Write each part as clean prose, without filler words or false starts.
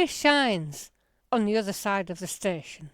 shines on the other side of the station.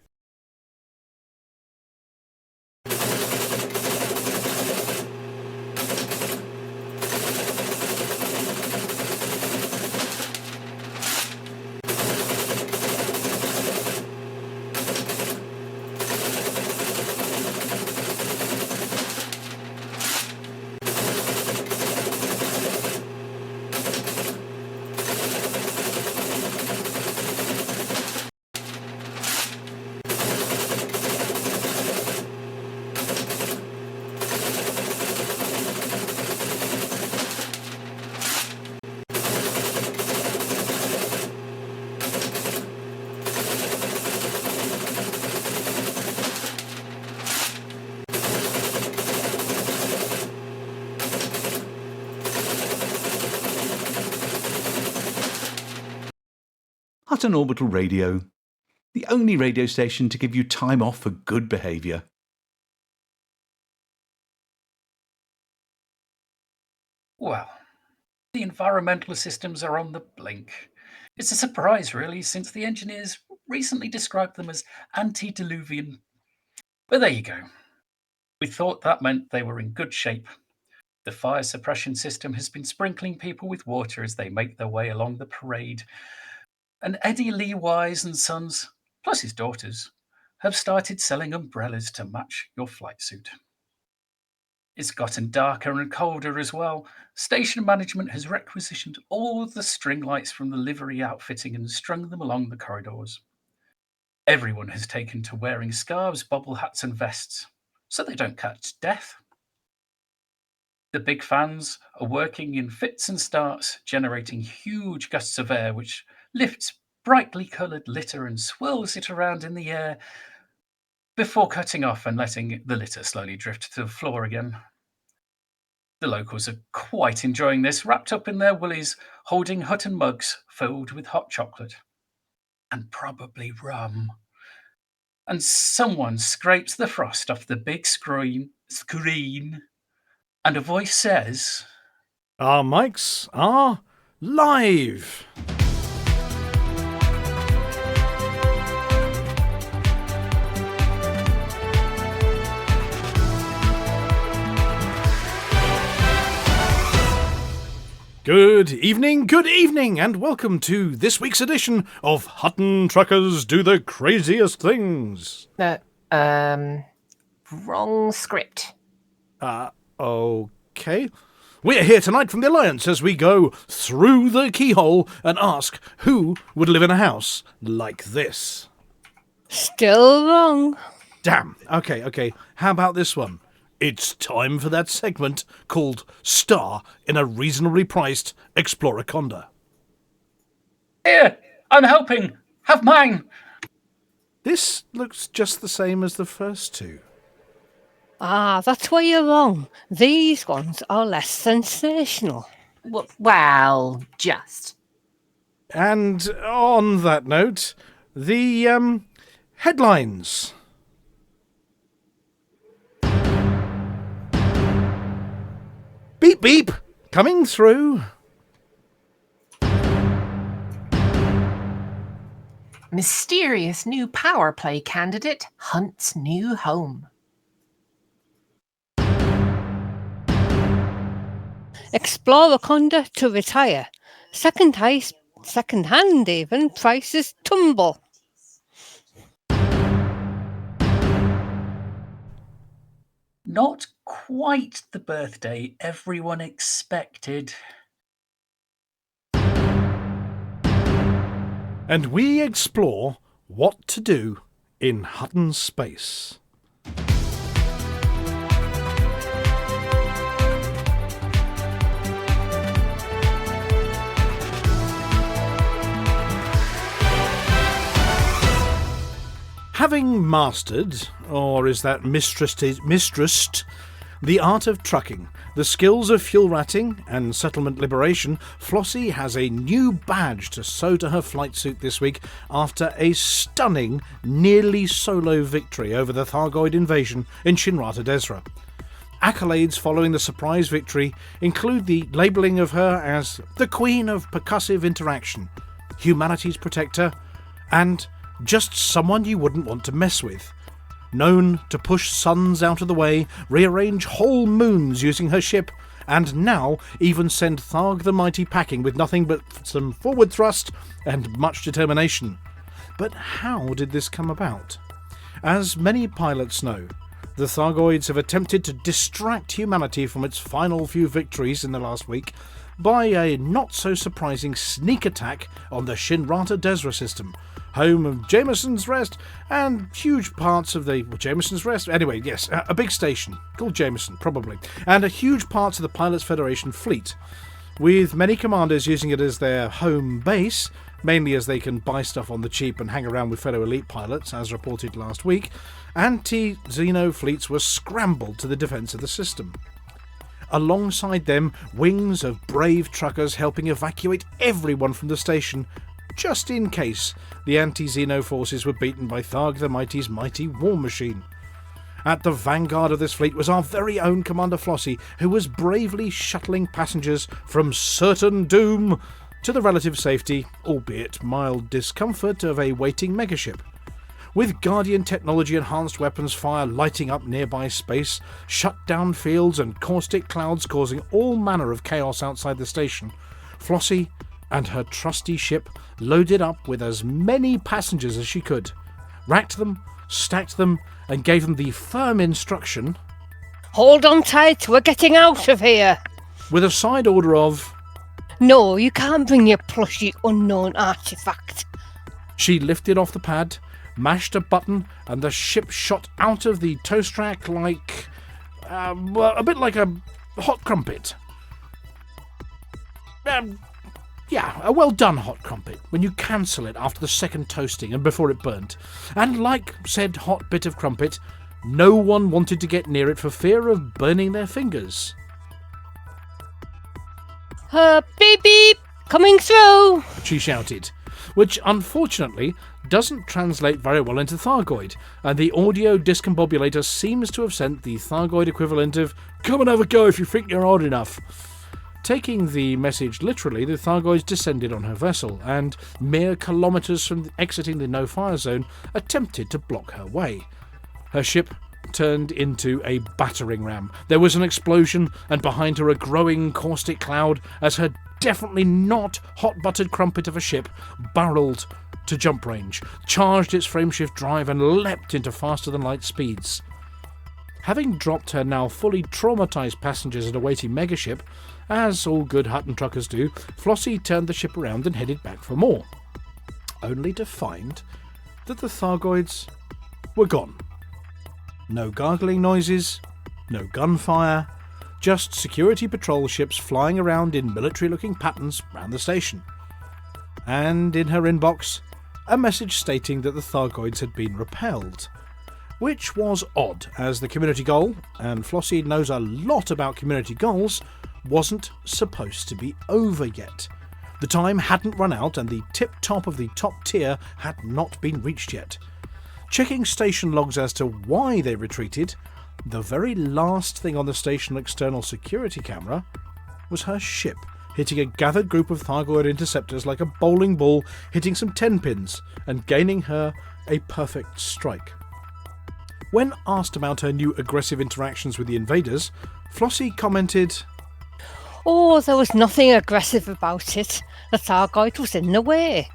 Hutton Orbital Radio, the only radio station to give you time off for good behaviour. Well, the environmental systems are on the blink. It's a surprise, really, since the engineers recently described them as antediluvian. But there you go. We thought that meant they were in good shape. The fire suppression system has been sprinkling people with water as they make their way along the parade. And Eddie Lee Wise and Sons, plus his daughters, have started selling umbrellas to match your flight suit. It's gotten darker and colder as well. Station management has requisitioned all the string lights from the livery outfitting and strung them along the corridors. Everyone has taken to wearing scarves, bobble hats and vests, so they don't catch death. The big fans are working in fits and starts, generating huge gusts of air which lifts brightly coloured litter and swirls it around in the air before cutting off and letting the litter slowly drift to the floor again. The locals are quite enjoying this, wrapped up in their woolies, holding Hutton mugs filled with hot chocolate. And probably rum. And someone scrapes the frost off the big screen, and a voice says, "Our mics are live." Good evening, and welcome to this week's edition of Hutton Truckers Do the Craziest Things. Wrong script. Okay. We're here tonight from the Alliance as we go through the keyhole and ask who would live in a house like this. Still wrong. Damn. Okay. How about this one? It's time for that segment called Star in a Reasonably Priced Exploraconda. "Here, I'm helping. Have mine." This looks just the same as the first two. That's where you're wrong. These ones are less sensational. Well, just. And on that note, the headlines. Beep beep, coming through. Mysterious new power play candidate hunts new home. Exploraconda to retire. Second-hand even, prices tumble. Not quite the birthday everyone expected. And we explore what to do in Hutton space. Having mastered, or is that mistressed, the art of trucking, the skills of fuel ratting and settlement liberation, Flossy has a new badge to sew to her flight suit this week after a stunning, nearly solo victory over the Thargoid invasion in Shinrata Desra. Accolades following the surprise victory include the labelling of her as the Queen of Percussive Interaction, humanity's protector, and just someone you wouldn't want to mess with. Known to push suns out of the way, rearrange whole moons using her ship, and now even send Tharg the Mighty packing with nothing but some forward thrust and much determination. But how did this come about? As many pilots know, the Thargoids have attempted to distract humanity from its final few victories in the last week by a not-so-surprising sneak attack on the Shinrata Desra system, home of Jameson's Rest and huge parts of the... Jameson's Rest? Anyway, yes, a big station, called Jameson, probably, and a huge parts of the Pilots Federation fleet, with many commanders using it as their home base, mainly as they can buy stuff on the cheap and hang around with fellow elite pilots, as reported last week. Anti-Xeno fleets were scrambled to the defence of the system. Alongside them, wings of brave truckers helping evacuate everyone from the station, just in case the anti-Xeno forces were beaten by Tharg the Mighty's mighty war machine. At the vanguard of this fleet was our very own Commander Flossy, who was bravely shuttling passengers from certain doom to the relative safety, albeit mild discomfort, of a waiting megaship. With Guardian technology-enhanced weapons fire lighting up nearby space, shut-down fields and caustic clouds causing all manner of chaos outside the station, Flossy and her trusty ship loaded up with as many passengers as she could, racked them, stacked them, and gave them the firm instruction, Hold on tight, we're getting out of here. with a side order of... No, you can't bring your plushy unknown artifact. She lifted off the pad, mashed a button, and the ship shot out of the toast rack like... a bit like a hot crumpet. Yeah, a well-done hot crumpet, when you cancel it after the second toasting and before it burnt. And like said hot bit of crumpet, no one wanted to get near it for fear of burning their fingers. Beep beep, coming through. She shouted, which unfortunately doesn't translate very well into Thargoid, and the audio discombobulator seems to have sent the Thargoid equivalent of, "Come and have a go if you think you're old enough." Taking the message literally, the Thargoids descended on her vessel, and mere kilometres from exiting the no-fire zone, attempted to block her way. Her ship turned into a battering ram. There was an explosion, and behind her a growing caustic cloud as her definitely not hot-buttered crumpet of a ship barreled to jump range, charged its frameshift drive, and leapt into faster-than-light speeds. Having dropped her now fully traumatised passengers at a waiting megaship, as all good Hutton truckers do, Flossy turned the ship around and headed back for more, only to find that the Thargoids were gone. No gargling noises, no gunfire, just security patrol ships flying around in military-looking patterns round the station. And in her inbox, a message stating that the Thargoids had been repelled. Which was odd, as the community goal, and Flossy knows a lot about community goals, wasn't supposed to be over yet. The time hadn't run out and the tip-top of the top tier had not been reached yet. Checking station logs as to why they retreated, the very last thing on the station external security camera was her ship hitting a gathered group of Thargoid interceptors like a bowling ball, hitting some 10-pins and gaining her a perfect strike. When asked about her new aggressive interactions with the invaders, Flossy commented, Oh, there was nothing aggressive about it. The Thargoid was in the way.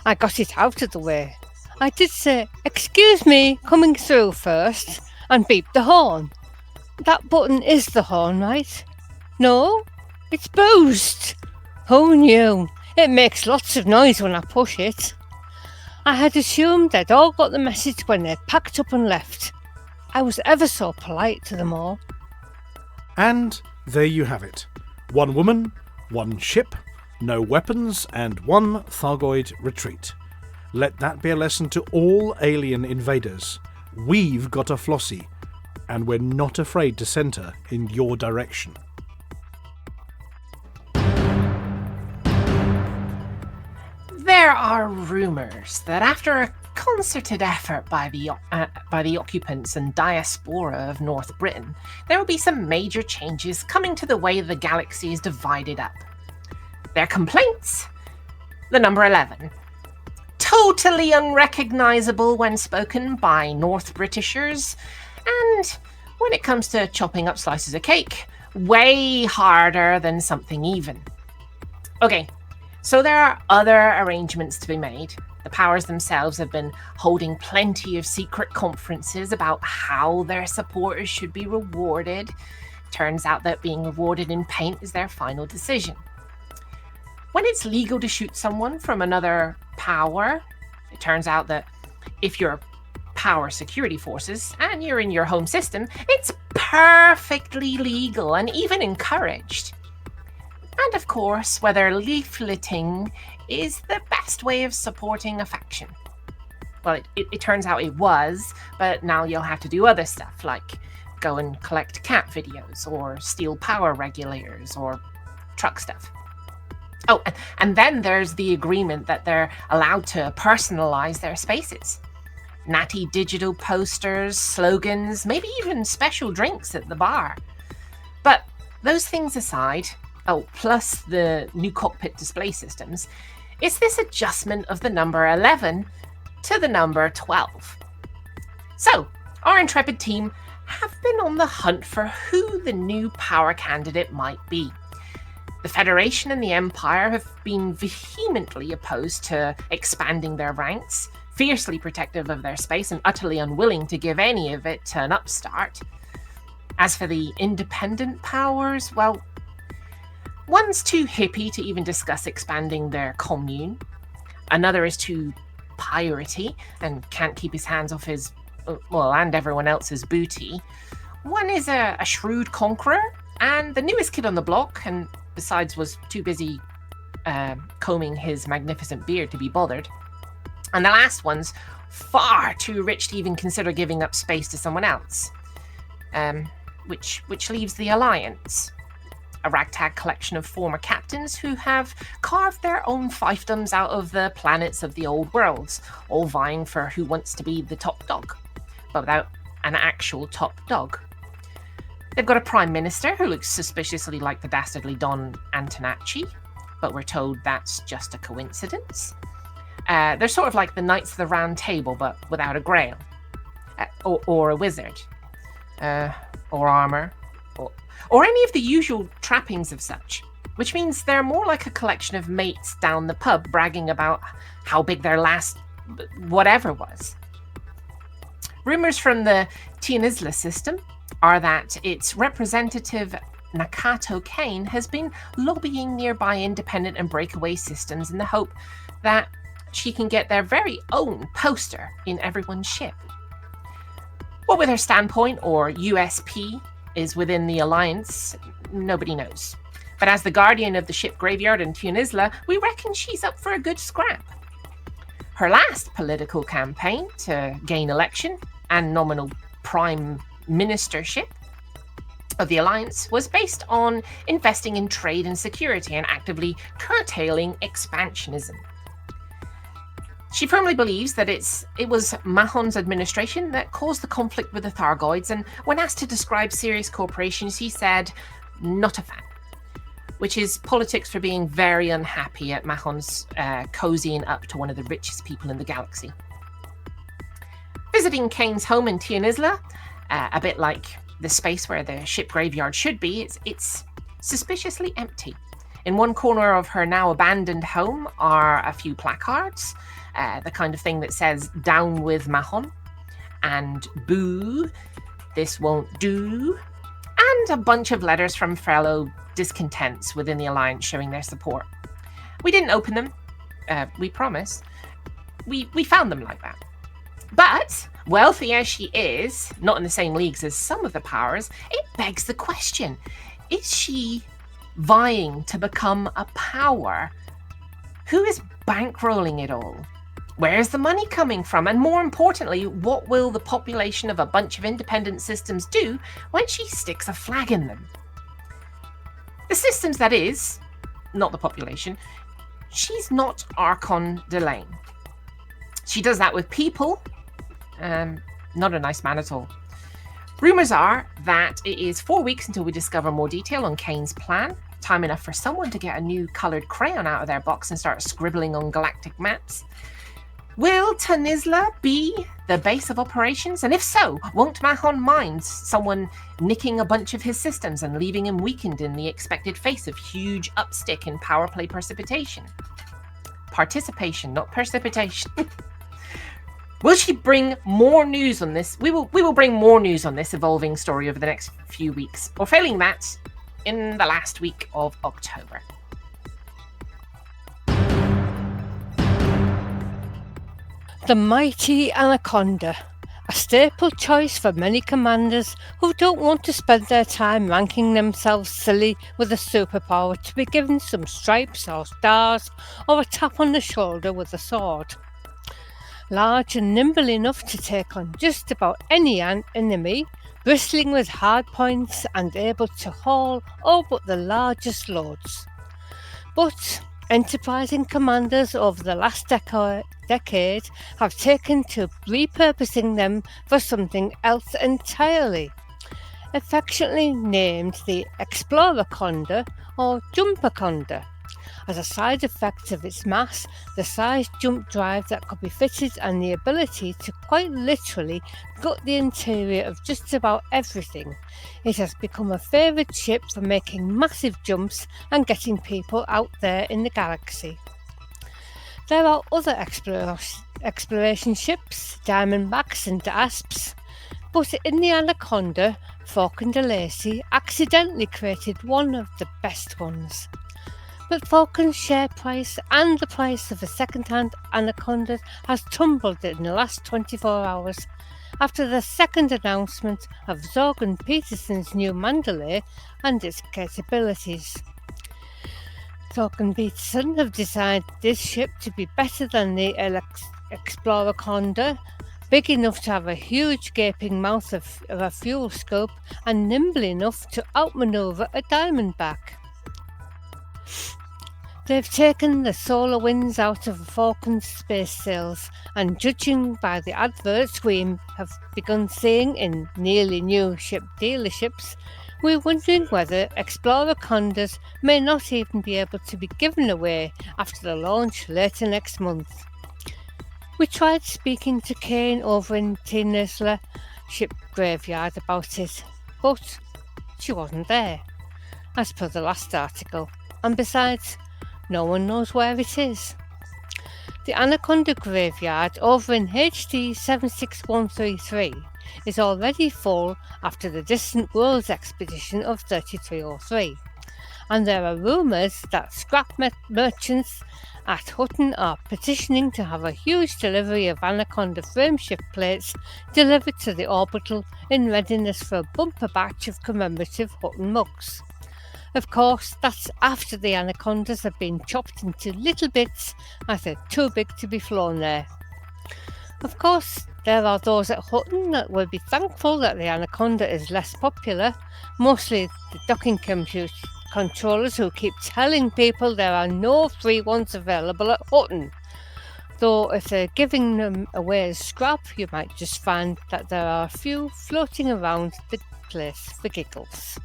I got it out of the way. I did say, "Excuse me, coming through" first, and beeped the horn. That button is the horn, right? No? It's boost. Who knew? It makes lots of noise when I push it. I had assumed they'd all got the message when they packed up and left. I was ever so polite to them all. And there you have it. One woman, one ship, no weapons, and one Thargoid retreat. Let that be a lesson to all alien invaders. We've got a Flossy, and we're not afraid to send her in your direction. There are rumours that after a concerted effort by the occupants and diaspora of North Britain, there will be some major changes coming to the way the galaxy is divided up. Their complaints? the number 11. Totally unrecognisable when spoken by North Britishers, and when it comes to chopping up slices of cake, way harder than something even. Okay, so there are other arrangements to be made. The powers themselves have been holding plenty of secret conferences about how their supporters should be rewarded. Turns out that being rewarded in paint is their final decision. When it's legal to shoot someone from another power, it turns out that if you're power security forces and you're in your home system, it's perfectly legal and even encouraged. And of course, whether leafleting is the best way of supporting a faction. Well, it turns out it was, but now you'll have to do other stuff like go and collect cat videos or steal power regulators or truck stuff. Oh, and then there's the agreement that they're allowed to personalize their spaces. Natty digital posters, slogans, maybe even special drinks at the bar. But those things aside, plus the new cockpit display systems, it's this adjustment of the number 11 to the number 12. So, our intrepid team have been on the hunt for who the new power candidate might be. The Federation and the Empire have been vehemently opposed to expanding their ranks, fiercely protective of their space and utterly unwilling to give any of it to an upstart. As for the independent powers, well, one's too hippie to even discuss expanding their commune. Another is too piratey and can't keep his hands off his, and everyone else's booty. One is a shrewd conqueror and the newest kid on the block, and besides was too busy combing his magnificent beard to be bothered. And the last one's far too rich to even consider giving up space to someone else. Which leaves the Alliance, a ragtag collection of former captains who have carved their own fiefdoms out of the planets of the old worlds, all vying for who wants to be the top dog, but without an actual top dog. They've got a prime minister who looks suspiciously like the dastardly Don Antonacci, but we're told that's just a coincidence. They're sort of like the Knights of the Round Table, but without a grail, or a wizard, or armor, or any of the usual trappings of such, which means they're more like a collection of mates down the pub bragging about how big their last whatever was. Rumours from the Tianisla system are that its representative Nakato Kane has been lobbying nearby independent and breakaway systems in the hope that she can get their very own poster in everyone's ship. What with her standpoint or USP is within the Alliance, nobody knows. But as the guardian of the ship graveyard in Tunisla, we reckon she's up for a good scrap. Her last political campaign to gain election and nominal prime ministership of the Alliance was based on investing in trade and security and actively curtailing expansionism. She firmly believes that it was Mahon's administration that caused the conflict with the Thargoids, and when asked to describe Sirius Corporation, she said, not a fan, which is politics for being very unhappy at Mahon's cozying up to one of the richest people in the galaxy. Visiting Kane's home in Tianisla, a bit like the space where the ship graveyard should be, it's suspiciously empty. In one corner of her now abandoned home are a few placards, the kind of thing that says, "Down with Mahon," and "Boo, this won't do," and a bunch of letters from fellow discontents within the Alliance showing their support. We didn't open them, we promise. We found them like that. But, wealthy as she is, not in the same leagues as some of the powers, it begs the question, is she vying to become a power? Who is bankrolling it all? Where's the money coming from? And more importantly, what will the population of a bunch of independent systems do when she sticks a flag in them? The systems, that is, not the population. She's not Archon Delane. She does that with people. Not a nice man at all. Rumours are that it is 4 weeks until we discover more detail on Kane's plan. time enough for someone to get a new coloured crayon out of their box and start scribbling on galactic maps. Will Tanizla be the base of operations? And if so, won't Mahon mind someone nicking a bunch of his systems and leaving him weakened in the expected face of huge upstick in power play precipitation? Participation, not precipitation. Will she bring more news on this? We will bring more news on this evolving story over the next few weeks, or failing that, in the last week of October. The mighty Anaconda, a staple choice for many commanders who don't want to spend their time ranking themselves silly with a superpower to be given some stripes or stars or a tap on the shoulder with a sword. Large and nimble enough to take on just about any enemy, bristling with hard points and able to haul all but the largest loads. But enterprising commanders over the last decade have taken to repurposing them for something else entirely. Affectionately named the Explorer-Conda or Jumper-Conda. As a side effect of its mass, the size jump drive that could be fitted and the ability to quite literally gut the interior of just about everything, it has become a favoured ship for making massive jumps and getting people out there in the galaxy. There are other exploration ships, Diamondbacks and Asps, but in the Anaconda, Falcon de Lacy accidentally created one of the best ones. But Falcon's share price and the price of a second-hand Anaconda has tumbled in the last 24 hours after the second announcement of Zorgan Peterson's new Mandalay and its capabilities. Zorgan Peterson have designed this ship to be better than the Explorer-Conda, big enough to have a huge gaping mouth of a fuel scope and nimble enough to outmaneuver a Diamondback. They've taken the solar winds out of Falcon's space sails, and judging by the adverts we have begun seeing in nearly new ship dealerships, we're wondering whether Explorer-Condas may not even be able to be given away after the launch later next month. We tried speaking to Kane over in Tanizla Ship Graveyard about it, but she wasn't there, as per the last article, and besides, no one knows where it is. The Anaconda Graveyard over in HD 76133 is already full after the Distant Worlds expedition of 3303, and there are rumours that scrap merchants at Hutton are petitioning to have a huge delivery of Anaconda frameshift plates delivered to the orbital in readiness for a bumper batch of commemorative Hutton mugs. Of course, that's after the Anacondas have been chopped into little bits as they're too big to be flown there. Of course, there are those at Hutton that will be thankful that the Anaconda is less popular, mostly the docking controllers who keep telling people there are no free ones available at Hutton. Though if they're giving them away as scrap, you might just find that there are a few floating around the place for giggles.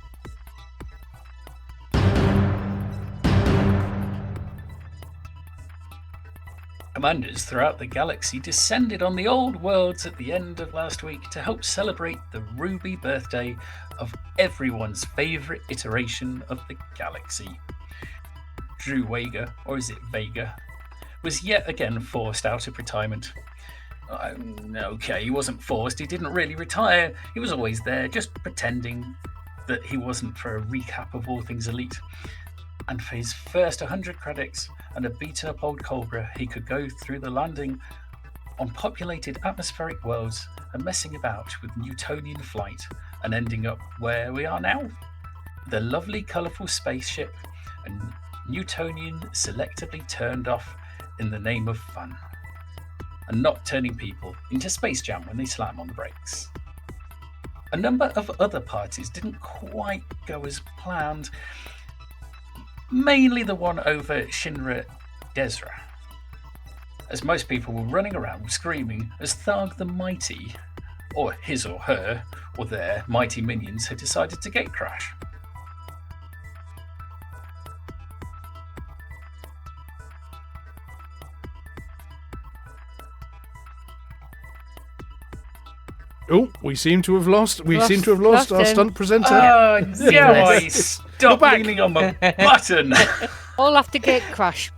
Commanders throughout the galaxy descended on the old worlds at the end of last week to help celebrate the ruby birthday of everyone's favourite iteration of the galaxy. Drew Wager, or is it Vega, was yet again forced out of retirement. Okay, he wasn't forced, he didn't really retire, he was always there, just pretending that he wasn't for a recap of all things elite. And for his first 100 credits and a beaten-up old Cobra, he could go through the landing on populated atmospheric worlds and messing about with Newtonian flight and ending up where we are now. The lovely colourful spaceship and Newtonian selectively turned off in the name of fun and not turning people into Space Jam when they slam on the brakes. A number of other parties didn't quite go as planned, mainly the one over Shinra Desra, as most people were running around screaming as Tharg the Mighty, or his or her, or their mighty minions had decided to gatecrash. Oh, we seem to have lost our Lost him. stunt presenter. Oh, no, I You're stopped back. leaning on my button. All after gate crash.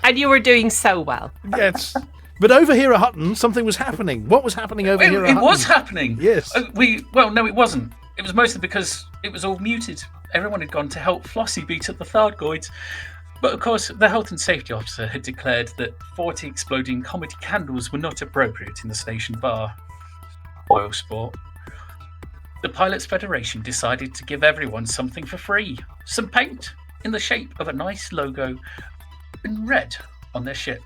And you were doing so well. Yes. But over here at Hutton, something was happening. What was happening over here at It Hutton? was happening. Yes. No, it wasn't. It was mostly because it was all muted. Everyone had gone to help Flossy beat up the Thargoids. But of course, the health and safety officer had declared that 40 exploding comedy candles were not appropriate in the station bar. Oil sport. The Pilots Federation decided to give everyone something for free. Some paint in the shape of a nice logo in red on their ship.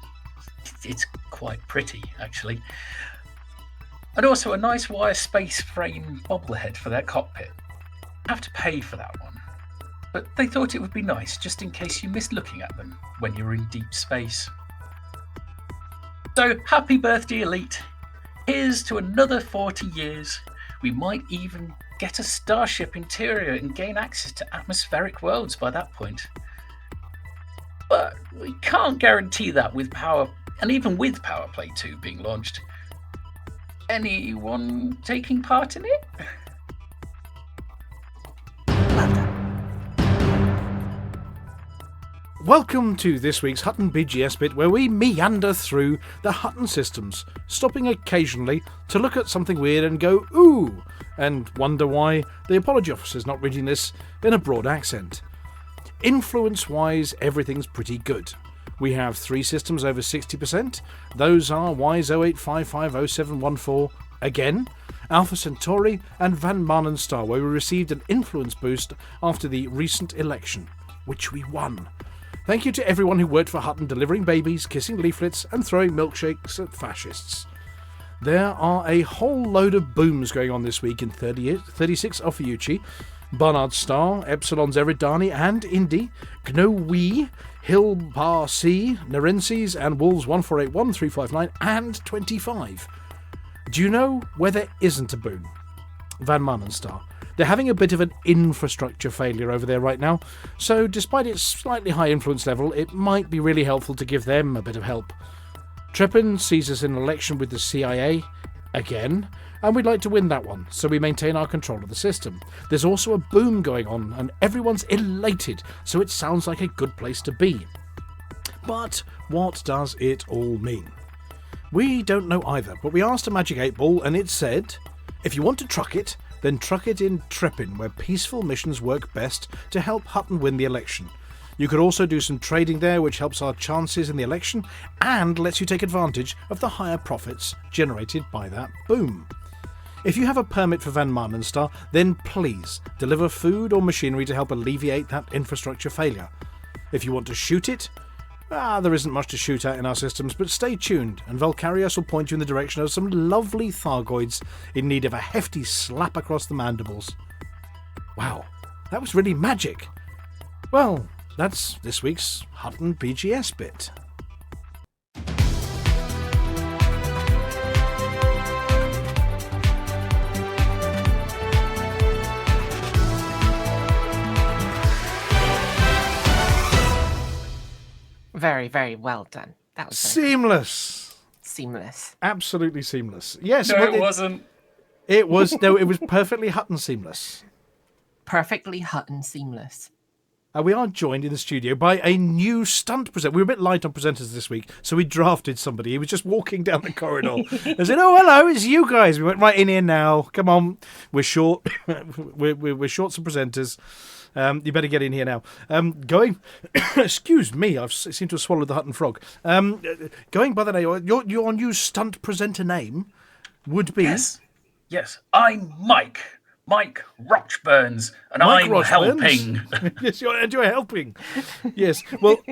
It's quite pretty, actually. And also a nice wire space frame bobblehead for their cockpit. You have to pay for that one. But they thought it would be nice just in case you missed looking at them when you were in deep space. So, happy birthday, Elite. Here's to another 40 years. We might even get a starship interior and gain access to atmospheric worlds by that point. But we can't guarantee that with Power, and even with Power Play 2 being launched. Anyone taking part in it? Welcome to this week's Hutton BGS bit, where we meander through the Hutton systems, stopping occasionally to look at something weird and go, ooh, and wonder why the apology officer's not reading this in a broad accent. Influence-wise, everything's pretty good. We have 3 systems over 60%. Those are Y08550714 again, Alpha Centauri, and Van Maanen Star, where we received an influence boost after the recent election, which we won. Thank you to everyone who worked for Hutton, delivering babies, kissing leaflets, and throwing milkshakes at fascists. There are a whole load of booms going on this week in 36 Ophiuchi, Barnard Star, Epsilon's Eridani and Indy, Gnowi, Hill Bar C, Narenses, and Wolves 1481, 359, and 25. Do you know where there isn't a boom? Van Maanen Star. They're having a bit of an infrastructure failure over there right now, so despite its slightly high influence level, it might be really helpful to give them a bit of help. Trepin sees us in an election with the CIA, again, and we'd like to win that one, so we maintain our control of the system. There's also a boom going on, and everyone's elated, so it sounds like a good place to be. But what does it all mean? We don't know either, but we asked a Magic 8 Ball, and it said, if you want to truck it, then truck it in Trepin, where peaceful missions work best to help Hutton win the election. You could also do some trading there, which helps our chances in the election and lets you take advantage of the higher profits generated by that boom. If you have a permit for Van Maanen Star, then please deliver food or machinery to help alleviate that infrastructure failure. If you want to shoot it, there isn't much to shoot at in our systems, but stay tuned, and Vulkarius will point you in the direction of some lovely Thargoids in need of a hefty slap across the mandibles. Wow, that was really magic. Well, that's this week's Hutton BGS bit. Very, very well done. That was Seamless. seamless. Absolutely seamless. Yes, No, well, it wasn't. It was perfectly Hutton seamless. Perfectly Hutton seamless. We are joined in the studio by a new stunt presenter. We were a bit light on presenters this week, so we drafted somebody. He was just walking down the corridor and said, "Oh, hello, it's you guys." We went right in here now. Come on, we're short. we're short some presenters. You better get in here now. Excuse me, I seem to have swallowed the Hutton frog. Going by the name, your new stunt presenter name would be... Yes, I'm Mike Rochburns, and Mike I'm Rochburns? helping. Yes, you're helping. Yes. Well,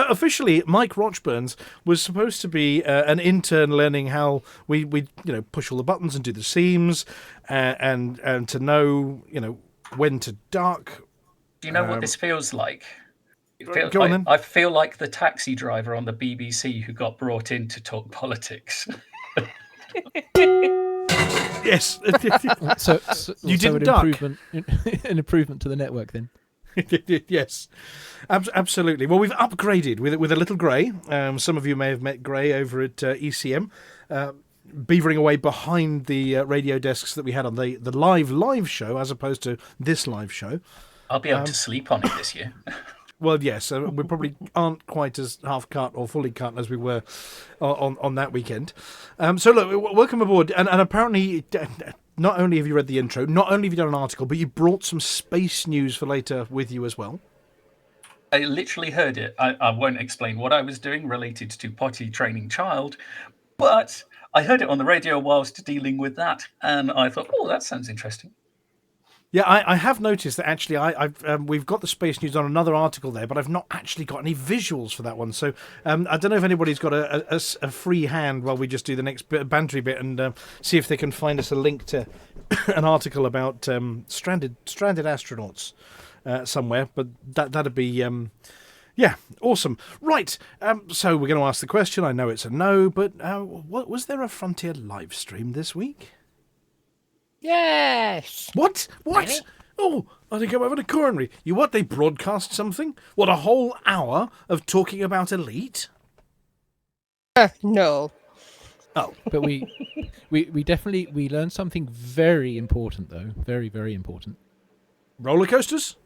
officially, Mike Rochburns was supposed to be an intern learning how we push all the buttons and do the seams, and to know when to duck. Do you know what this feels like? Go on then. I feel like the taxi driver on the BBC who got brought in to talk politics. Yes. So You didn't duck. An improvement to the network then. Yes, absolutely. Well, we've upgraded with a little Gray. Some of you may have met Gray over at ECM. beavering away behind the radio desks that we had on the live show, as opposed to this live show. I'll be able to sleep on it this year. Well, yes, we probably aren't quite as half cut or fully cut as we were on that weekend. So look, welcome aboard. And apparently, not only have you read the intro, not only have you done an article, but you brought some space news for later with you as well. I literally heard it. I won't explain what I was doing related to potty training child, but I heard it on the radio whilst dealing with that, and I thought, oh, that sounds interesting. Yeah, I have noticed that actually we've got the space news on another article there, but I've not actually got any visuals for that one. So I don't know if anybody's got a free hand while we just do the next bantery bit and see if they can find us a link to an article about stranded astronauts somewhere. But that'd be yeah, awesome. Right, so we're going to ask the question. I know it's a no, but was there a Frontier live stream this week? Yes. What? Really? Oh, I think I'm having a coronary. What, they broadcast something? What, a whole hour of talking about Elite? No. Oh. But we definitely learned something very important, though. Very, very important. Roller coasters?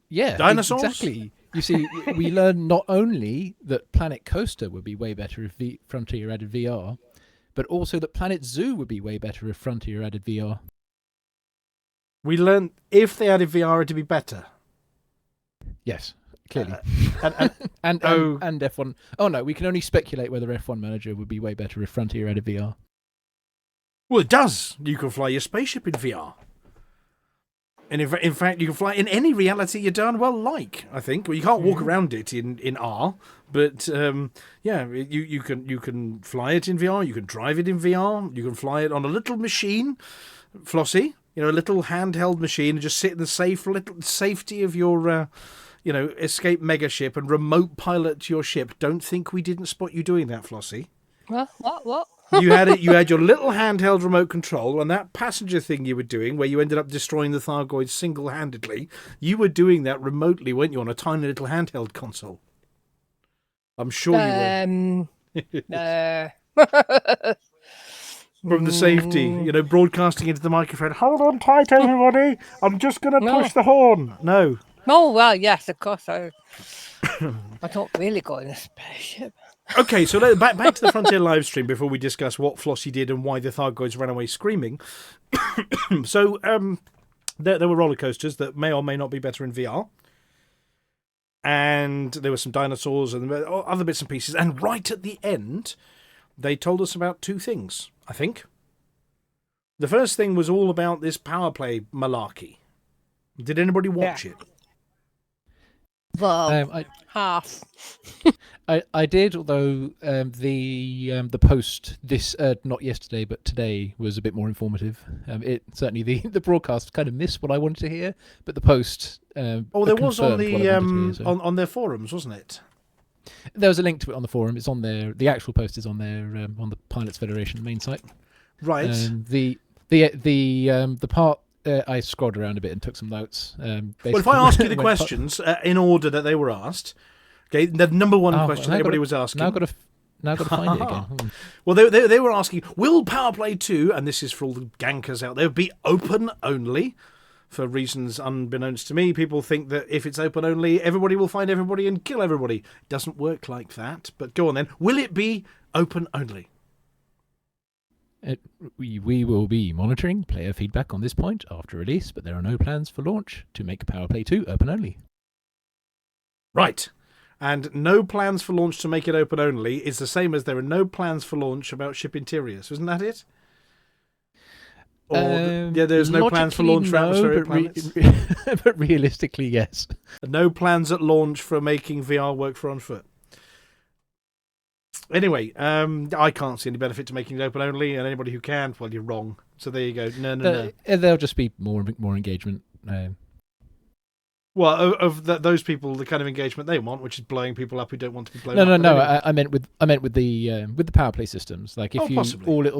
Yeah. Dinosaurs? Exactly. You see, we learned not only that Planet Coaster would be way better if Frontier added VR, but also that Planet Zoo would be way better if Frontier added VR. We learned if they added VR, it'd be better. Yes, clearly. And And F1. Oh no, we can only speculate whether F1 Manager would be way better if Frontier added VR. Well, it does. You can fly your spaceship in VR. And in fact, you can fly in any reality you darn well like, I think. Well, you can't walk around it in R, but yeah, you can fly it in VR, you can drive it in VR, you can fly it on a little machine, Flossy, a little handheld machine, and just sit in the safety of your escape megaship and remote pilot your ship. Don't think we didn't spot you doing that, Flossy. What? You had your little handheld remote control, and that passenger thing you were doing, where you ended up destroying the Thargoids single-handedly. You were doing that remotely, weren't you, on a tiny little handheld console? I'm sure you were. From the safety, broadcasting into the microphone. Hold on tight, everybody. I'm just going to push the horn. No. Oh, well, yes, of course. I don't really go in a spaceship. Okay, so back to the Frontier live stream before we discuss what Flossy did and why the Thargoids ran away screaming. So there were roller coasters that may or may not be better in VR. And there were some dinosaurs and other bits and pieces. And right at the end, they told us about two things, I think. The first thing was all about this power play malarkey. Did anybody watch it? Well, half. I did, although the post not yesterday but today was a bit more informative. It certainly the broadcast kind of missed what I wanted to hear, but the post there was on the on their forums, wasn't it? There was a link to it on the forum. It's on there. The actual post is on there on the Pilots Federation main site. Right. The part. I scrolled around a bit and took some notes. Well, if I ask you the questions in order that they were asked, okay, the number one question everybody was asking. Now I've got to find it again. Well, they were asking, will Power Play 2, and this is for all the gankers out there, be open only? For reasons unbeknownst to me, people think that if it's open only, everybody will find everybody and kill everybody. It doesn't work like that. But go on then. Will it be open only? We will be monitoring player feedback on this point after release, but there are no plans for launch to make Power Play 2 open only. Right. And no plans for launch to make it open only is the same as there are no plans for launch about ship interiors. Isn't that it? Or there's no plans for launch for atmospheric planets? But realistically, yes. No plans at launch for making VR work for on foot. Anyway, I can't see any benefit to making it open only, and anybody who can, well, you're wrong. So there you go. No. There'll just be more engagement. Well, of those people, the kind of engagement they want, which is blowing people up who don't want to be blown up. No. Anyway. I meant with the power play systems. Like if possibly.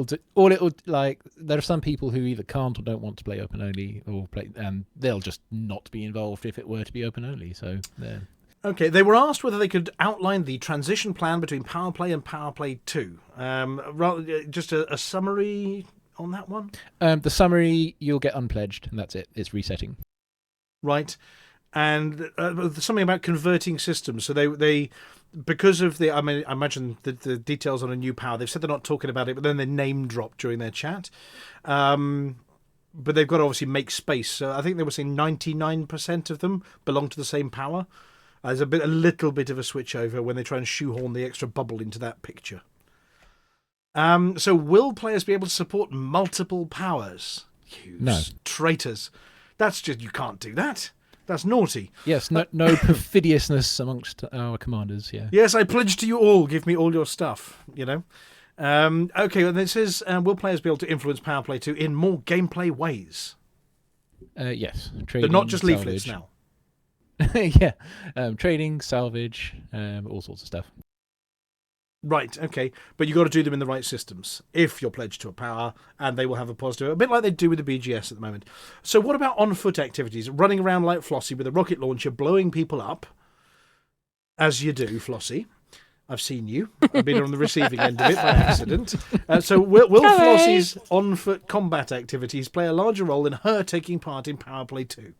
Like there are some people who either can't or don't want to play open only or play, and they'll just not be involved if it were to be open only. So there. Okay, they were asked whether they could outline the transition plan between Power Play and Power Play 2. Just a summary on that one? The summary, you'll get unpledged, and that's it. It's resetting. Right. And something about converting systems. So they because of I imagine the details on a new power, they've said they're not talking about it, but then they name drop during their chat. But they've got to obviously make space. So I think they were saying 99% of them belong to the same power. There's a little bit of a switch over when they try and shoehorn the extra bubble into that picture. So will players be able to support multiple powers? No. Traitors. That's just, you can't do that. That's naughty. Yes, no perfidiousness amongst our commanders, yeah. Yes, I pledge to you all. Give me all your stuff, you know. Okay, and it says, will players be able to influence Power Play 2 in more gameplay ways? Yes. They're not just leaflets now. Yeah. Trading, salvage, all sorts of stuff. Right, okay. But you've got to do them in the right systems if you're pledged to a power, and they will have a positive, a bit like they do with the BGS at the moment. So what about on-foot activities? Running around like Flossie with a rocket launcher, blowing people up, as you do, Flossie. I've seen you. I've been on the receiving end of it by accident. So will Flossie's on-foot combat activities play a larger role in her taking part in Power Play 2?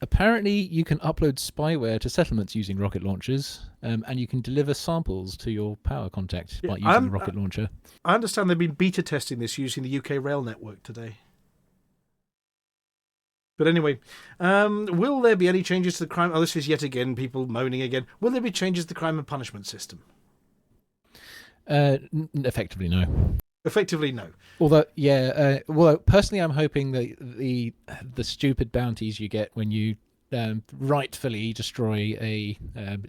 Apparently, you can upload spyware to settlements using rocket launchers, and you can deliver samples to your power contact by using the rocket launcher. I understand they've been beta testing this using the UK rail network today. But anyway, will there be any changes to the crime? Oh, this is yet again people moaning again. Will there be changes to the crime and punishment system? Effectively, no. Effectively, no. Although, yeah, well, personally, I'm hoping that the stupid bounties you get when you rightfully destroy a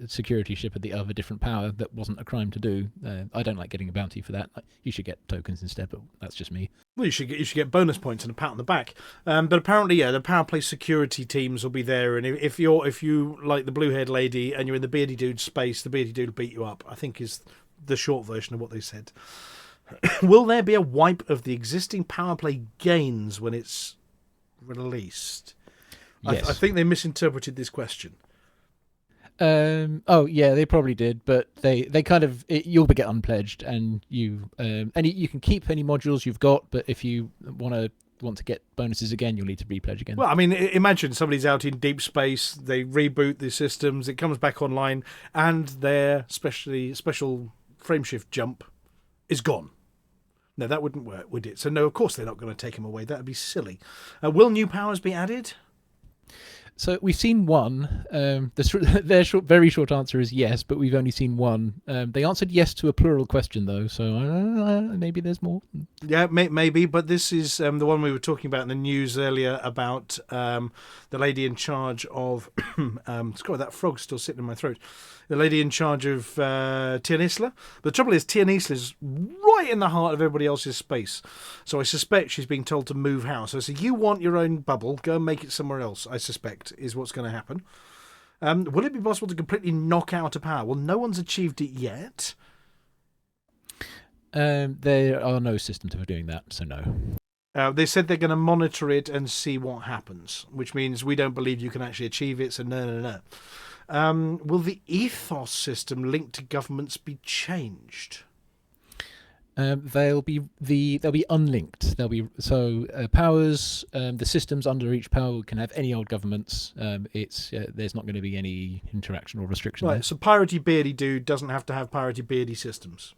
security ship of the other different power that wasn't a crime to do. I don't like getting a bounty for that. You should get tokens instead, but that's just me. Well, you should get bonus points and a pat on the back. But apparently, yeah, the Power Play security teams will be there, and if you like the blue-haired lady and you're in the beardy dude's space, the beardy dude will beat you up, I think is the short version of what they said. Will there be a wipe of the existing Power Play gains when it's released? Yes. I think they misinterpreted this question. Oh yeah, they probably did, but they kind of you'll get unpledged, and you can keep any modules you've got, but if you want to get bonuses again, you'll need to repledge again. Well, I mean, imagine somebody's out in deep space, they reboot the systems, it comes back online, and their special frameshift jump is gone. No, that wouldn't work, would it? So no, of course they're not going to take them away. That would be silly. Will new powers be added? So we've seen one. Their very short answer is yes, but we've only seen one. They answered yes to a plural question, though, so maybe there's more. Yeah, maybe, but this is the one we were talking about in the news earlier about the lady in charge of... God, that frog's still sitting in my throat. The lady in charge of Tianisla. But the trouble is, Tianisla's right in the heart of everybody else's space. So I suspect she's being told to move house. So you want your own bubble, go and make it somewhere else, I suspect, is what's going to happen. Will it be possible to completely knock out a power? Well, no one's achieved it yet. There are no systems for doing that, so no. They said they're going to monitor it and see what happens, which means we don't believe you can actually achieve it, so no. Will the ethos system linked to governments be changed? They'll be unlinked. They'll be powers. The systems under each power can have any old governments. There's not going to be any interaction or restriction. Right. There. So Piratey Beardy Dude doesn't have to have Piratey Beardy systems.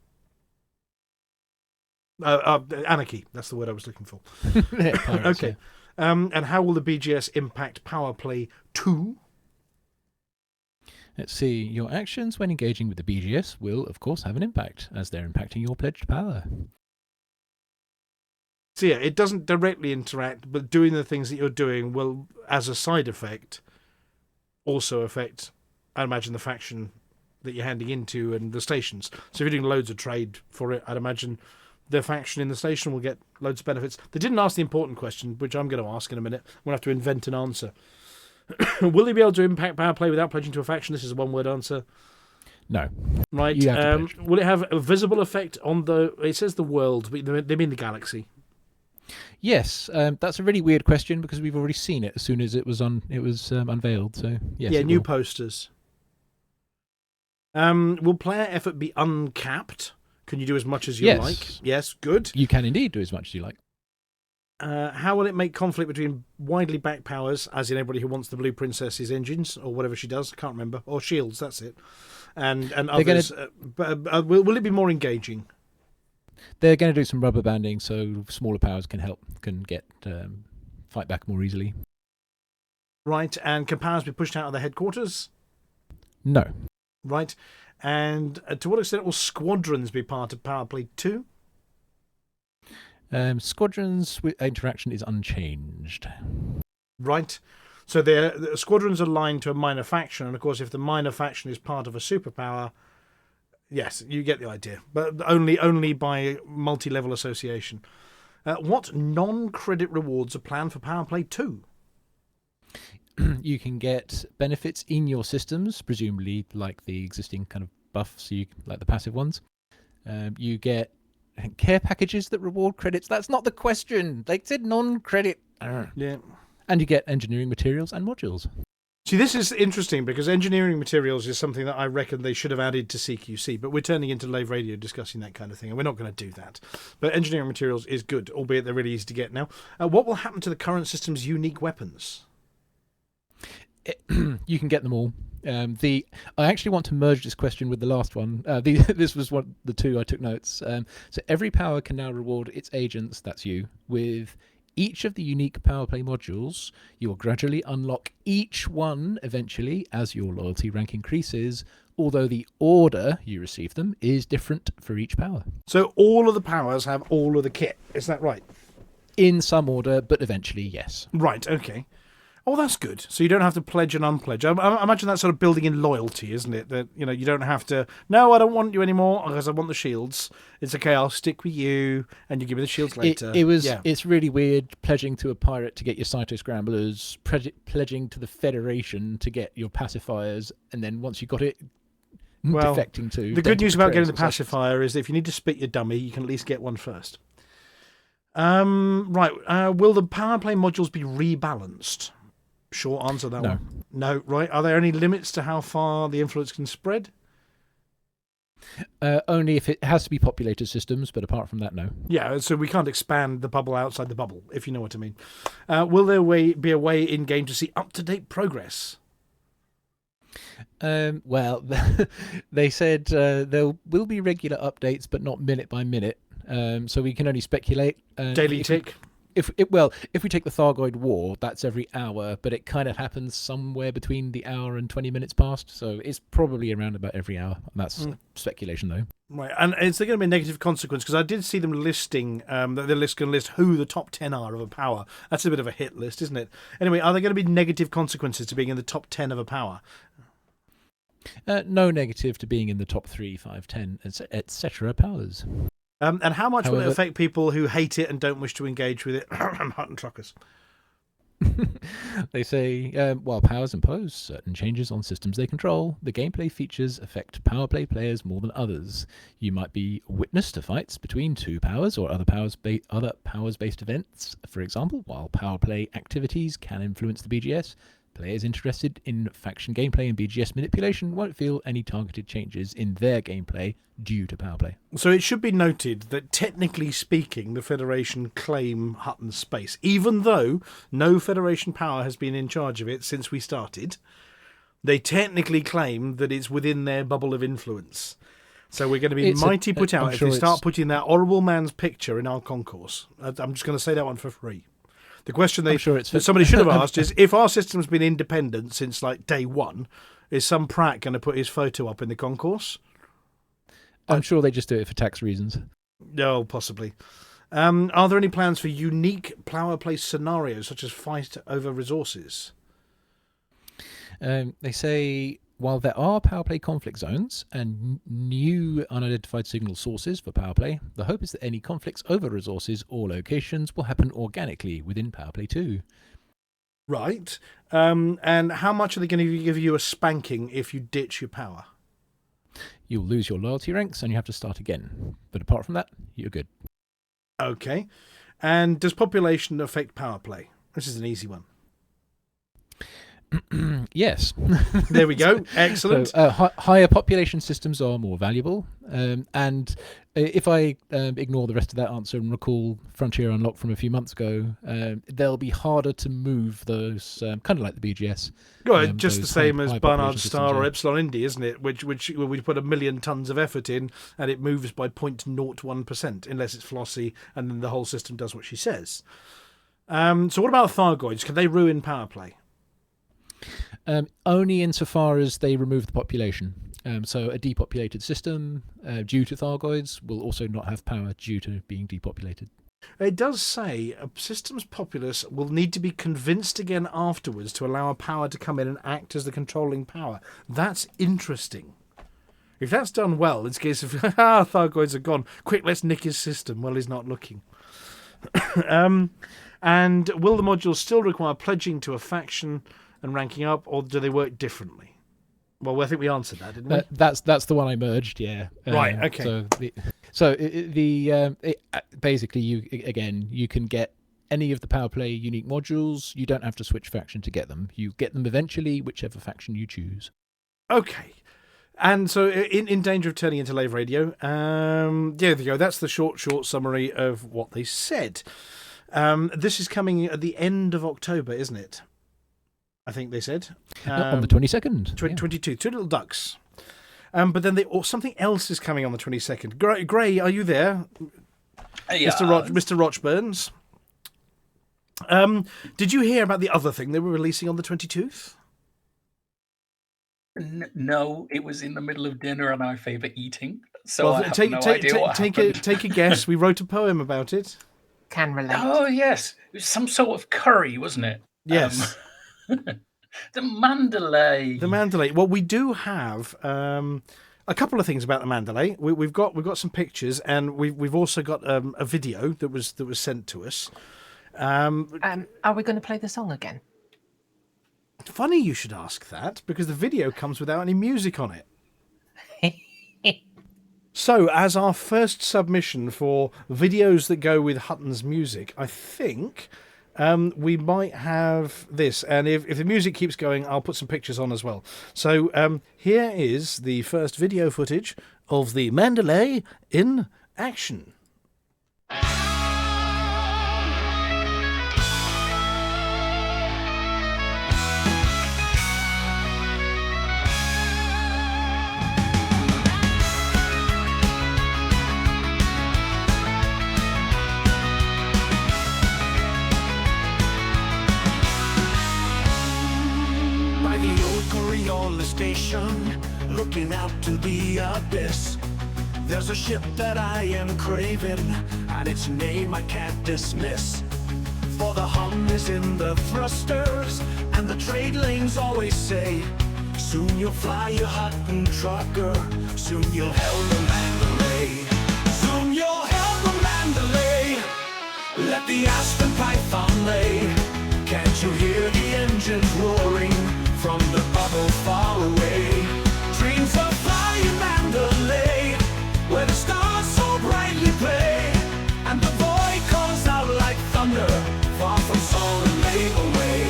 Anarchy. That's the word I was looking for. Pirates, okay. Yeah. And how will the BGS impact Power Play 2? Let's see. Your actions when engaging with the BGS will, of course, have an impact, as they're impacting your pledged power. So yeah, it doesn't directly interact, but doing the things that you're doing will, as a side effect, also affect, I imagine, the faction that you're handing into and the stations. So if you're doing loads of trade for it, I'd imagine the faction in the station will get loads of benefits. They didn't ask the important question, which I'm going to ask in a minute. We'll have to invent an answer. Will they be able to impact Power Play without pledging to a faction? This is a one-word answer. No. Right. You have to pledge. Will it have a visible effect on the... It says the world, but they mean the galaxy. Yes. That's a really weird question because we've already seen it as soon as it was unveiled. So yes. Yeah, new posters. Will player effort be uncapped? Can you do as much as you Yes. like? Yes, good. You can indeed do as much as you like. How will it make conflict between widely backed powers, as in everybody who wants the Blue Princess's engines, or whatever she does, I can't remember, or shields, that's it, and others? Will it be more engaging? They're going to do some rubber banding, so smaller powers can get fight back more easily. Right, and can powers be pushed out of their headquarters? No. Right, and to what extent will squadrons be part of Power Play 2? Squadrons with interaction is unchanged. Right, so the squadrons are aligned to a minor faction, and of course if the minor faction is part of a superpower, yes, you get the idea, but only by multi-level association. What non-credit rewards are planned for Power Play 2? You can get benefits in your systems, presumably like the existing kind of buffs, like the passive ones. You get care packages that reward credits. That's not the question. They said non-credit. Yeah. And you get engineering materials and modules. See, this is interesting because engineering materials is something that I reckon they should have added to CQC, but we're turning into Lave Radio discussing that kind of thing, and we're not going to do that. But engineering materials is good, albeit they're really easy to get now. What will happen to the current system's unique weapons? You can get them all. I actually want to merge this question with the last one. This was the two I took notes. So every power can now reward its agents, that's you, with each of the unique power play modules. You will gradually unlock each one eventually as your loyalty rank increases, although the order you receive them is different for each power. So all of the powers have all of the kit, is that right? In some order, but eventually, yes. Right, okay. Oh, that's good. So you don't have to pledge and unpledge. I imagine that's sort of building in loyalty, isn't it? That, you know, you don't have to, no, I don't want you anymore because I want the shields. It's okay, I'll stick with you and you give me the shields later. It's really weird pledging to a pirate to get your cyto-scramblers, pledging to the Federation to get your pacifiers, and then once you got it, defecting to... The good news about getting the pacifier is that if you need to spit your dummy, you can at least get one first. Will the power play modules be rebalanced? Short answer, that one. No, right. Are there any limits to how far the influence can spread? Only if it has to be populated systems, but apart from that, no. Yeah, so we can't expand the bubble outside the bubble, if you know what I mean. Will there be a way in-game to see up-to-date progress? Well, they said there will be regular updates, but not minute by minute. So we can only speculate. Daily tick? If we take the Thargoid War, that's every hour, but it kind of happens somewhere between the hour and 20 minutes past, so it's probably around about every hour. That's speculation, though. Right, and is there going to be a negative consequence? Because I did see them listing, that the list can list who the top 10 are of a power. That's a bit of a hit list, isn't it? Anyway, are there going to be negative consequences to being in the top 10 of a power? No negative to being in the top 3, 5, 10, etc. powers. And how much will it affect people who hate it and don't wish to engage with it? Hutton truckers. They say, while powers impose certain changes on systems they control, the gameplay features affect power play players more than others. You might be witness to fights between two powers or other powers-based events. For example, while power play activities can influence the BGS, players interested in faction gameplay and BGS manipulation won't feel any targeted changes in their gameplay due to power play. So it should be noted that technically speaking, the Federation claim Hutton's space, even though no Federation power has been in charge of it since we started. They technically claim that it's within their bubble of influence. So we're going to be mighty put out if they start putting that horrible man's picture in our concourse. I'm just going to say that one for free. The question that somebody should have asked is, if our system's been independent since like day one, is some prat going to put his photo up in the concourse? I'm sure they just do it for tax reasons. No, possibly. Are there any plans for unique power play scenarios, such as fight over resources? They say, while there are power play conflict zones and new unidentified signal sources for power play, the hope is that any conflicts over resources or locations will happen organically within power play 2. Right. And how much are they going to give you a spanking if you ditch your power? You'll lose your loyalty ranks and you have to start again. But apart from that, you're good. Okay. And does population affect power play? This is an easy one. Yes. There we go. Excellent. So, higher population systems are more valuable. And if I ignore the rest of that answer and recall Frontier Unlocked from a few months ago, they'll be harder to move those, kind of like the BGS. Well, just the those same as high Barnard population Star or systems, Epsilon Indy, isn't it? Which we put 1 million tons of effort in, and it moves by 0.01%, unless it's Flossy, and then the whole system does what she says. So what about Thargoids? Can they ruin power play? only insofar as they remove the population. So a depopulated system due to Thargoids will also not have power due to being depopulated. It does say a system's populace will need to be convinced again afterwards to allow a power to come in and act as the controlling power. That's interesting. If that's done well, it's a case of, Thargoids are gone. Quick, let's nick his system while he's not looking. And will the modules still require pledging to a faction and ranking up, or do they work differently? Well, I think we answered that, didn't we? That's the one I merged, yeah. Right, okay. Basically, you can get any of the power play unique modules. You don't have to switch faction to get them. You get them eventually, whichever faction you choose. Okay. And so, in danger of turning into Lave Radio, there you go. That's the short summary of what they said. This is coming at the end of October, isn't it? I think they said. On the 22nd. 22. Two little ducks. But then something else is coming on the 22nd. Gray, are you there? Yeah. Mr. Rochburns? Did you hear about the other thing they were releasing on the 22nd? No, it was in the middle of dinner and I favour eating. So I have take a guess. We wrote a poem about it. Can relate. Oh, yes. It was some sort of curry, wasn't it? Yes. The Mandalay. The Mandalay. Well, we do have a couple of things about the Mandalay. We've got some pictures, and we've also got a video that was sent to us. Are we going to play the song again? Funny you should ask that, because the video comes without any music on it. So, as our first submission for videos that go with Hutton's music, I think we might have this. And if the music keeps going, I'll put some pictures on as well. So, here is the first video footage of the Mandalay in action. Station, looking out to the abyss. There's a ship that I am craving, and its name I can't dismiss. For the hum is in the thrusters, and the trade lanes always say, soon you'll fly your Hutton trucker, soon you'll hail the Mandalay. Soon you'll hail the Mandalay, let the Aspen Python lay. Can't you hear the engines roaring from the bubble far away? Dreams of flying Mandalay, where the stars so brightly play, and the void calls out like thunder, far from Sol and Lave away.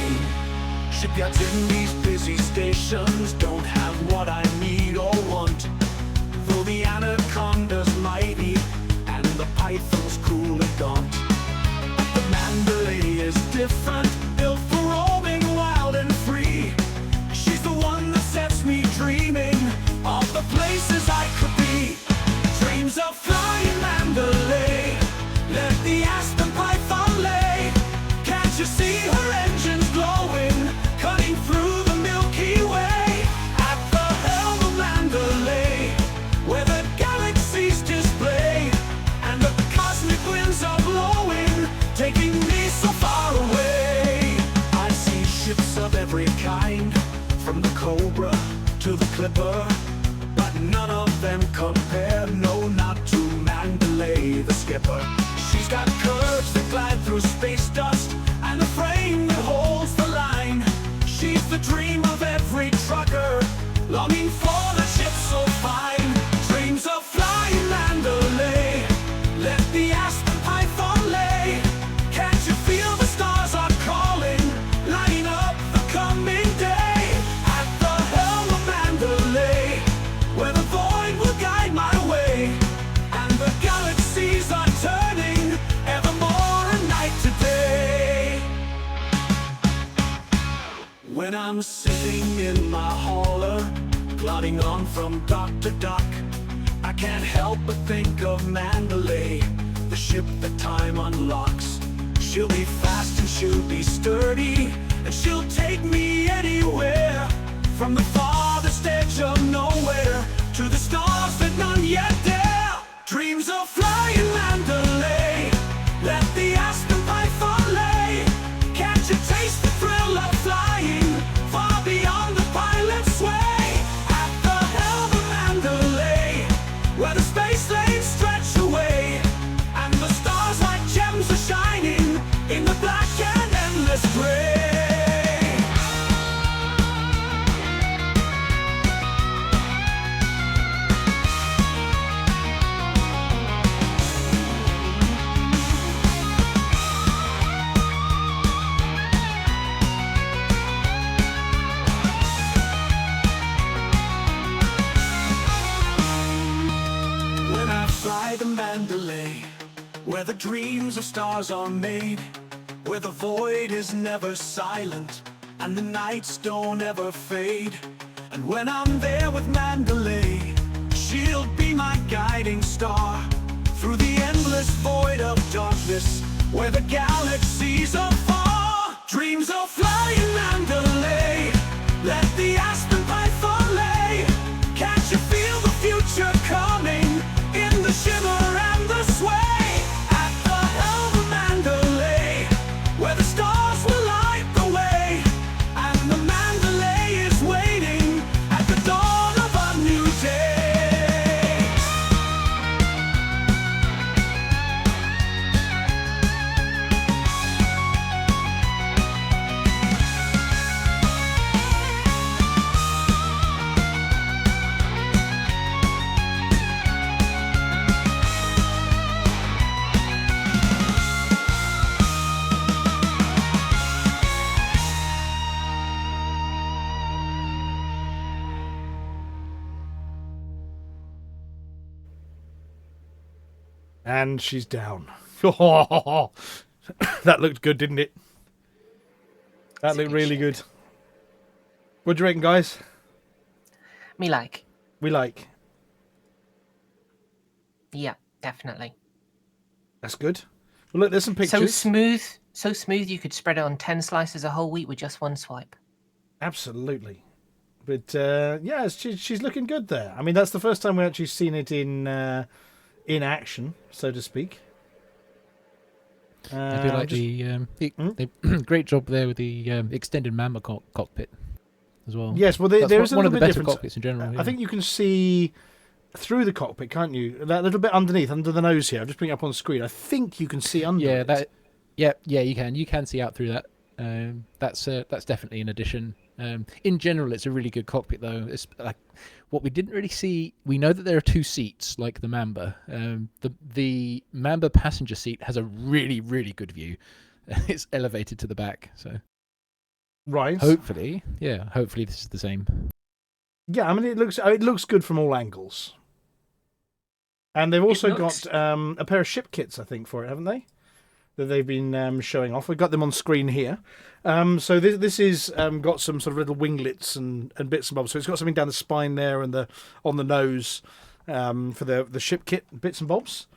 Shipyards in these busy stations don't have what I need or want, though the anaconda's mighty and the python's cool and gaunt. But the Mandalay is different, built for roaming wild and free. She's the one that sets me dreaming of the places I could be. Dreams of flying Mandalay, let the Aspen Python lay. Can't you see her engines glowing, cutting through the Milky Way? At the helm of Mandalay, where the galaxies display, and the cosmic winds are blowing, taking me so far away. I see ships of every kind, from the Cobra to the Clipper, but none of them compare, no, not to Mandalay the skipper. She's got curves that glide through space dust, and a frame that holds the line. She's the dream of every trucker, longing for the ship so fine. Dreams of flying Mandalay, let the Aspen Python lay. Can't you feel the stars are calling, lighting up the coming day? I'm sitting in my hauler, plodding on from dock to dock. I can't help but think of Mandalay, the ship that time unlocks. She'll be fast and she'll be sturdy, and she'll take me anywhere, from the farthest edge of nowhere to the stars that none yet dare. Dreams of flying Mandalay, let the aspen python lay. Can't you taste the thrill of flying far beyond the pilot's sway? At the helm of Mandalay, where the space lanes stretch away, and the stars like gems are shining in the black and endless gray. When I fly the Mandalay, where the dreams of stars are made, where the void is never silent and the nights don't ever fade. And when I'm there with Mandalay, she'll be my guiding star through the endless void of darkness, where the galaxies are far. Dreams of flying Mandalay, let the aspen python lay. Can't you feel the future coming in the shimmer and the sway? At the helm of Mandalay, where the stars will light the way, and the Mandalay is waiting at the dawn of a new day. And she's down. That looked good, didn't it? That looked really good. What do you reckon, guys? Me like. We like. Yeah, definitely. That's good. Well, look, there's some So pictures. smooth you could spread it on 10 slices a whole week with just one swipe. Absolutely. But yeah, she's looking good there. I mean, that's the first time we've actually seen it in action, so to speak. I feel like the great job there with the extended Mamba cockpit as well. Yes, well, That's there is a one little of the bit better different. cockpits in general. I Yeah. think you can see through the cockpit, can't you? That little bit underneath, under the nose here. I'm just bringing it up on the screen. I think you can see under Yeah, it. yeah, you can. You can see out through that. That's definitely an addition. In general, it's a really good cockpit, though. It's like what we didn't really see. We know that there are two seats, like the Mamba. The Mamba passenger seat has a really, really good view. It's elevated to the back, so Right. hopefully this is the same. Yeah, I mean, it looks good from all angles. And they've also got a pair of ship kits, I think, for it, haven't they? That they've been showing off. We've got them on screen here. So this is got some sort of little winglets and bits and bobs. So it's got something down the spine there and on the nose for the ship kit bits and bobs.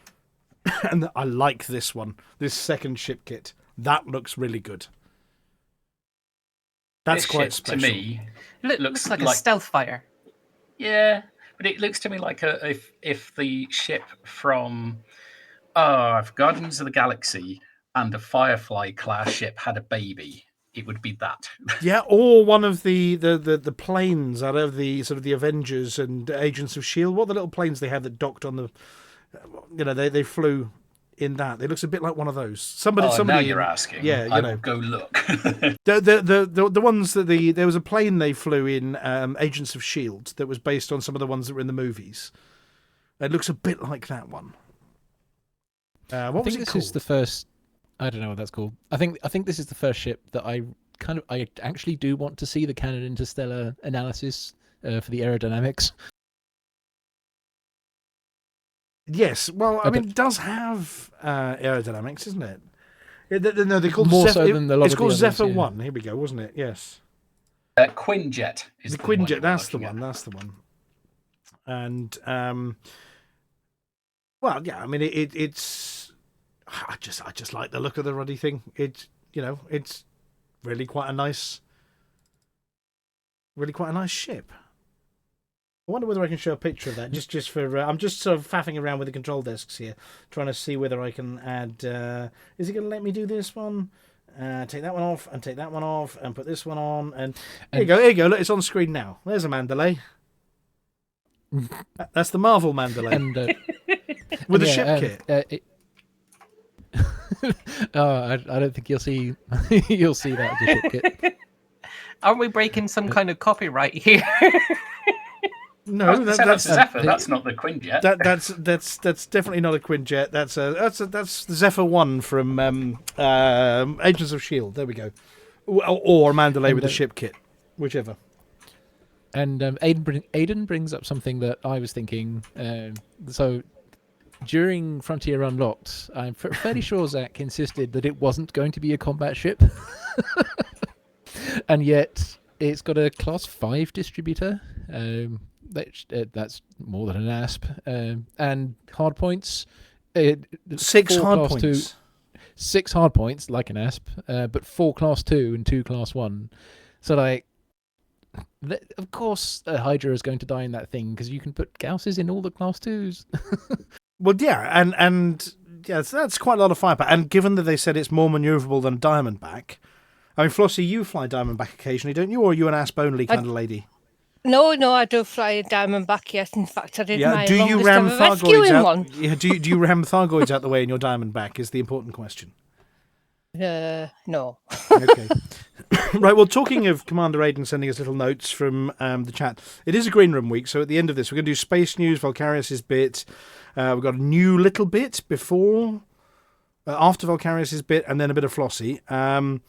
And I like this one, this second ship kit. That looks really good. That's This quite ship, special. to me, Looks like a stealth fighter. Yeah, but it looks to me like if the ship from Guardians of the Galaxy and a Firefly class ship had a baby, it would be that. Yeah, or one of the planes out of the sort of the Avengers and Agents of S.H.I.E.L.D. What are the little planes they had that docked on the... they flew in that. It looks a bit like one of those. Somebody. Now you're asking. Yeah, I will go look. The ones that there was a plane they flew in Agents of S.H.I.E.L.D. that was based on some of the ones that were in the movies. It looks a bit like that one. What was it called? This is the first. I don't know what that's called. I think this is the first ship that I actually do want to see the Canon Interstellar analysis for the aerodynamics. Yes, well, I mean, it does have aerodynamics, isn't it? No, they're called More Zephyr. so than a lot It's of called the others, Zephyr yeah. 1. Here we go, wasn't it? Yes. Quinjet is The the one Quinjet, you were that's the looking one. at. That's the one. And well, yeah. I mean, it's. I just like the look of the ruddy thing. It's really quite a nice ship. I wonder whether I can show a picture of that. Just for I'm just sort of faffing around with the control desks here, trying to see whether I can add. Is it going to let me do this one? Take that one off and take that one off and put this one on. And here you go. Look, it's on screen now. There's a Mandalay. That's the Marvel Mandalay. And, with a ship kit. I don't think you'll see that with the ship kit. Aren't we breaking some kind of copyright here? No, that's Zephyr. That's not the Quinjet. That's definitely not a Quinjet. That's the Zephyr 1 from Agents of S.H.I.E.L.D. There we go. Or a Mandalay with a ship kit, whichever. And Aidan brings up something that I was thinking. So during Frontier Unlocked, I'm fairly sure Zach insisted that it wasn't going to be a combat ship, and yet it's got a Class 5 distributor. That's more than an ASP. And hard points. 6 hard points. 6 hard points, like an ASP, but 4 Class 2 and 2 Class 1. So, of course, a Hydra is going to die in that thing, because you can put Gausses in all the Class 2s. Well, yeah, and yeah, so that's quite a lot of firepower. And given that they said it's more manoeuvrable than Diamondback, I mean, Flossie, you fly Diamondback occasionally, don't you? Or are you an ASP only kind of lady? No, I do fly a Diamondback, yes. In fact, I did my do you longest ram ever Thargoids rescuing out? one. Yeah, do you ram Thargoids out the way in your Diamondback is the important question. No. Okay. Right, well, talking of Commander Aiden sending us little notes from the chat, it is a Green Room week, so at the end of this, we're going to do Space News, Vulkarius' bit. We've got a new little bit after Vulkarius' bit, and then a bit of Flossie, and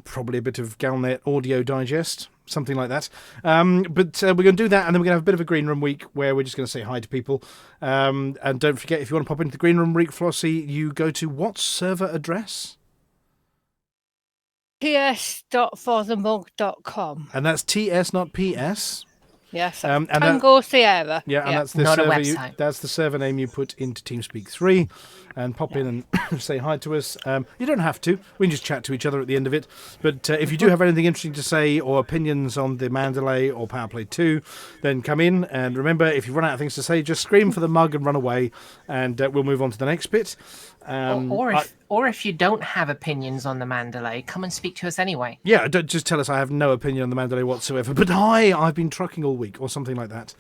probably a bit of Galnet Audio Digest, something like that. But we're going to do that, and then we're going to have a bit of a Green Room week where we're just going to say hi to people. And don't forget, if you want to pop into the Green Room week, Flossie, you go to what server address? ts.forthemug.com. And that's TS, not PS. Yes, and Tango Sierra. Yeah, and that's the Not a server. website. That's the server name you put into TeamSpeak 3, and pop in and say hi to us. You don't have to. We can just chat to each other at the end of it. But if you do have anything interesting to say or opinions on the Mandalay or Powerplay 2, then come in. And remember, if you run out of things to say, just scream for the mug and run away, and we'll move on to the next bit. Or if you don't have opinions on the Mandalay, come and speak to us anyway. Yeah, don't just tell us I have no opinion on the Mandalay whatsoever. But hi, I've been trucking all week, or something like that.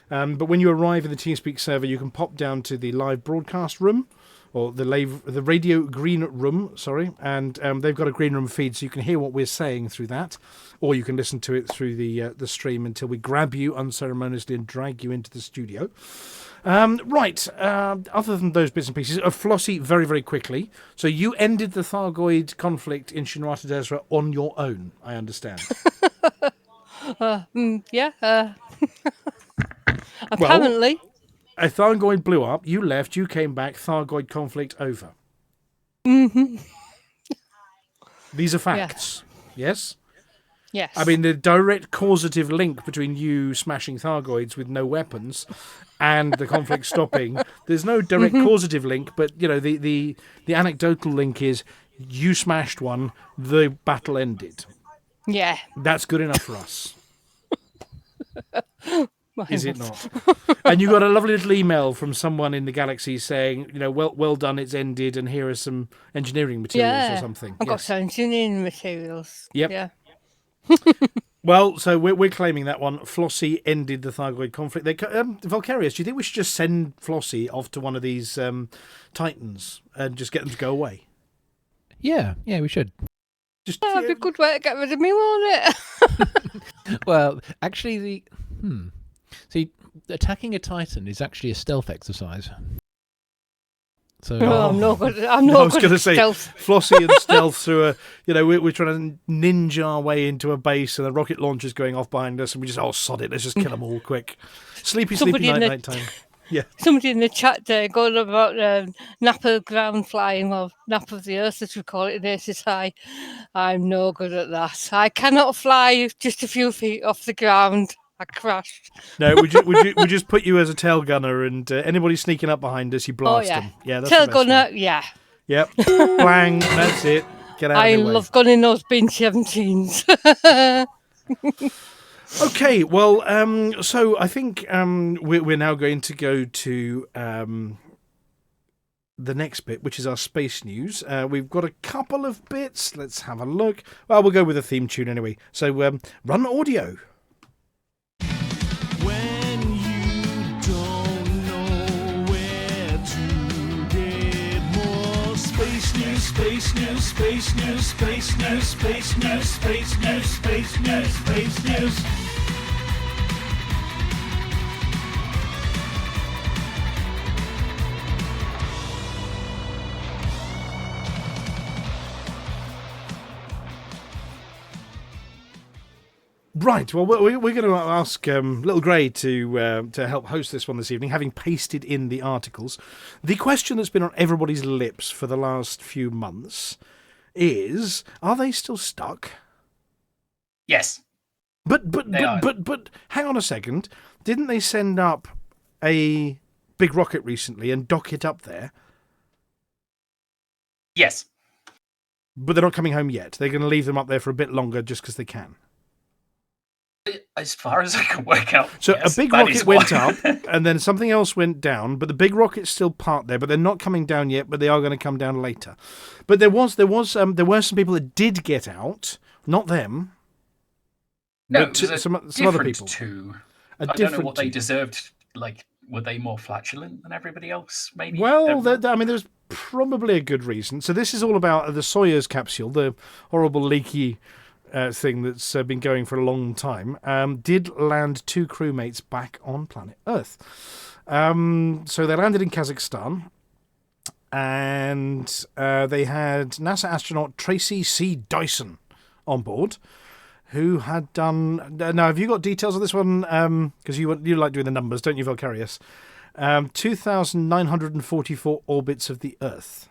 But when you arrive in the TeamSpeak server, you can pop down to the live broadcast room, or the radio green room, sorry, and they've got a green room feed, so you can hear what we're saying through that, or you can listen to it through the stream until we grab you unceremoniously and drag you into the studio. Right, other than those bits and pieces, Flossie, very, very quickly. So you ended the Thargoid conflict in Shinrata Desra on your own, I understand. Yeah. Apparently. A Thargoid blew up, you left, you came back, Thargoid conflict over. Mm-hmm. These are facts, yes? Yes. I mean, the direct causative link between you smashing Thargoids with no weapons and the conflict stopping, there's no direct causative link, but, you know, the anecdotal link is you smashed one, the battle ended. Yeah. That's good enough for us. Is it not? And you got a lovely little email from someone in the galaxy saying, you know, well done, it's ended, and here are some engineering materials or something. I've got some engineering materials. Yep. Yeah. Well, so we're claiming that one. Flossie ended the Thargoid conflict. Vulkarius, do you think we should just send Flossie off to one of these Titans and just get them to go away? Yeah, we should. That'd be a good way to get rid of me, won't it? Well, actually, see, attacking a Titan is actually a stealth exercise. So I'm not good. I was going to say, stealth. Flossie and stealth through a, you know, we're trying to ninja our way into a base and a rocket launcher's going off behind us and we just, sod it, let's just kill them all quick. Sleepy night time. Yeah. Somebody in the chat there going about nap of ground flying, well, nap of the earth, as we call it in ASI. I'm no good at that. I cannot fly just a few feet off the ground. I crashed. No, we just put you as a tail gunner, and anybody sneaking up behind us, you blast yeah. them. Yeah, that's Tail the best gunner, one. yeah. Yep. Blang. That's it. Get out I of the way. love gunning those bin 17s. Okay, well, so I think we're now going to go to the next bit, which is our space news. We've got a couple of bits. Let's have a look. Well, we'll go with a theme tune anyway. So run audio. When you don't know where to get more space news, space news, space news, space news, space news, space news, space news, space news. Right, well, we're going to ask Little Grey to help host this one this evening, having pasted in the articles. The question that's been on everybody's lips for the last few months is, are they still stuck? Yes. But They are. hang on a second. Didn't they send up a big rocket recently and dock it up there? Yes. But they're not coming home yet. They're going to leave them up there for a bit longer just because they can. As far as I can work out. So yes, a big that rocket is went why. up, and then something else went down. But the big rocket's still parked there. But they're not coming down yet. But they are going to come down later. But there were some people that did get out. Not them. No, but it was some a other different people. two. A I don't know different what they two. deserved. Like, were they more flatulent than everybody else? Maybe. Well, Don't know. there's probably a good reason. So this is all about the Soyuz capsule, the horrible leaky thing that's been going for a long time. Did land 2 crewmates back on planet Earth. So they landed in Kazakhstan, and they had NASA astronaut Tracy C. Dyson on board, who had done... Now, have you got details of this one? Because you like doing the numbers, don't you, Vulkarius? 2,944 orbits of the Earth.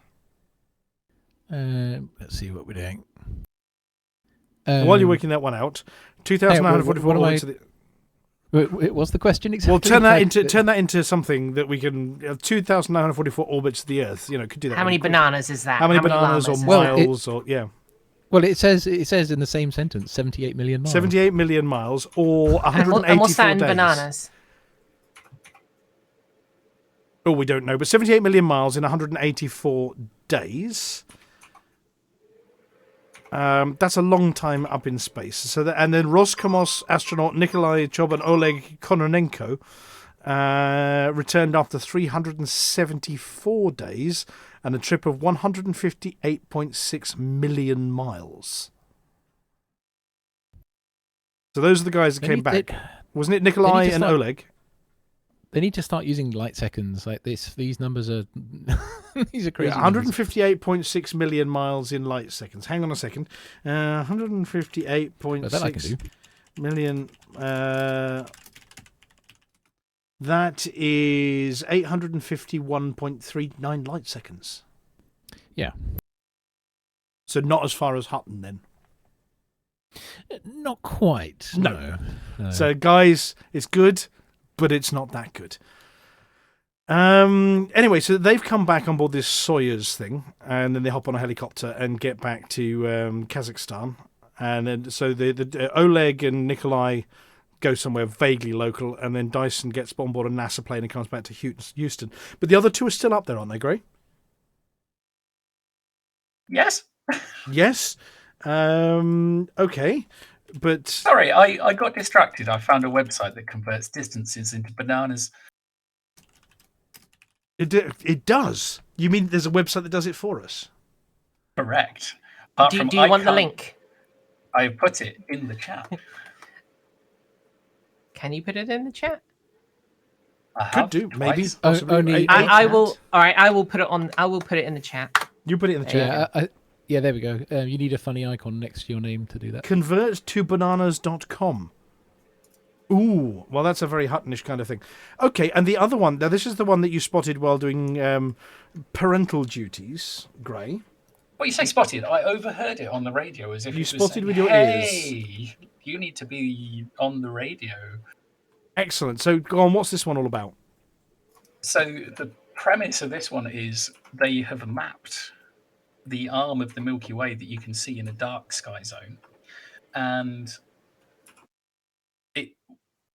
Let's see what we're doing. While you're working that one out, 2,944 orbits of the... What's the question exactly? Well, turn that into something that we can... 2,944 orbits of the Earth. You know, could do that. How many bananas is that? How many bananas or llamas? miles or... Yeah. Well, it says in the same sentence, 78 million miles. 78 million miles or 184 and what's that in days. bananas? Oh, we don't know. But 78 million miles in 184 days. That's a long time up in space. And then Roscosmos astronaut Nikolai Chob and Oleg Kononenko returned after 374 days and a trip of 158.6 million miles. So those are the guys that came back. Wasn't it Nikolai and Oleg? They need to start using light seconds like this. These numbers are these are crazy. 158.6 million miles in light seconds. Hang on a second. 158.6 million. That is 851.39 light seconds. Yeah. So not as far as Hutton then. Not quite. No. So guys, it's good, but it's not that good. Anyway, so they've come back on board this Soyuz thing, and then they hop on a helicopter and get back to Kazakhstan. And then, so the Oleg and Nikolai go somewhere vaguely local, and then Dyson gets on board a NASA plane and comes back to Houston. But the other two are still up there, aren't they, Gray? Yes. Yes. Okay. But sorry, I got distracted. I found a website that converts distances into bananas. It does. You mean there's a website that does it for us? Correct. Do you want the link? I put it in the chat. Can you put it in the chat? Could do, maybe. Only I will. All right, I will put it on. I will put it in the chat. You put it in the chat. Yeah, there we go. You need a funny icon next to your name to do that. Converttobananas.com. Ooh, well, that's a very Huttonish kind of thing. Okay, and the other one, now this is the one that you spotted while doing parental duties, Gray. Well, you say spotted. I overheard it on the radio as if You it was spotted saying, with your hey, you need to be on the radio. Excellent. So, go on, what's this one all about? So the premise of this one is they have mapped the arm of the Milky Way that you can see in a dark sky zone, and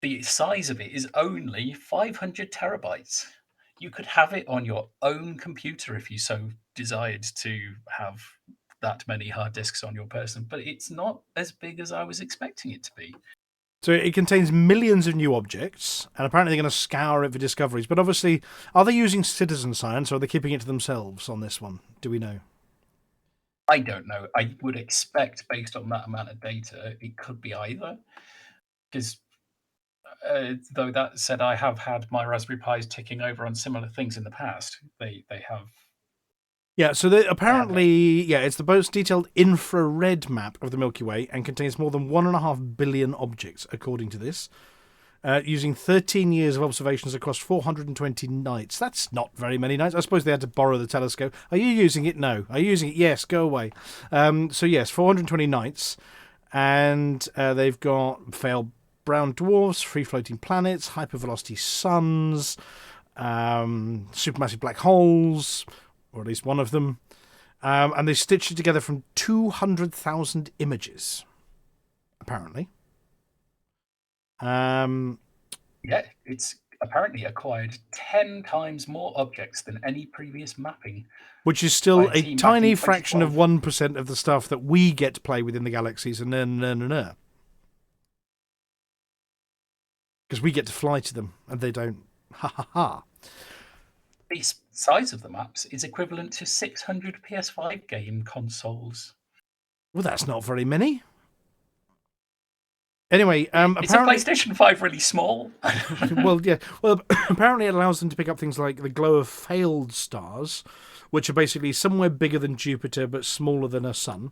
the size of it is only 500 terabytes. You could have it on your own computer if you so desired to have that many hard disks on your person, but it's not as big as I was expecting it to be. So it contains millions of new objects, and apparently they're going to scour it for discoveries. But obviously, are they using citizen science, or are they keeping it to themselves on this one? Do we know? I don't know. I would expect, based on that amount of data, it could be either. Because, though that said, I have had my Raspberry Pis ticking over on similar things in the past. They have. Yeah, so apparently, it's the most detailed infrared map of the Milky Way and contains more than 1.5 billion objects, according to this, using 13 years of observations across 420 nights. That's not very many nights. I suppose they had to borrow the telescope. Are you using it? No. Are you using it? Yes, go away. So, yes, 420 nights, and they've got failed brown dwarfs, free-floating planets, hypervelocity suns, supermassive black holes, or at least one of them, and they stitched it together from 200,000 images, apparently. It's apparently acquired 10 times more objects than any previous mapping. Which is still a tiny fraction of 2012. 1% of the stuff that we get to play with in the galaxies, and because we get to fly to them, and they don't. Ha ha ha. The size of the maps is equivalent to 600 PS5 game consoles. Well, that's not very many. Anyway, Is apparently, a PlayStation 5 really small? well, yeah. Well, apparently it allows them to pick up things like the glow of failed stars, which are basically somewhere bigger than Jupiter but smaller than a sun,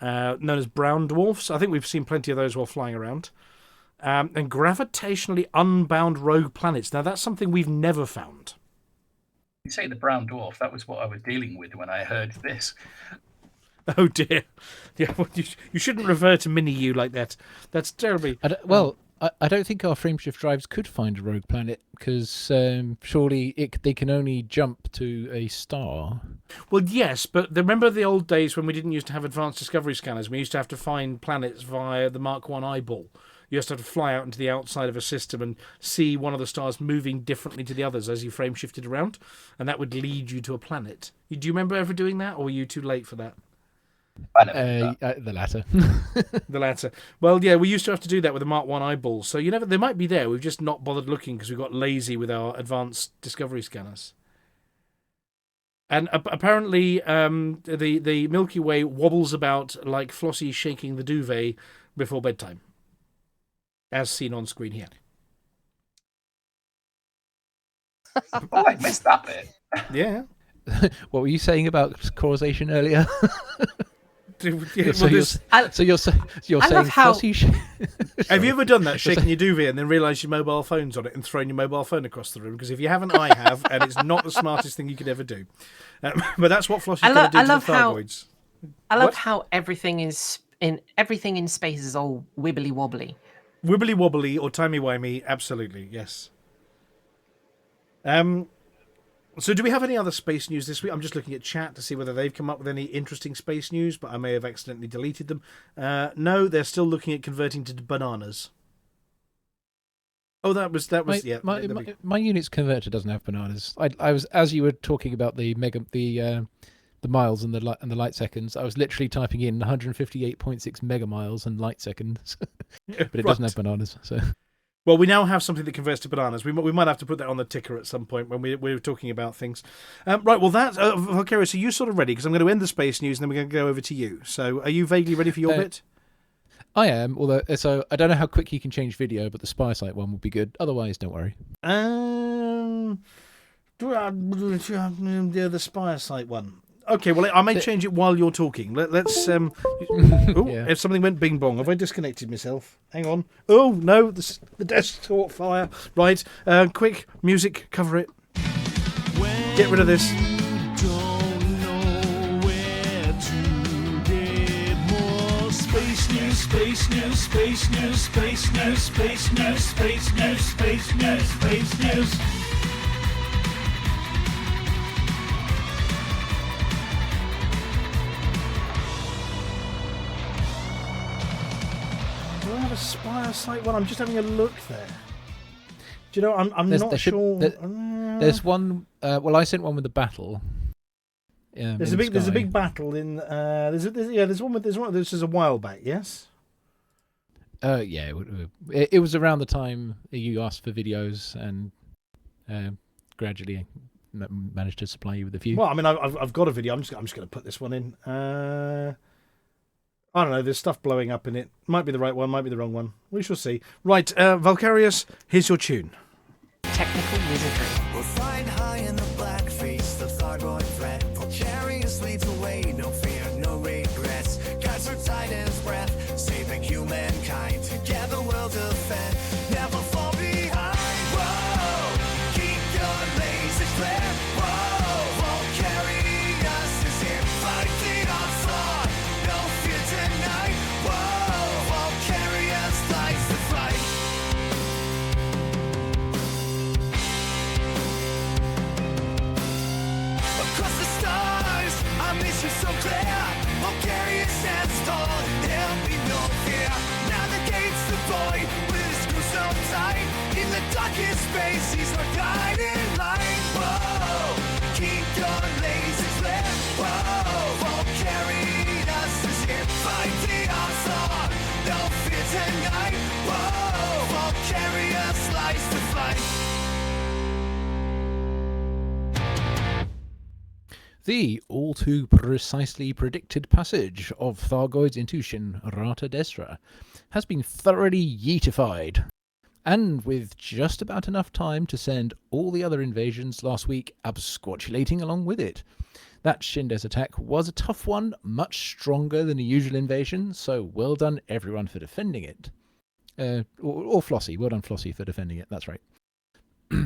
known as brown dwarfs. I think we've seen plenty of those while flying around. And gravitationally unbound rogue planets. Now, that's something we've never found. You say the brown dwarf, that was what I was dealing with when I heard this. Oh, dear. Yeah, well, you shouldn't refer to Mini-U like that. That's terribly... I don't think our frameshift drives could find a rogue planet, because surely they can only jump to a star. Well, yes, but remember the old days when we didn't used to have advanced discovery scanners? We used to have to find planets via the Mark I eyeball. You just have to fly out into the outside of a system and see one of the stars moving differently to the others as you frame shifted around, and that would lead you to a planet. Do you remember ever doing that, or were you too late for that? The latter. The latter. Well, yeah, we used to have to do that with the Mark I eyeballs, so they might be there. We've just not bothered looking because we got lazy with our advanced discovery scanners. And apparently, the Milky Way wobbles about like Flossie shaking the duvet before bedtime, as seen on screen here. Oh, I missed that bit. Yeah. What were you saying about causation earlier? Yeah, So you're saying how- Flossie... have you ever done that, shaking your duvet and then realised your mobile phone's on it and thrown your mobile phone across the room? Because if you haven't, I have, and it's not the smartest thing you could ever do. But that's what Flossie's going to do to the Thargoids. I love What? how everything in space is all wibbly wobbly. Wibbly wobbly or timey wimey, absolutely, yes. So do we have any other space news this week? I'm just looking at chat to see whether they've come up with any interesting space news, but I may have accidentally deleted them. No, they're still looking at converting to bananas. Oh, that was yeah. My unit's converter doesn't have bananas. I was, as you were talking about the miles and the light seconds, I was literally typing in 158.6 megamiles and light seconds, but it doesn't have bananas. So. Well, we now have something that converts to bananas. We might have to put that on the ticker at some point when we're talking about things. Right, well, that's... Vulkarius, are you sort of ready? Because I'm going to end the space news and then we're going to go over to you. So are you vaguely ready for your bit? I am, although... So I don't know how quick you can change video, but the spy site one would be good. Otherwise, don't worry. The Spire site one. Okay, well, I may change it while you're talking. Let's. If something went bing bong, have I disconnected myself? Hang on. Oh no, the desk caught fire. Right, quick music, cover it. Get rid of this. Space news, space news, space news, space news, space news, space news, space news, space news. Do I have a Spire site one? I'm just having a look there. Do you know, I'm not sure. There's one. Well, I sent one with the battle. There's a big battle in. There's one. This is a while back. Yes. Yeah. It was around the time you asked for videos, and gradually managed to supply you with a few. Well, I mean, I've got a video. I'm just going to put this one in. I don't know. There's stuff blowing up in it. Might be the right one. Might be the wrong one. We shall see. Right, Vulkarius, here's your tune. Technical wizardry. We'll find high in the black face the Thargoid threat. Vulkarius leads the way, no fear, no regrets. Guards our Titan's breath, saving humankind. Together we'll defend, never fall behind. Whoa, keep your lasers flare. Whoa, Vulkarius is here, fighting onslaught. No fear tonight. Whoa, Vulkarius lights the fight. Across the stars, our mission so clear. Vulkarius stands tall, there'll be no fear. Navigates the void with his screw so tight. In the darkest space, he's our guiding light. Whoa, keep your lasers lit. Whoa, Vulkarius is here, fighting onslaught. No fear tonight. Whoa, Vulkarius lights the fight. The all too precisely predicted passage of Thargoids into Shinrarta Destra has been thoroughly yeetified, and with just about enough time to send all the other invasions last week absquatulating along with it. That Shindes attack was a tough one, much stronger than a usual invasion, so well done everyone for defending it. Or Flossy, well done Flossy for defending it, that's right.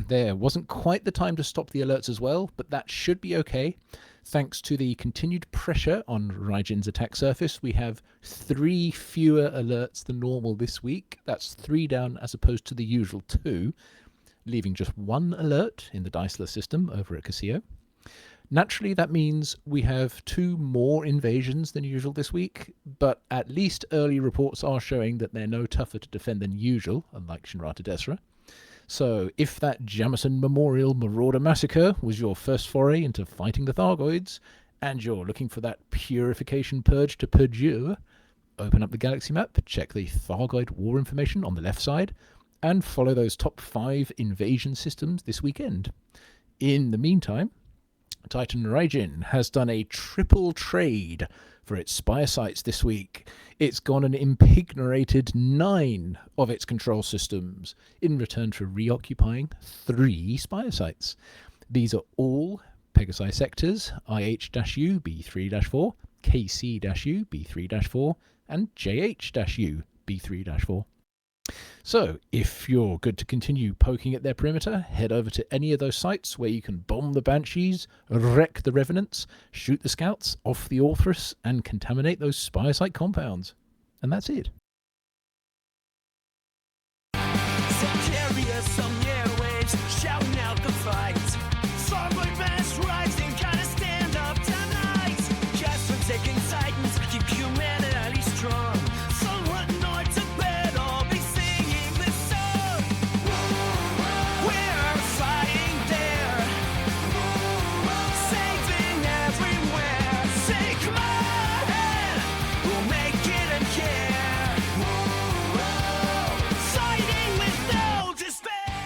There wasn't quite the time to stop the alerts as well, but that should be okay. Thanks to the continued pressure on Raijin's attack surface, we have 3 fewer alerts than normal this week. That's 3 down as opposed to the usual 2, leaving just 1 alert in the Diceler system over at Casio. Naturally, that means we have 2 more invasions than usual this week, but at least early reports are showing that they're no tougher to defend than usual, unlike Shinrarta Destra. So, if that Jamison Memorial Marauder Massacre was your first foray into fighting the Thargoids, and you're looking for that purification purge to perdure, open up the galaxy map, check the Thargoid war information on the left side, and follow those top 5 invasion systems this weekend. In the meantime, Titan Raijin has done a triple trade for its Spire sites this week. It's gone and impignorated 9 of its control systems in return for reoccupying 3 Spire sites. These are all Pegasi sectors, IH-U B3-4, KC-U B3-4, and JH-U B3-4. So, if you're good to continue poking at their perimeter, head over to any of those sites where you can bomb the Banshees, wreck the Revenants, shoot the Scouts off the Orthrus, and contaminate those Spire site compounds. And that's it. Vulkarius, some airwaves, shouting out the fight. Thargoid mass rising, gotta stand up tonight. Just for taking Titans, keep humanity strong. Some Hutton Orbital to bed, all be singing this song. We're fighting there, saving everywhere. Say, come on, we'll make it and care. Fighting with no despair.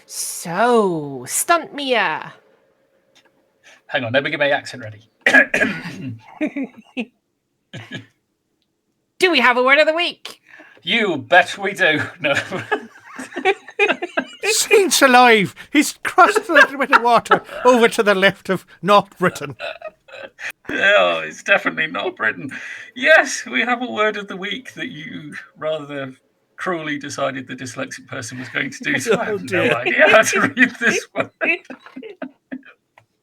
So, Stunt Mia. Hang on, let me get my accent ready. Do we have a word of the week? You bet we do. No. Saint's alive! He's crossed the little bit of water over to the left of North Britain. Oh, it's definitely not Britain. Yes, we have a word of the week that you rather cruelly decided the dyslexic person was going to do, so I have no idea how to read this one.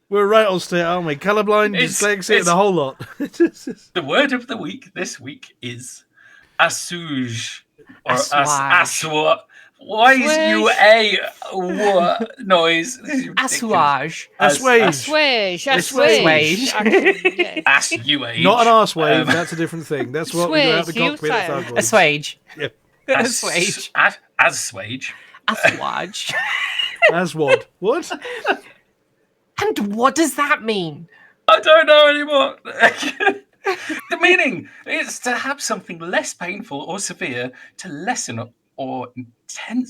We're right on state, aren't we? Colourblind, dyslexic, the whole lot. The word of the week this week is assuage. Or Assuage. Why is UA noise? Assuage. Assuage. Assuage. Not an arse wave, that's a different thing. That's what we do out the cockpit at Thargoids. Assuage. Yeah. Assuage. Assuage. Assuage. Aswad. What? And what does that mean? I don't know anymore. The meaning is to have something less painful or severe, to lessen or hang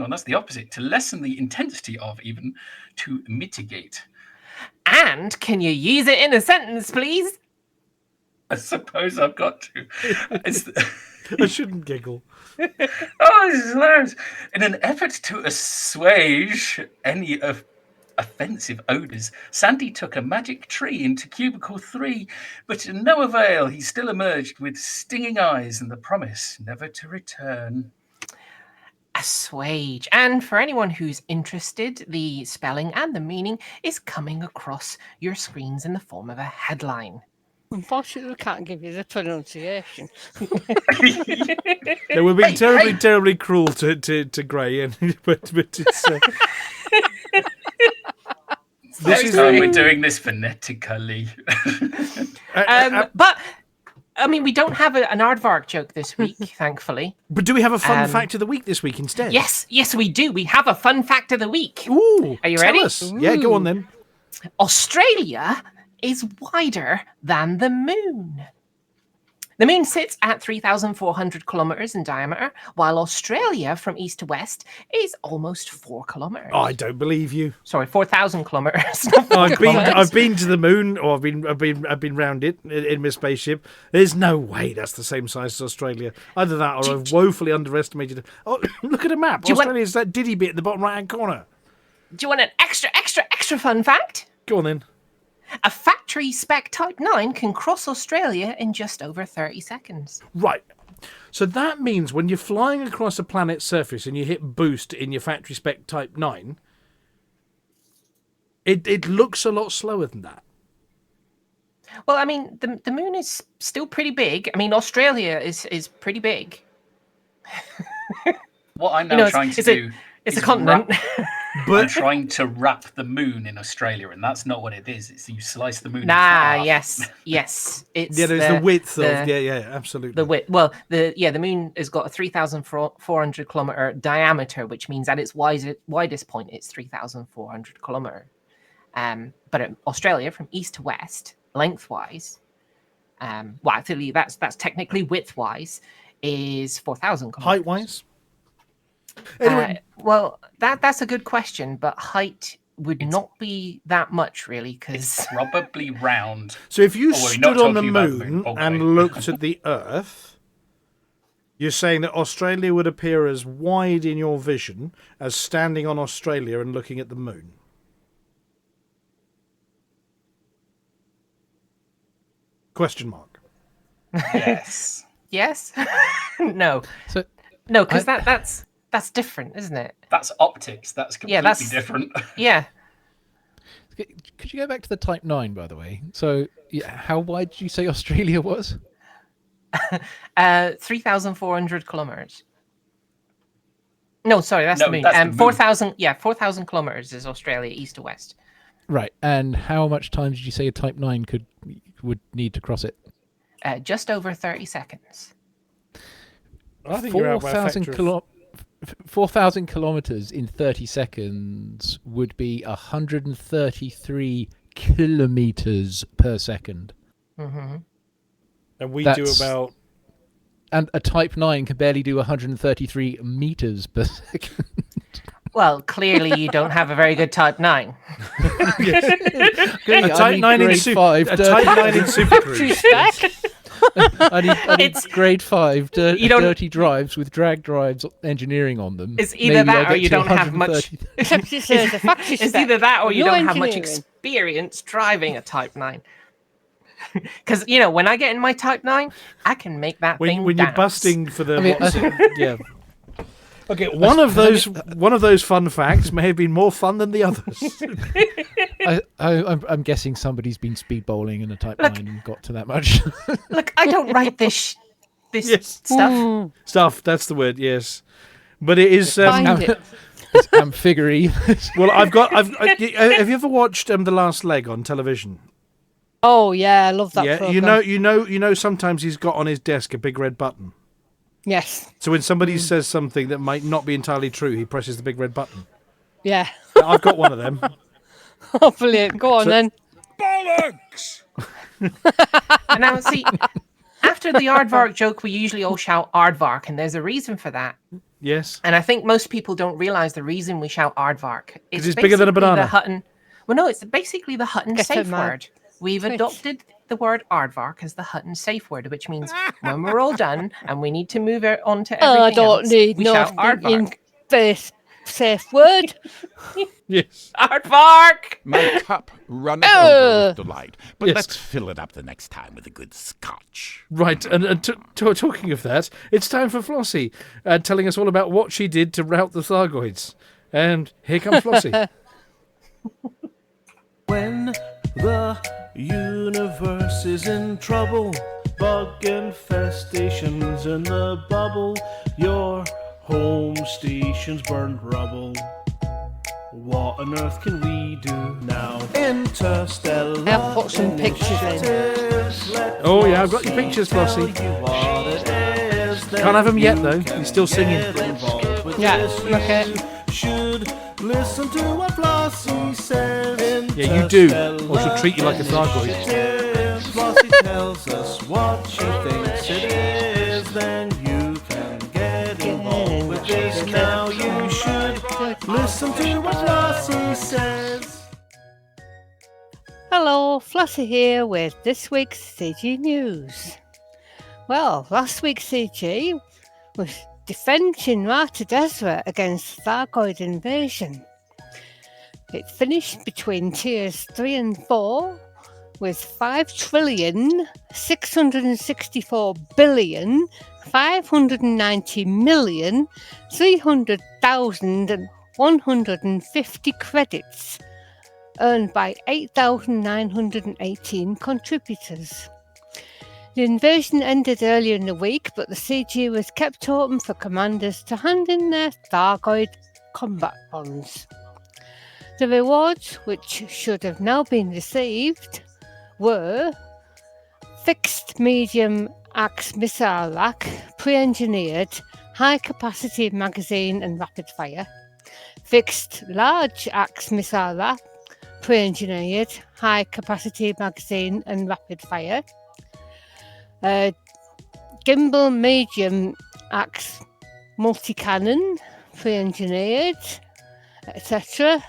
on, that's the opposite. To lessen the intensity of, even to mitigate. And can you use it in a sentence, please? I suppose I've got to. I shouldn't giggle. Oh, this is hilarious. In an effort to assuage any offensive odours, Sandy took a magic tree into cubicle 3, but to no avail. He still emerged with stinging eyes and the promise never to return. Assuage. And for anyone who's interested, the spelling and the meaning is coming across your screens in the form of a headline. Unfortunately, we can't give you the pronunciation. Yeah, we're being terribly cruel to Gray, but it's... Next time we're doing this phonetically. But, I mean, we don't have an aardvark joke this week, thankfully. But do we have a fun fact of the week this week instead? Yes, we do. We have a fun fact of the week. Ooh, are you tell ready? Us. Yeah, go on then. Australia is wider than the moon. The moon sits at 3,400 kilometers in diameter, while Australia from east to west is almost 4 kilometers. Oh, I don't believe you. Sorry, 4,000 kilometers. I've been to the moon, or I've been round it in my spaceship. There's no way that's the same size as Australia. Either that, or I've woefully underestimated it. Oh, look at a map. Australia's that diddy bit in the bottom right-hand corner. Do you want an extra fun fact? Go on then. A factory spec Type 9 can cross Australia in just over 30 seconds. Right. So that means when you're flying across a planet's surface and you hit boost in your factory spec Type 9, it looks a lot slower than that. Well, I mean, the moon is still pretty big. I mean, Australia is pretty big. What I'm now trying to do is a continent. I'm trying to wrap the moon in Australia, and that's not what it is. It's you slice the moon in half. Yes. It's there's the width of absolutely. The width. Well, the moon has got a 3,400 kilometer diameter, which means at its widest point it's 3,400 kilometer. But at Australia, from east to west, lengthwise, well, actually that's technically widthwise, is 4,000 kilometers. Height-wise. Anyway. Well, that's a good question, but height would not be that much, really, because probably round. So if you stood on the moon and looked at the Earth, you're saying that Australia would appear as wide in your vision as standing on Australia and looking at the moon. Question mark. Yes. Yes. No. So no, because that's different, isn't it? That's optics. That's completely different. Yeah. Could you go back to the Type 9, by the way? So, how wide did you say Australia was? 3,400 kilometers. No, sorry, that's the moon. That's the moon. 4,000. Yeah, 4,000 kilometers is Australia, east to west. Right, and how much time did you say a Type 9 would need to cross it? Just over 30 seconds. I think 4,000 kilometers in 30 seconds would be 133 kilometers per second. Mm-hmm. And we do about... And a Type 9 can barely do 133 meters per second. Well, clearly you don't have a very good Type 9. A Type 9 in Super Cruise. I need grade 5 You don't- dirty drives with drag drives engineering on them. It's either Maybe I'll that or get you to don't have much. 130. Except it says a factory It's spec, either that or you no don't have much engineering. experience driving a Type 9. Because, when I get in my Type 9, I can make that thing When you're dance. busting for the mean, yeah. Okay, one of those fun facts may have been more fun than the others. I'm guessing somebody's been speed bowling in a Type 9 and got to that much. Look, I don't write this Yes. stuff. Stuff, that's the word, yes. But it is Find it. It's amphigory. well, have you ever watched The Last Leg on television? Oh yeah, I love that Yeah, program. you know sometimes he's got on his desk a big red button. Yes. So when somebody says something that might not be entirely true, he presses the big red button. Yeah. I've got one of them. Oh, brilliant. Go on then. Bollocks! And now, see, after the aardvark joke, we usually all shout aardvark, and there's a reason for that. Yes. And I think most people don't realize the reason we shout aardvark. It's bigger than a basically banana. The Hutton. Well, no, it's basically the Hutton Get safe it, man. word. We've Switch. adopted the word aardvark as the Hutton safe word, which means when we're all done and we need to move on to everything I don't else, need we no shout aardvark. base safe word. Yes. Aardvark! My cup runneth over with delight, but Yes. let's fill it up the next time with a good scotch. Right, and talking of that, it's time for Flossie telling us all about what she did to rout the Thargoids. And here comes Flossie. When the universe is in trouble, bug infestations in the bubble, your home station's burned rubble. What on earth can we do now? Interstellar. I've put some pictures in. initiatives, let Oh, yeah, I've got your pictures, Flossie. tell you what it is. Can't have them yet, though. He's still singing. Involved with Yeah, this. okay. You should listen to what Flossy says. Yeah, you do, or she'll treat you like a Thargoid. If Flossy tells us what she thinks it is, then you can get involved with this. Now you should listen to what Flossy says. Hello, Flossy here with this week's CG News. Well, last week's CG was Defend Shinrata Desra against Thargoid invasion. It finished between tiers 3 and 4 with 5,664,690,300,150 credits earned by 8,918 contributors. The invasion ended earlier in the week, but the CG was kept open for commanders to hand in their Thargoid combat bonds. The rewards, which should have now been received, were fixed medium axe missile rack, pre-engineered, high-capacity magazine and rapid fire, fixed large axe missile rack, pre-engineered, high-capacity magazine and rapid fire, gimbal medium axe multi-cannon, pre-engineered, etc.,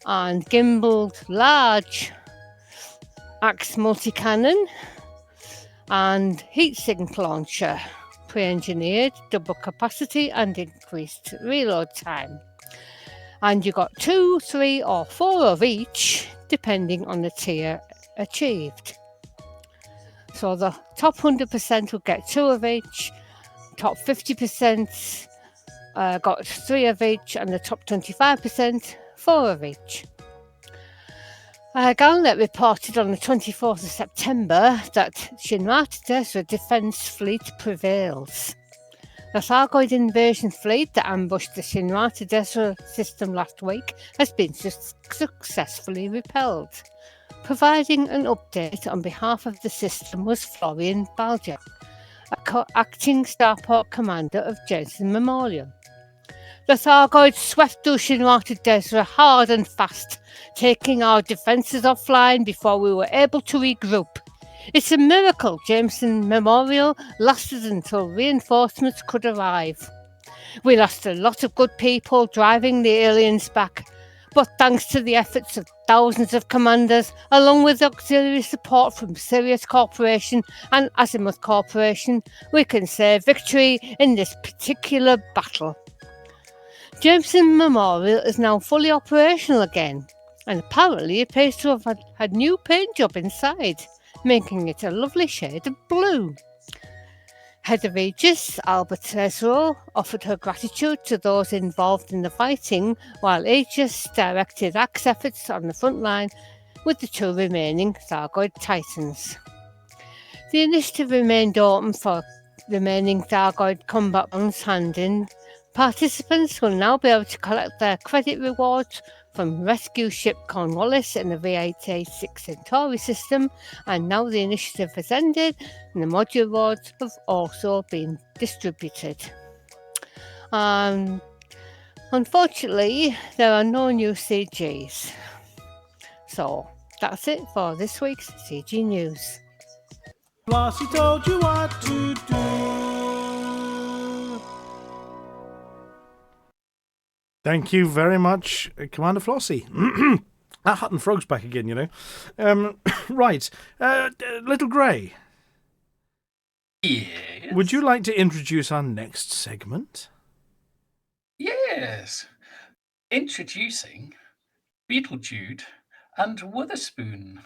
and gimbaled large axe multi-cannon and heatsink launcher, pre-engineered, double capacity and increased reload time. And you got 2, 3 or 4 of each depending on the tier achieved. So the top 100% will get 2 of each, top 50% got 3 of each, and the top 25% 4 of each. Galnet reported on the 24th of September that Shinrata Desra defence fleet prevails. The Thargoid invasion fleet that ambushed the Shinrata Desra system last week has been successfully repelled. Providing an update on behalf of the system was Florian Balger, acting starport commander of Jensen Memorial. The Thargoids swept through Shinrata Desra hard and fast, taking our defences offline before we were able to regroup. It's a miracle Jameson Memorial lasted until reinforcements could arrive. We lost a lot of good people driving the aliens back, But thanks to the efforts of thousands of commanders, along with auxiliary support from Sirius Corporation and Azimuth Corporation, we can say victory in this particular battle. Jameson Memorial is now fully operational again, and apparently it appears to have had new paint job inside, making it a lovely shade of blue. Head of Aegis, Albert Tesoro, offered her gratitude to those involved in the fighting, while Aegis directed Axe efforts on the front line with the 2 remaining Thargoid Titans. The initiative remained open for remaining Thargoid combat rounds hand-in. Participants will now be able to collect their credit rewards from rescue ship Cornwallis in the V886 Centauri system, and now the initiative has ended and the module rewards have also been distributed. Unfortunately, there are no new CGs. So that's it for this week's CG News. Flossy told you what to do. Thank you very much, Commander Flossy. Hutton Frog's back again, you know. Right. Little Grey. Yes. Would you like to introduce our next segment? Yes. Introducing Beetlejude and Witherspoon.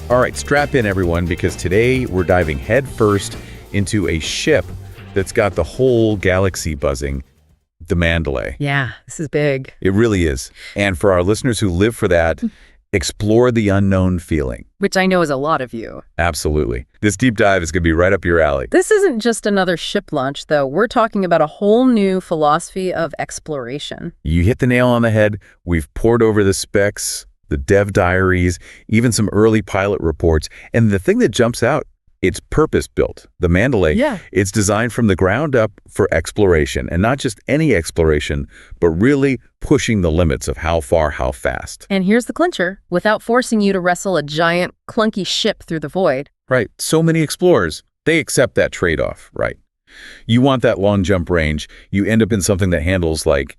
All right, strap in, everyone, because today we're diving headfirst into a ship that's got the whole galaxy buzzing, the Mandalay. Yeah, this is big. It really is. And for our listeners who live for that, explore the unknown feeling. Which I know is a lot of you. Absolutely. This deep dive is going to be right up your alley. This isn't just another ship launch, though. We're talking about a whole new philosophy of exploration. You hit the nail on the head. We've poured over the specs, the dev diaries, even some early pilot reports. And the thing that jumps out, it's purpose-built. The Mandalay, it's designed from the ground up for exploration, and not just any exploration, but really pushing the limits of how far, how fast. And here's the clincher. Without forcing you to wrestle a giant, clunky ship through the void. Right. So many explorers, they accept that trade-off, right? You want that long jump range, you end up in something that handles like,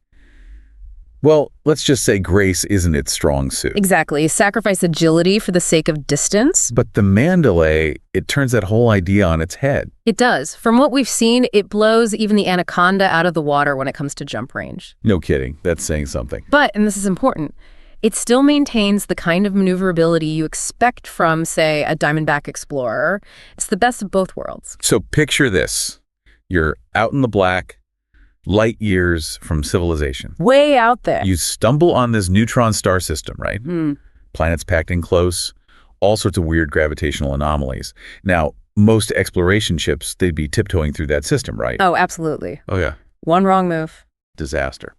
well, let's just say grace isn't its strong suit. Exactly. Sacrifice agility for the sake of distance. But the Mandalay, it turns that whole idea on its head. It does. From what we've seen, it blows even the Anaconda out of the water when it comes to jump range. No kidding. That's saying something. But, and this is important, it still maintains the kind of maneuverability you expect from, say, a Diamondback Explorer. It's the best of both worlds. So picture this. You're out in the black, light years from civilization. Way out there. You stumble on this neutron star system, right? Planets packed in close, all sorts of weird gravitational anomalies. Now, most exploration ships, they'd be tiptoeing through that system, right? Oh, absolutely. Oh, yeah. One wrong move. Disaster.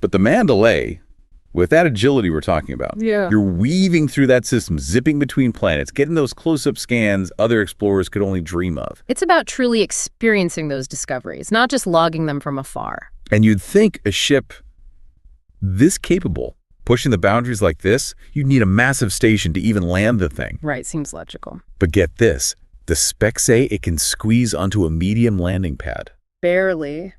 But the Mandalay, with that agility we're talking about, you're weaving through that system, zipping between planets, getting those close-up scans other explorers could only dream of. It's about truly experiencing those discoveries, not just logging them from afar. And you'd think a ship this capable, pushing the boundaries like this, you'd need a massive station to even land the thing. Right, seems logical. But get this, the specs say it can squeeze onto a medium landing pad. Barely.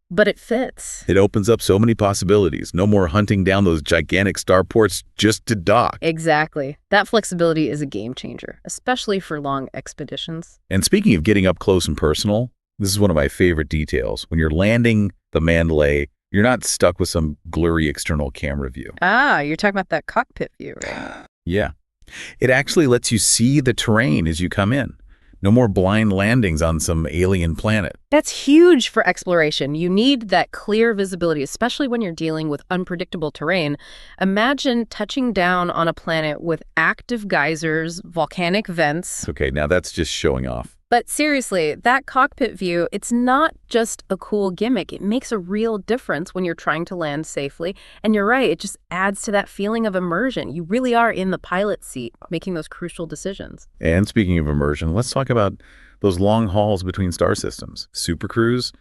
But it fits. It opens up so many possibilities. No more hunting down those gigantic starports just to dock. Exactly. That flexibility is a game changer, especially for long expeditions. And speaking of getting up close and personal, this is one of my favorite details. When you're landing the Mandalay, you're not stuck with some blurry external camera view. Ah, you're talking about that cockpit view, right? Yeah. It actually lets you see the terrain as you come in. No more blind landings on some alien planet. That's huge for exploration. You need that clear visibility, especially when you're dealing with unpredictable terrain. Imagine touching down on a planet with active geysers, volcanic vents. Okay, now that's just showing off. But seriously, that cockpit view, it's not just a cool gimmick. It makes a real difference when you're trying to land safely. And you're right, it just adds to that feeling of immersion. You really are in the pilot seat, making those crucial decisions. And speaking of immersion, let's talk about those long hauls between star systems. Supercruise,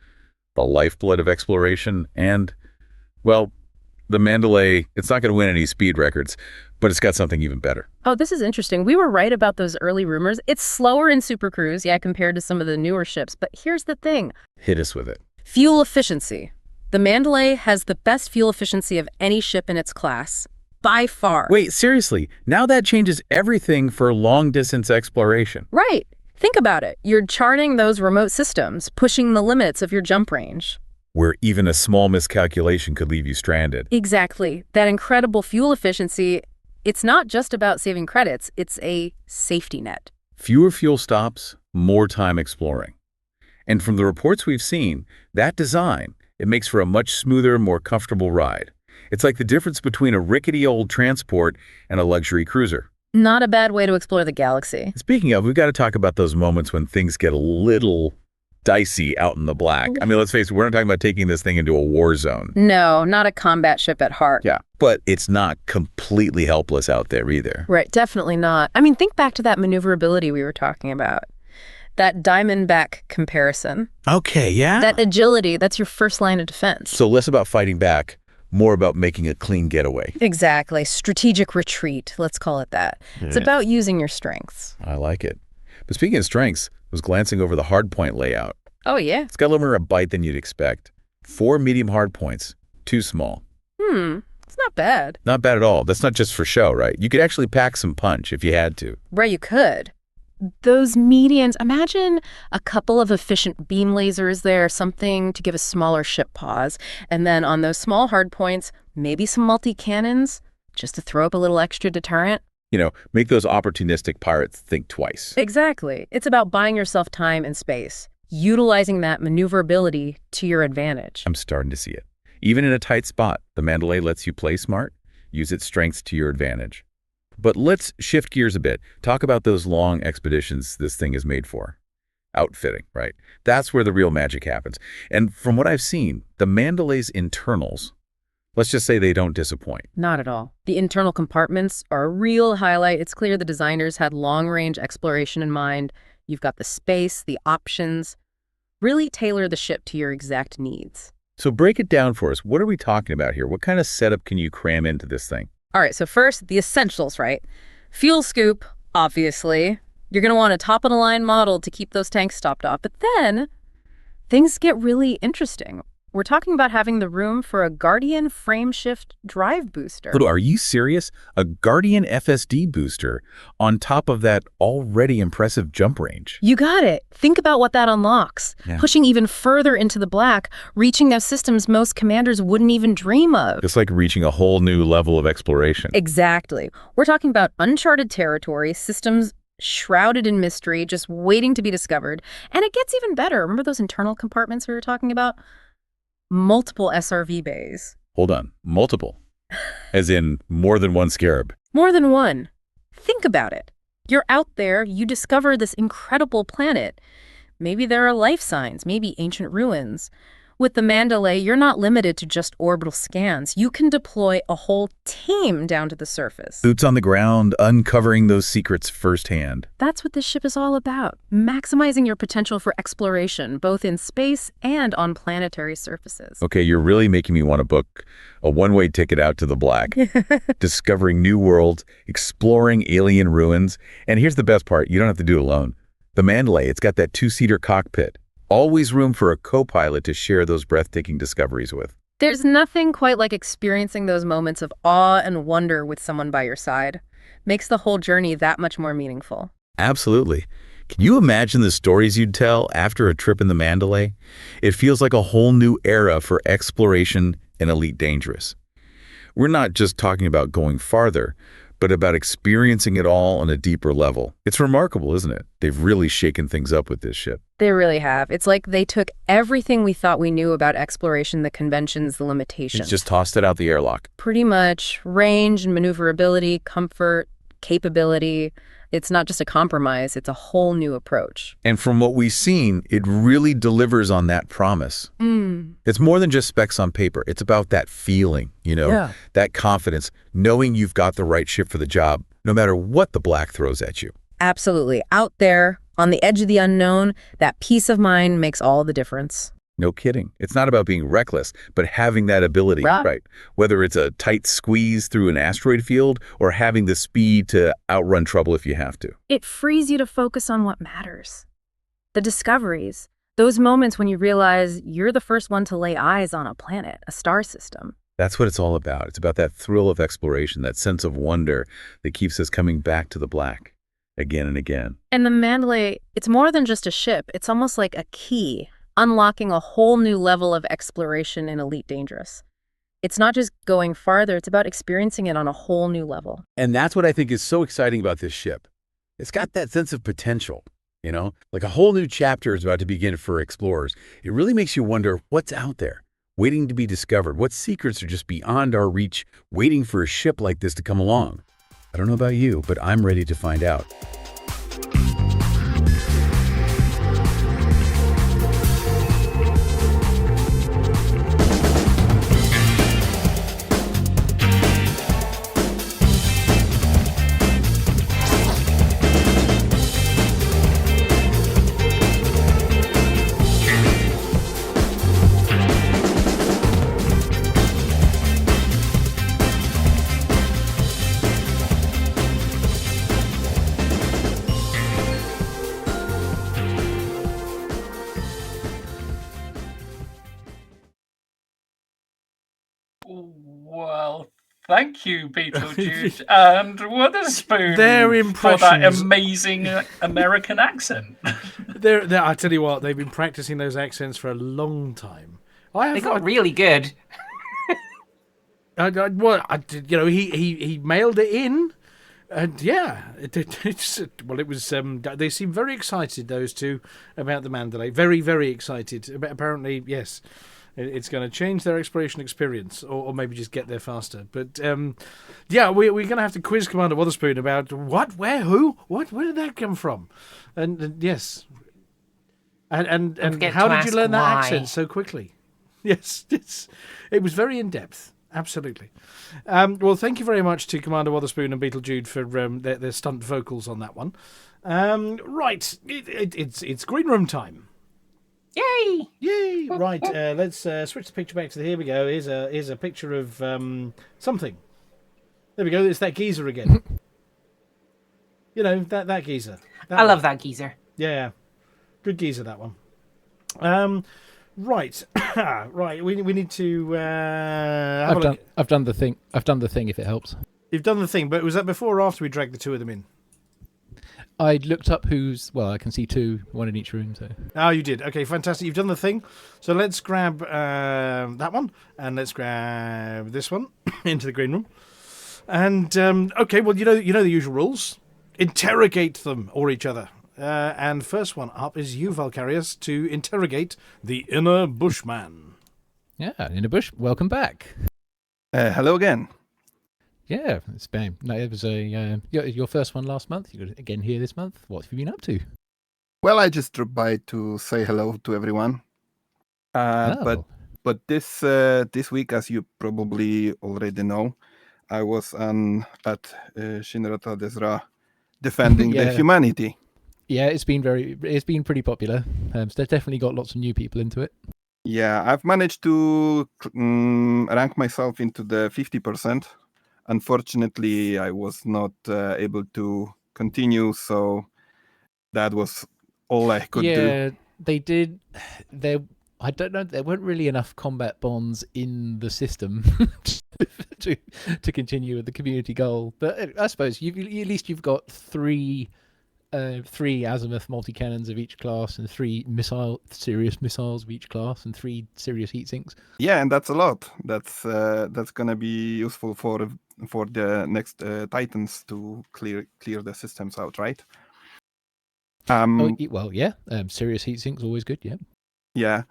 the lifeblood of exploration, and, well, the Mandalay, it's not going to win any speed records, but it's got something even better. Oh, this is interesting. We were right about those early rumors. It's slower in Supercruise, yeah, compared to some of the newer ships. But here's the thing. Hit us with it. Fuel efficiency. The Mandalay has the best fuel efficiency of any ship in its class, by far. Wait, seriously, now that changes everything for long-distance exploration. Right. Think about it. You're charting those remote systems, pushing the limits of your jump range. Where even a small miscalculation could leave you stranded. Exactly. That incredible fuel efficiency, it's not just about saving credits, it's a safety net. Fewer fuel stops, more time exploring. And from the reports we've seen, that design, it makes for a much smoother, more comfortable ride. It's like the difference between a rickety old transport and a luxury cruiser. Not a bad way to explore the galaxy. Speaking of, we've got to talk about those moments when things get a little dicey out in the black. I mean, let's face it, we're not talking about taking this thing into a war zone. No, not a combat ship at heart. Yeah, but it's not completely helpless out there either. Right, definitely not. I mean, think back to that maneuverability we were talking about. That Diamondback comparison. Okay, yeah. That agility, that's your first line of defense. So less about fighting back, more about making a clean getaway. Exactly. Strategic retreat, let's call it that. Yeah. It's about using your strengths. I like it. But speaking of strengths, I was glancing over the hardpoint layout. Oh, yeah? It's got a little more of a bite than you'd expect. 4 medium hardpoints, 2 small. It's not bad. Not bad at all. That's not just for show, right? You could actually pack some punch if you had to. Right, you could. Those medians, imagine a couple of efficient beam lasers there, something to give a smaller ship pause. And then on those small hardpoints, maybe some multi-cannons, just to throw up a little extra deterrent. You know, make those opportunistic pirates think twice. Exactly. It's about buying yourself time and space, utilizing that maneuverability to your advantage. I'm starting to see it. Even in a tight spot, the Mandalay lets you play smart, use its strengths to your advantage. But let's shift gears a bit. Talk about those long expeditions this thing is made for. Outfitting, right? That's where the real magic happens. And from what I've seen, the Mandalay's internals, let's just say they don't disappoint. Not at all. The internal compartments are a real highlight. It's clear the designers had long-range exploration in mind. You've got the space, the options. Really tailor the ship to your exact needs. So break it down for us. What are we talking about here? What kind of setup can you cram into this thing? All right, so first, the essentials, right? Fuel scoop, obviously. You're going to want a top-of-the-line model to keep those tanks topped off. But then, things get really interesting. We're talking about having the room for a Guardian frameshift drive booster. Are you serious? A Guardian FSD booster on top of that already impressive jump range. You got it. Think about what that unlocks. Yeah. Pushing even further into the black, reaching those systems most commanders wouldn't even dream of. It's like reaching a whole new level of exploration. Exactly. We're talking about uncharted territory, systems shrouded in mystery, just waiting to be discovered. And it gets even better. Remember those internal compartments we were talking about? Multiple SRV bays. Hold on. Multiple? As in more than one scarab? More than one. Think about it. You're out there, you discover this incredible planet. Maybe there are life signs, maybe ancient ruins. With the Mandalay, you're not limited to just orbital scans. You can deploy a whole team down to the surface. Boots on the ground, uncovering those secrets firsthand. That's what this ship is all about. Maximizing your potential for exploration, both in space and on planetary surfaces. Okay, you're really making me want to book a one-way ticket out to the black. Discovering new worlds, exploring alien ruins. And here's the best part, you don't have to do it alone. The Mandalay, it's got that 2-seater cockpit. Always room for a co-pilot to share those breathtaking discoveries with. There's nothing quite like experiencing those moments of awe and wonder with someone by your side. Makes the whole journey that much more meaningful. Absolutely. Can you imagine the stories you'd tell after a trip in the Mandalay? It feels like a whole new era for exploration and Elite Dangerous. We're not just talking about going farther, but about experiencing it all on a deeper level. It's remarkable, isn't it? They've really shaken things up with this ship. They really have. It's like they took everything we thought we knew about exploration, the conventions, the limitations. It's just tossed it out the airlock. Pretty much. Range and maneuverability, comfort, capability. It's not just a compromise, it's a whole new approach. And from what we've seen, it really delivers on that promise. It's more than just specs on paper. It's about that feeling, that confidence, knowing you've got the right ship for the job, no matter what the black throws at you. Absolutely. Out there, On the edge of the unknown, that peace of mind makes all the difference. No kidding. It's not about being reckless, but having that ability, right? Whether it's a tight squeeze through an asteroid field or having the speed to outrun trouble if you have to. It frees you to focus on what matters. The discoveries, those moments when you realize you're the first one to lay eyes on a planet, a star system. That's what it's all about. It's about that thrill of exploration, that sense of wonder that keeps us coming back to the black again and again. And the Mandalay, it's more than just a ship. It's almost like a key, unlocking a whole new level of exploration in Elite Dangerous. It's not just going farther, it's about experiencing it on a whole new level. And that's what I think is so exciting about this ship. It's got that sense of potential, you know? Like a whole new chapter is about to begin for explorers. It really makes you wonder what's out there, waiting to be discovered. What secrets are just beyond our reach, waiting for a ship like this to come along? I don't know about you, but I'm ready to find out. Well, thank you, Beetlejuice and Witherspoon, Their for that impressions. amazing American accent. I tell you what, they've been practicing those accents for a long time. They got really good. He mailed it in, and yeah, it was. They seem very excited, those two, about the Mandalay. Very, very excited. Apparently, yes, it's going to change their exploration experience, or maybe just get there faster. But we're going to have to quiz Commander Witherspoon about what, where, who, where did that come from, and yes, and how did you learn that accent so quickly? Yes, it was very in depth. Absolutely. Well, thank you very much to Commander Witherspoon and Beetlejude for their stunt vocals on that one. Right, it's green room time. Yay! Yay! Right, let's switch the picture back to here we go. Here's a picture of something. There we go. It's that geezer again. You know, that geezer. I love that geezer. Yeah, good geezer, that one. Right, right. We need to. I've done the thing. I've done the thing. If it helps. You've done the thing, but was that before or after we dragged the two of them in? I looked up who's. Well, I can see two, one in each room. So. Oh, you did. Okay, fantastic. You've done the thing. So let's grab that one, and let's grab this one into the green room. And okay, well, you know the usual rules. Interrogate them or each other. And first one up is you, Vulkarius, to interrogate the Inner Bushman. Yeah, Inner Bush, welcome back. Hello again. Yeah, it's been. No, it was your first one last month. You're again here this month. What have you been up to? Well, I just dropped by to say hello to everyone. But this week, as you probably already know, I was at Shinrata Desra defending the humanity. Yeah, it's been pretty popular. So they've definitely got lots of new people into it. Yeah, I've managed to rank myself into the 50%. Unfortunately, I was not able to continue, so that was all I could do. Yeah, they did. I don't know. There weren't really enough combat bonds in the system to continue with the community goal. But I suppose at least you've got three azimuth multi-cannons of each class and three serious missiles of each class and three serious heat sinks. Yeah, and that's a lot. That's gonna be useful for the next Titans to clear the systems out, right? Serious heat sinks always good. Yeah. Yeah.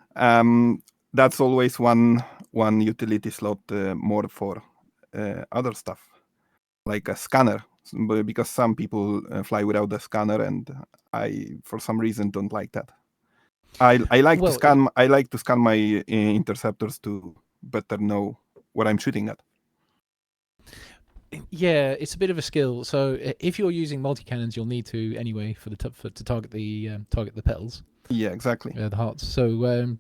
That's always one utility slot more for other stuff, like a scanner. Because some people fly without the scanner, and I, for some reason, don't like that. I like to scan. I like to scan my interceptors to better know what I'm shooting at. Yeah, it's a bit of a skill. So if you're using multi-cannons, you'll need to anyway to target the petals. Yeah, exactly. The hearts. So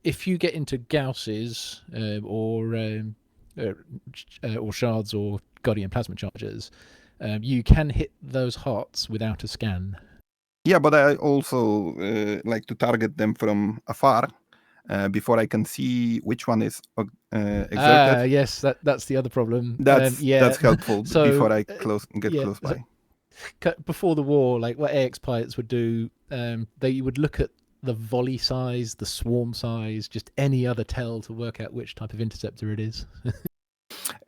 if you get into Gausses or shards or Guardian plasma chargers, you can hit those hearts without a scan. Yeah, but I also like to target them from afar before I can see which one is exerted. Yes, that's the other problem. That's helpful before I get close by. Before the war, like what AX pilots would do, they would look at the volley size, the swarm size, just any other tell to work out which type of interceptor it is.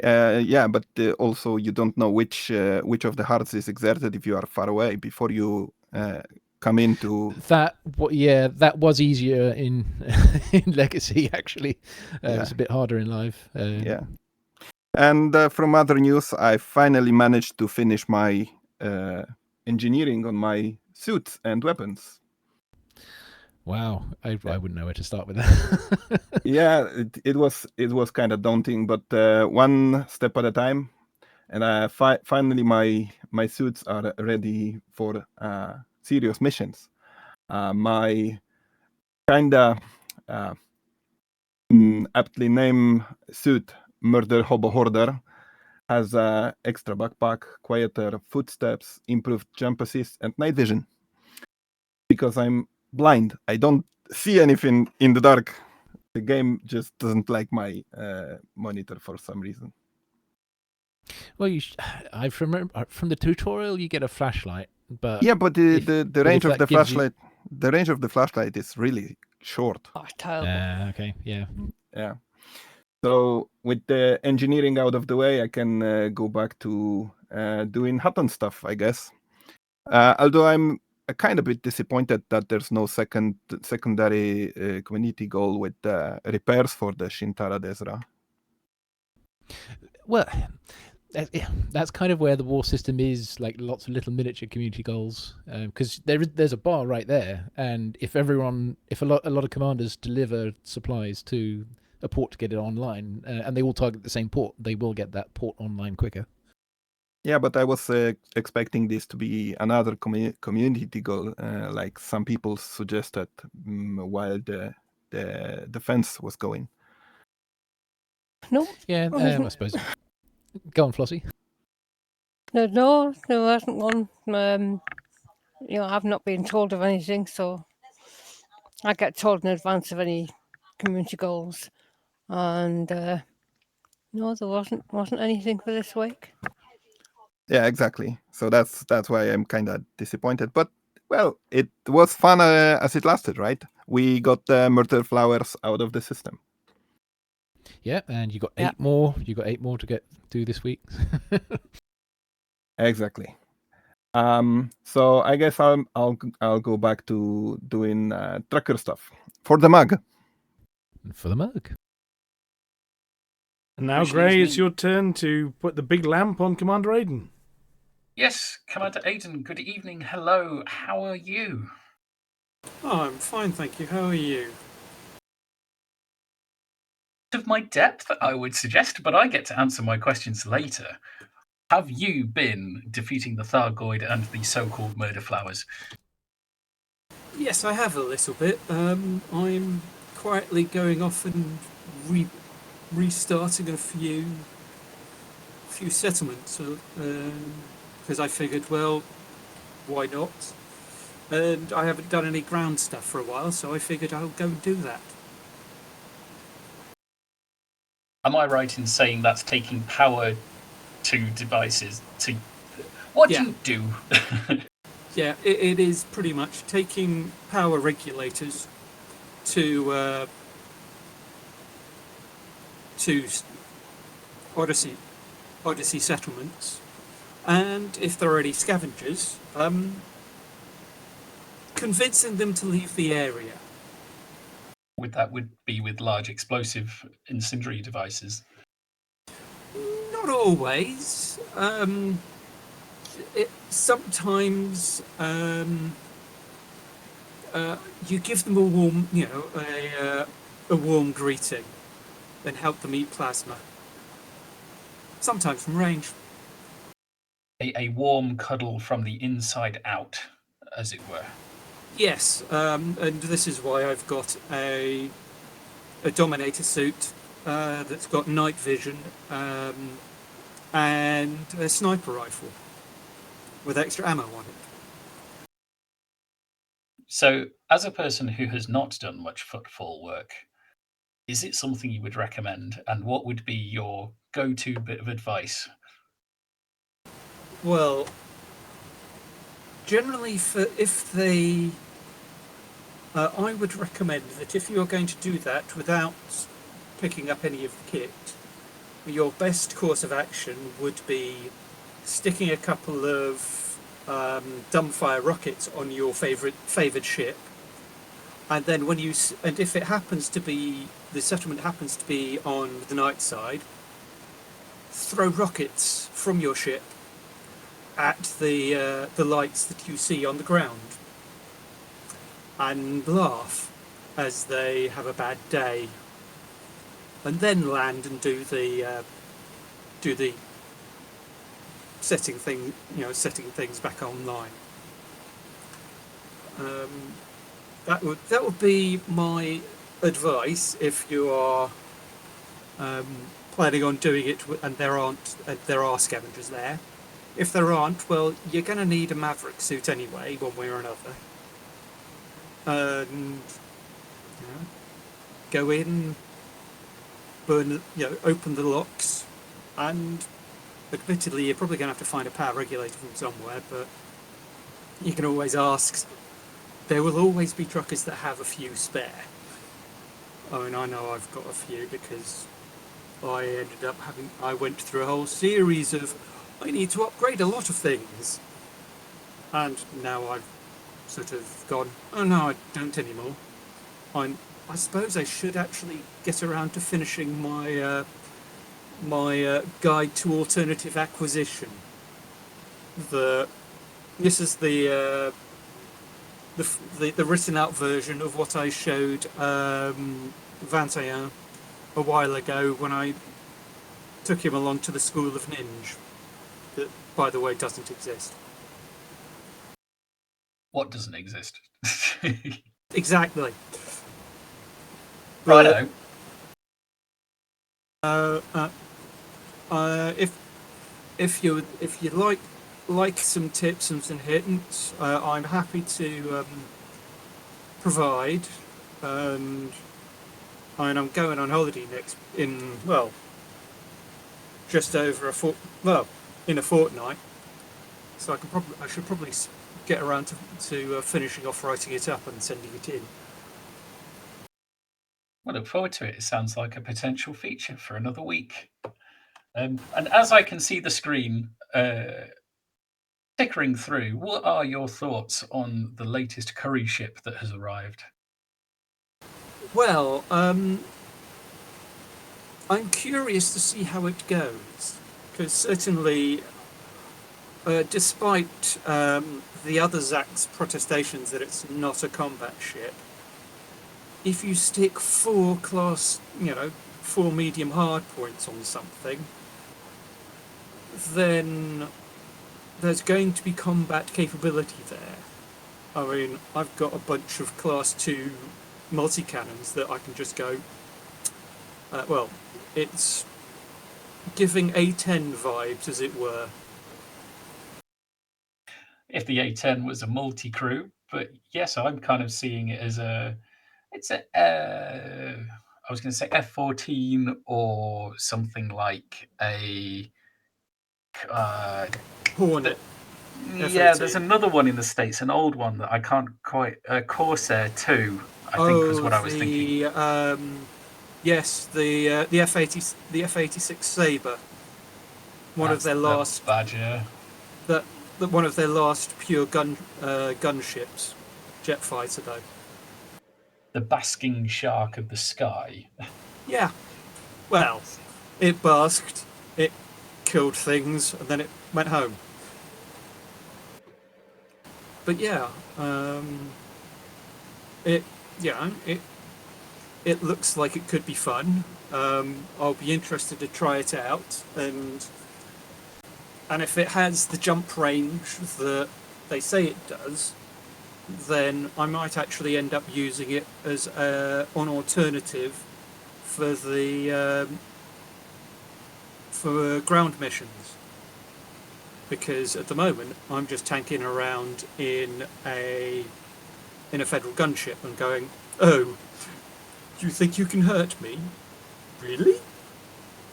Yeah, but also you don't know which of the hearts is exerted if you are far away before you come into that. That was easier in in Legacy actually. It's a bit harder in Live. Yeah. And from other news, I finally managed to finish my engineering on my suits and weapons. Wow, I wouldn't know where to start with that. Yeah, it was kind of daunting, but one step at a time. And finally, my suits are ready for serious missions. My kinda aptly named suit, Murder Hobo Hoarder, has extra backpack, quieter footsteps, improved jump assist, and night vision. Because I'm blind, I don't see anything in the dark. The game just doesn't like my monitor for some reason. Well, from the tutorial you get a flashlight, but the range of the flashlight, the range of the flashlight is really short. Oh, terrible. Okay, yeah. So with the engineering out of the way, I can go back to doing Hutton stuff, I guess. Although I'm kind of a bit disappointed that there's no secondary community goal with repairs for the Shintara Desra. Well, that's kind of where the war system is, like lots of little miniature community goals, because there's a bar right there, and if a lot of commanders deliver supplies to a port to get it online, and they all target the same port, they will get that port online quicker. Yeah, but I was expecting this to be another community goal, like some people suggested while the defense was going. No. Yeah, I suppose. Go on, Flossie. No, there wasn't one. I've not been told of anything, so I get told in advance of any community goals, and no, there wasn't anything for this week. Yeah, exactly. So that's why I'm kind of disappointed. But well, it was fun as it lasted, right? We got the murder flowers out of the system. Yeah, and you got 8 more. You got 8 more to do this week. Exactly. So I guess I'll go back to doing tracker stuff for the mug. For the mug. And now, Gray, it's your turn to put the big lamp on Commander Aiden. Yes, Commander Aiden, good evening. Hello, how are you? Oh, I'm fine, thank you. How are you? Of my depth, I would suggest, but I get to answer my questions later. Have you been defeating the Thargoid and the so-called murder flowers? Yes, I have a little bit. I'm quietly going off and restarting a few settlements because I figured, well, why not? And I haven't done any ground stuff for a while, so I figured I'll go and do that. Am I right in saying that's taking power to devices? What do you do? Yeah, it is pretty much taking power regulators to Odyssey settlements, and if there are any scavengers, convincing them to leave the area. Would be with large explosive incendiary devices? Not always. Sometimes you give them a warm, a warm greeting, and help them eat plasma. Sometimes from range. a warm cuddle from the inside out, as it were. Yes, and this is why I've got a Dominator suit that's got night vision and a sniper rifle with extra ammo on it. So, as a person who has not done much footfall work, is it something you would recommend? And what would be your go-to bit of advice? Well, generally, I would recommend that if you're going to do that without picking up any of the kit, your best course of action would be sticking a couple of dumbfire rockets on your favoured ship, and then if it happens to be the settlement happens to be on the night side, throw rockets from your ship at the lights that you see on the ground, and laugh as they have a bad day, and then land and do the setting things back online. That would be my advice if you are planning on doing it, and there are scavengers there. If there aren't, well, you're going to need a Maverick suit anyway, one way or another. And go in, open the locks, and admittedly, you're probably going to have to find a power regulator from somewhere, but you can always ask. There will always be truckers that have a few spare. I mean, I know I've got a few because I went through a whole series of, I need to upgrade a lot of things. And now I've sort of gone, oh no, I don't anymore. I suppose I should actually get around to finishing my guide to alternative acquisition. This is the written out version of what I showed Banter a while ago when I took him along to the School of Ninja. That, by the way, doesn't exist. What doesn't exist? Exactly. Righto. If you like some tips and some hints, I'm happy to provide. And I'm going on holiday just over in a fortnight. So I should probably get around to finishing off writing it up and sending it in. I look forward to it. It sounds like a potential feature for another week. And as I can see the screen tickering through, what are your thoughts on the latest curry ship that has arrived? Well, I'm curious to see how it goes, because certainly, despite the other Zach's protestations that it's not a combat ship, if you stick 4 medium hard points on something, then there's going to be combat capability there. I mean, I've got a bunch of Class 2 multi-cannons that I can just go... it's giving A10 vibes, as it were. If the A10 was a multi-crew, but yes, I'm kind of seeing it as I was going to say F-14 or something like a... Hornet. There's another one in the States, an old one that I can't quite... Corsair 2, I think was what I was thinking. Yes, the F-80, the F-86 Sabre. One of their last... Badger. One of their last pure gunships. Jet fighter, though. The basking shark of the sky. Yeah. Well, it basked, it killed things, and then it went home. But yeah, it looks like it could be fun. I'll be interested to try it out, and And if it has the jump range that they say it does, then I might actually end up using it as an alternative for the for ground missions. Because at the moment I'm just tanking around in a federal gunship and going, oh, do you think you can hurt me? Really?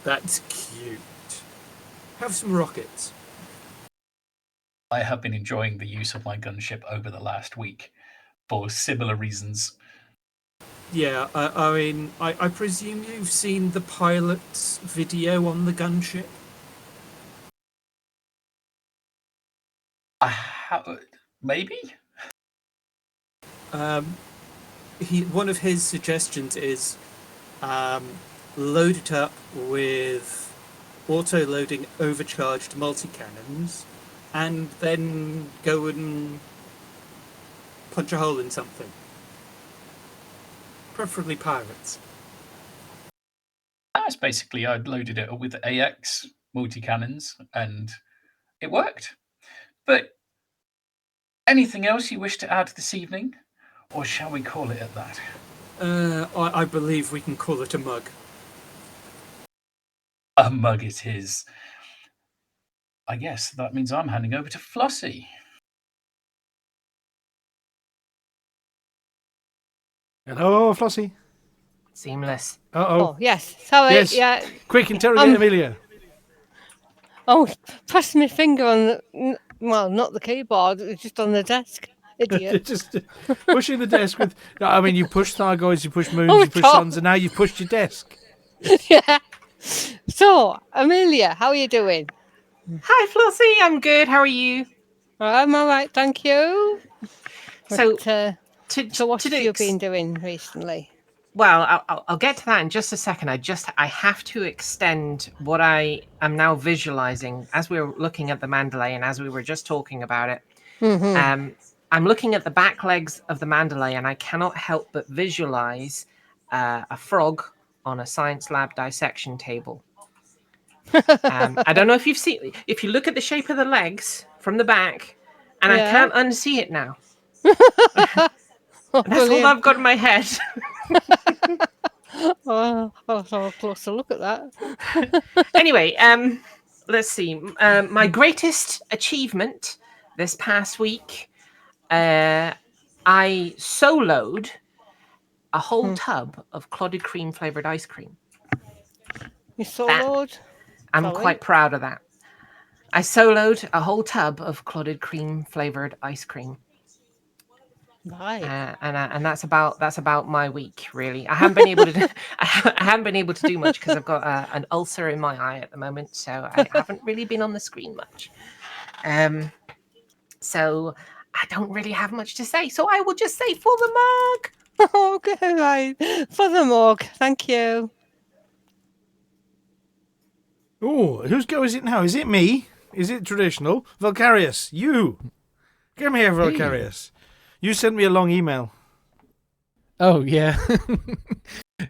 That's cute. Have some rockets. I have been enjoying the use of my gunship over the last week for similar reasons. Yeah, I mean, I presume you've seen the pilot's video on the gunship? Maybe? One of his suggestions is load it up with auto-loading overcharged multi-cannons and then go and punch a hole in something. Preferably pirates. That's basically, I loaded it with AX multi-cannons and it worked. But anything else you wish to add this evening? Or shall we call it at that? I believe we can call it a mug. A mug it is. I guess that means I'm handing over to Flossy. Hello, Flossie. Seamless. Oh, yes. Sorry. Yes. Yeah. Quick, interrogate Amelia. Oh, press my finger on the... Well, not the keyboard. It's just on the desk. Idiot. Just pushing the desk with... No, I mean, you push Thargoids, you push Moons, Oh, you push God. Suns, and now you've pushed your desk. Yeah. So, Amelia, how are you doing? Hi, Flossie. I'm good. How are you? I'm all right, thank you. So, So what have you been doing recently? Well, I'll get to that in just a second. I have to extend what I am now visualizing as we were looking at the Mandalay and as we were just talking about it. Mm-hmm. I'm looking at the back legs of the Mandalay and I cannot help but visualize a frog on a science lab dissection table. I don't know if you've seen, if you look at the shape of the legs from the back, and I can't unsee it now. That's all I've got in my head. I'll have a closer look at that. Anyway, let's see. My greatest achievement this past week, I soloed a whole tub of clotted cream flavored ice cream. You soloed? I'm quite proud of that. I soloed a whole tub of clotted cream flavored ice cream. Right. And that's about my week, really. I haven't been able to I haven't been able to do much because I've got an ulcer in my eye at the moment, so I haven't really been on the screen much. So I don't really have much to say. So I will just say for the mug. Okay, right. For the mug. Thank you. Oh, whose go is it now? Is it me? Is it traditional? Vulkarius, you. Come here, Vulkarius. You sent me a long email. Oh, yeah.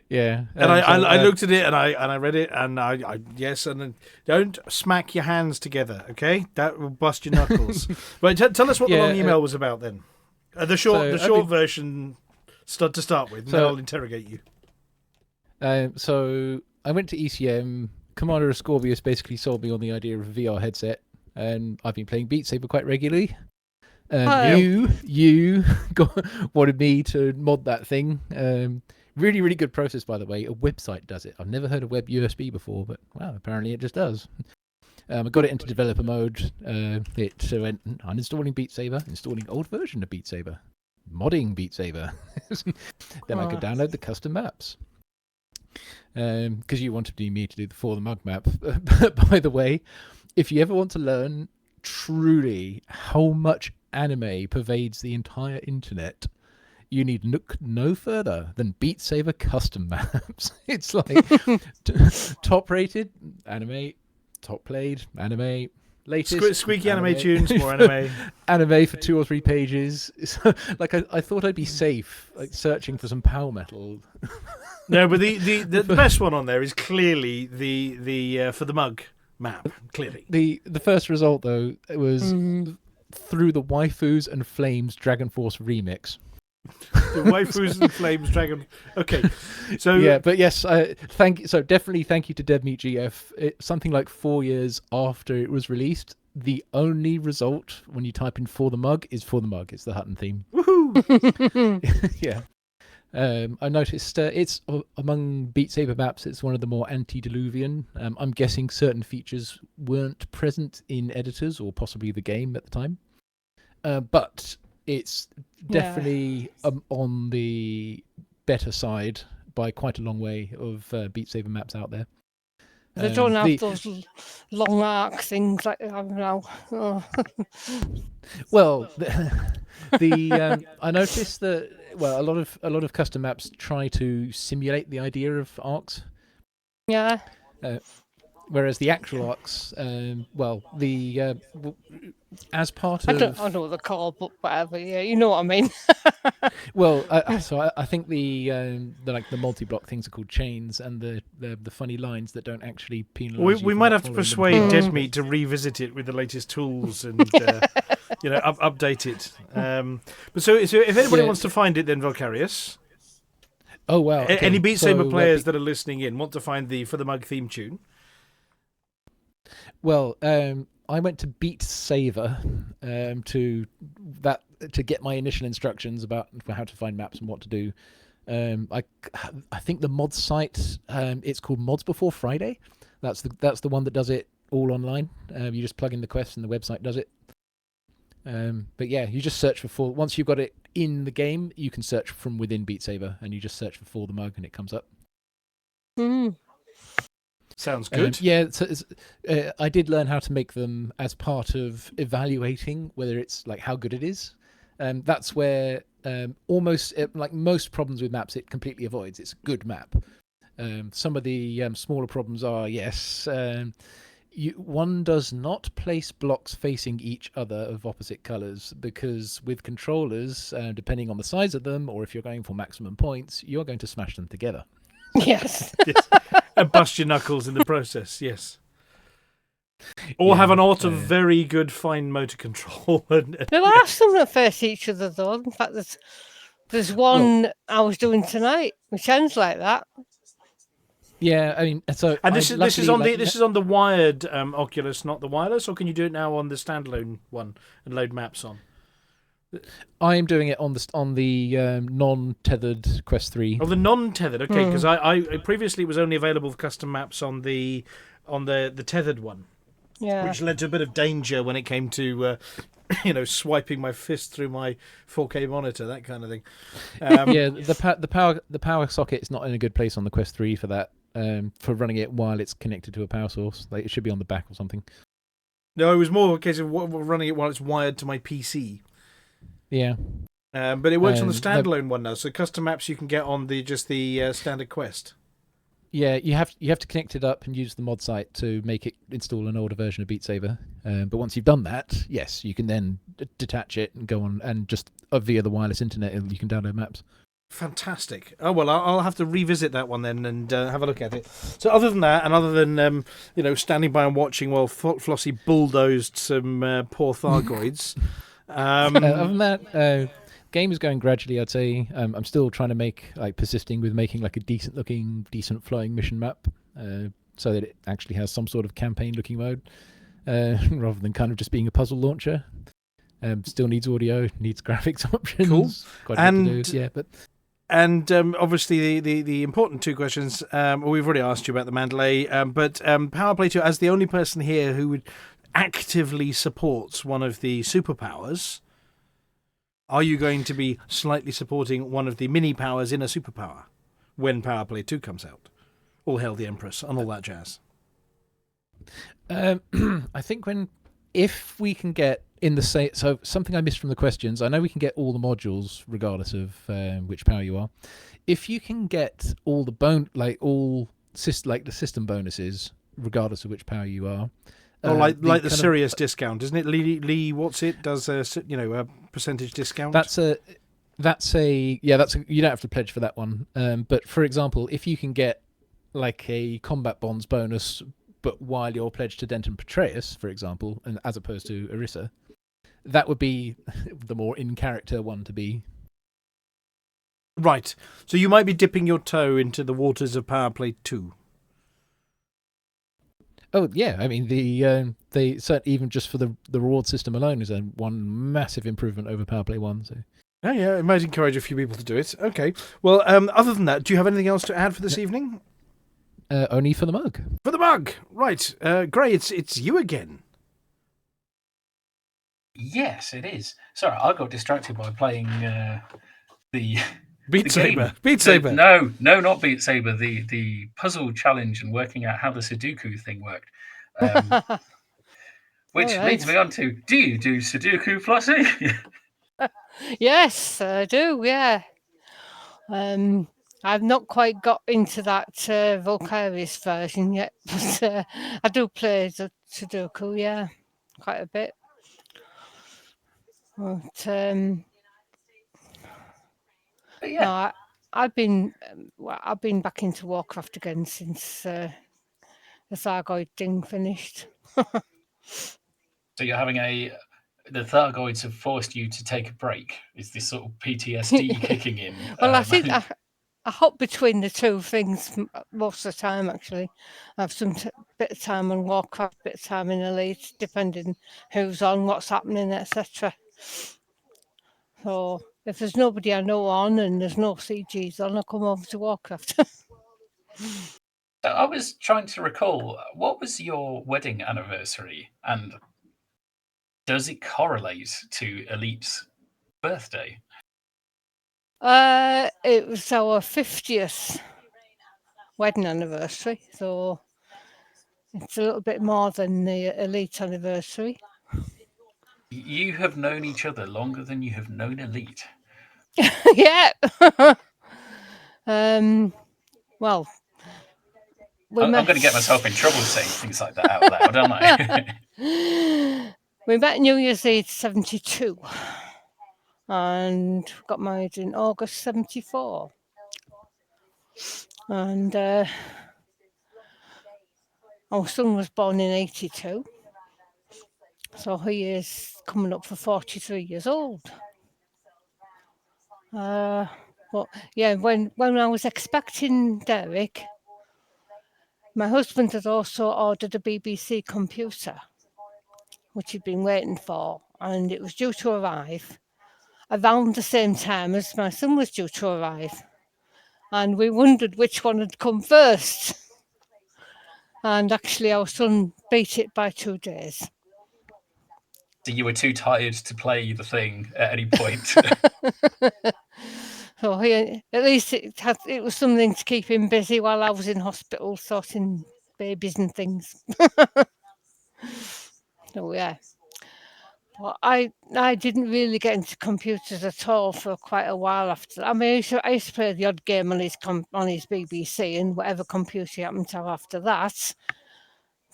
Yeah. And I looked at it and I read it and I yes, and then don't smack your hands together, okay? That will bust your knuckles. But tell us what the long email was about then. The short version to start with, and then I'll interrogate you. So I went to ECM. Commander Ascorbius basically sold me on the idea of a VR headset, and I've been playing Beat Saber quite regularly. You wanted me to mod that thing. Really, really good process, by the way. A website does it. I've never heard of web USB before, but wow, apparently it just does. I got it into developer mode. It went uninstalling Beat Saber, installing old version of Beat Saber, modding Beat Saber. Then I could download the custom maps. Because you wanted me to do the For the Mug map. By the way, if you ever want to learn truly how much anime pervades the entire internet, you need look no further than Beat Saber custom maps. It's like top rated anime, top played anime, latest squeaky anime tunes, more anime. Anime for 2 or 3 pages. Like I thought I'd be safe, like searching for some power metal. No, but the best one on there is clearly the For the Mug map, clearly. The first result, though, it was Through the Waifus and Flames Dragon Force remix. The Waifus and Flames Dragon. Okay, so yeah, but yes, thank you. So definitely thank you to DevMeatGF. Something like 4 years after it was released, the only result when you type in For the Mug is For the Mug. It's the Hutton theme. Woohoo! Yeah. I noticed it's among Beat Saber maps. It's one of the more antediluvian. I'm guessing certain features weren't present in editors or possibly the game at the time, but it's definitely on the better side by quite a long way of Beat Saber maps out there. They don't have those long arc things like they have now. Oh. Well, I noticed that a lot of custom maps try to simulate the idea of arcs. Yeah. Whereas the actual arcs, as part of... I don't know what they're called, but whatever. Yeah, you know what I mean. Well, I think the multi-block things are called chains, and the funny lines that don't actually penalise. We might have to persuade Deadmeat to revisit it with the latest tools and update it. But so if anybody wants to find it, then Vulkarius. Oh wow! Okay. Any Beat Saber players that are listening in want to find the For the Mug theme tune. Well, I went to Beat Saver to get my initial instructions about how to find maps and what to do. I think the mod site, it's called Mods Before Friday. That's the one that does it all online. You just plug in the quest and the website does it. But yeah, you just search for once you've got it in the game, you can search from within Beat Saber, and you just search for the Mug and it comes up. Sounds good. I did learn how to make them as part of evaluating whether it's like how good it is. That's where almost like most problems with maps, it completely avoids. It's a good map. Some of the smaller problems are one does not place blocks facing each other of opposite colours, because with controllers, depending on the size of them or if you're going for maximum points, you're going to smash them together. Yes. Yes. And bust your knuckles in the process, yes. Or have an lot of very good fine motor control. There are some that face each other, though. In fact, there's one I was doing tonight, which ends like that. Yeah, I mean, so and this is on the wired Oculus, not the wireless, or can you do it now on the standalone one and load maps on? I am doing it on the non-tethered Quest 3. Oh, the non-tethered, okay, because I previously it was only available for custom maps on the tethered one, which led to a bit of danger when it came to swiping my fist through my 4K monitor, that kind of thing. The power socket is not in a good place on the Quest 3 for that, for running it while it's connected to a power source. Like it should be on the back or something. No, it was more a case of running it while it's wired to my PC. Yeah. But it works on the standalone one now, so custom maps you can get on the standard Quest. Yeah, you have to connect it up and use the mod site to make it install an older version of Beat Saber. But once you've done that, yes, you can then detach it and go on, and just via the wireless internet you can download maps. Fantastic. Oh well, I'll have to revisit that one then and have a look at it. So other than that, and other than standing by and watching while Flossie bulldozed some poor Thargoids. Other than that, game is going gradually, I'd say. I'm still trying to persisting with making like a decent looking, decent flowing mission map, so that it actually has some sort of campaign looking mode, rather than kind of just being a puzzle launcher. Still needs audio, needs graphics options. Cool. Quite a bit to do. Yeah, but. And obviously the important two questions, we've already asked you about the Mandalay, but Power Play 2, as the only person here who would actively supports one of the superpowers, are you going to be slightly supporting one of the mini powers in a superpower when Power Play 2 comes out? All hail the Empress and all that jazz. I think if we can get in the same, so something I missed from the questions, I know we can get all the modules regardless of which power you are. If you can get all the the system bonuses regardless of which power you are. Like the Sirius discount, isn't it? Lee, what's it? Does a percentage discount? You don't have to pledge for that one. But for example, if you can get like a combat bonds bonus but while you're pledged to Denton Petraeus, for example, and as opposed to Orissa, that would be the more in-character one to be. Right. So you might be dipping your toe into the waters of Power Play 2. Oh yeah, I mean they even just for the reward system alone is one massive improvement over Power Play 1. So. Oh yeah, it might encourage a few people to do it. Okay. Well, other than that, do you have anything else to add for this evening? Only for the mug. For the mug, right? Gray, it's you again. Yes, it is. Sorry, I got distracted by playing the Beat Saber. Beat Saber. No, not Beat Saber. The puzzle challenge and working out how the Sudoku thing worked. Which leads me on to: do you do Sudoku, Flossy? Yes, I do. Yeah. I've not quite got into that Vulkarius version yet, but I do play the Sudoku. Yeah, quite a bit. But yeah. No, I've been back into Warcraft again since the Thargoid thing finished. So you're having the Thargoids have forced you to take a break. Is this sort of PTSD kicking in? Well, I think I hop between the two things most of the time, actually. I have some bit of time on Warcraft, bit of time in Elite, depending who's on, what's happening, etc. So if there's nobody I know on and there's no CGs on, I come over to Warcraft. I was trying to recall, what was your wedding anniversary, and does it correlate to Elite's birthday? It was our 50th wedding anniversary, so it's a little bit more than the Elite anniversary. You have known each other longer than you have known Elite. Yeah. Well, I'm going to get myself in trouble saying things like that out loud, aren't I? We met New Year's Eve 72 and got married in August 74. And our son was born in 82. So he is coming up for 43 years old. But yeah, when I was expecting Derek, my husband had also ordered a BBC computer, which he'd been waiting for, and it was due to arrive around the same time as my son was due to arrive. And we wondered which one had come first. And actually our son beat it by 2 days. So you were too tired to play the thing at any point. So at least it was something to keep him busy while I was in hospital sorting babies and things. So yeah. Well, I didn't really get into computers at all for quite a while after that. I mean, I used to play the odd game on his BBC and whatever computer he happened to have after that.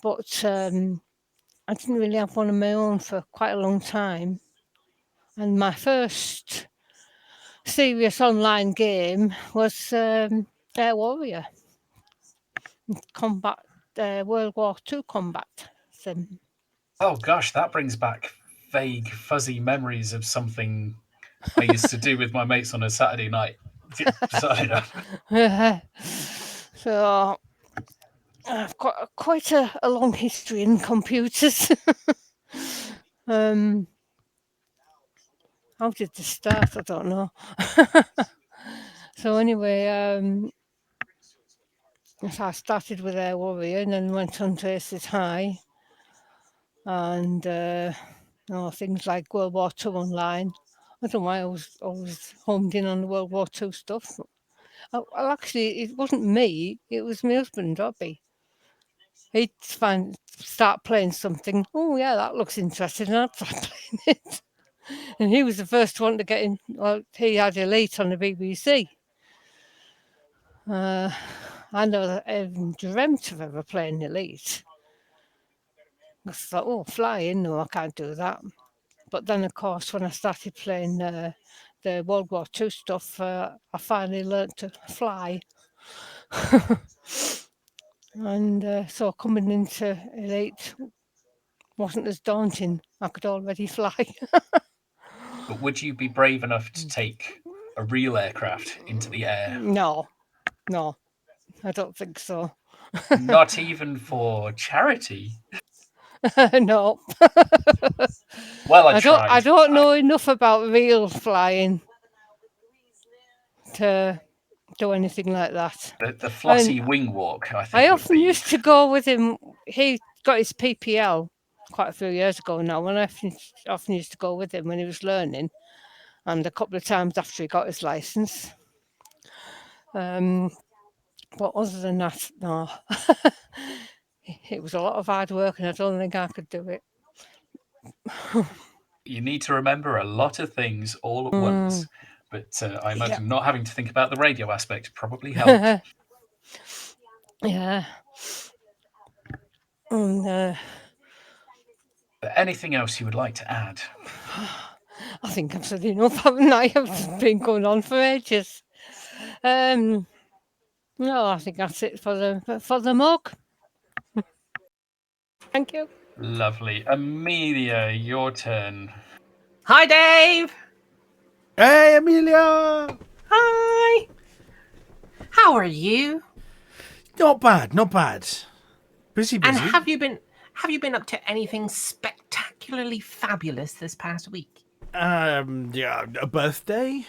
But I didn't really have one of my own for quite a long time. And my first serious online game was Air Warrior. Combat, World War II combat sim. Oh gosh, that brings back vague, fuzzy memories of something I used to do with my mates on a Saturday night. So I've got quite a long history in computers. How did this start? I don't know. So anyway, so I started with Air Warrior and then went on to Aces High. And things like World War II Online. I don't know why I was always homed in on the World War II stuff. Well, actually, it wasn't me. It was my husband, Robbie. He'd start playing something. Oh, yeah, that looks interesting. And I'd start playing it. And he was the first one to get in. Well, he had Elite on the BBC. I never even dreamt of ever playing Elite. I thought, oh, flying? No, I can't do that. But then, of course, when I started playing the World War II stuff, I finally learnt to fly. And so coming into Elite wasn't as daunting. I could already fly. But would you be brave enough to take a real aircraft into the air? No, I don't think so. Not even for charity? No. Well, I tried. I don't know enough about real flying to do anything like that. The Flossy wing walk, I think. I often used to go with him. He got his PPL quite a few years ago now, and I often used to go with him when he was learning, and a couple of times after he got his license. But other than that, no. It was a lot of hard work, and I don't think I could do it. You need to remember a lot of things all at once. But I imagine not having to think about the radio aspect probably helped. Yeah. But anything else you would like to add? I think I've said enough, haven't I? I've been going on for ages. No, I think that's it for the mug. Thank you. Lovely. Amelia, your turn. Hi, Dave. Hey, Amelia. Hi. How are you? Not bad, not bad. Busy. And have you been up to anything spectacularly fabulous this past week? Yeah, a birthday.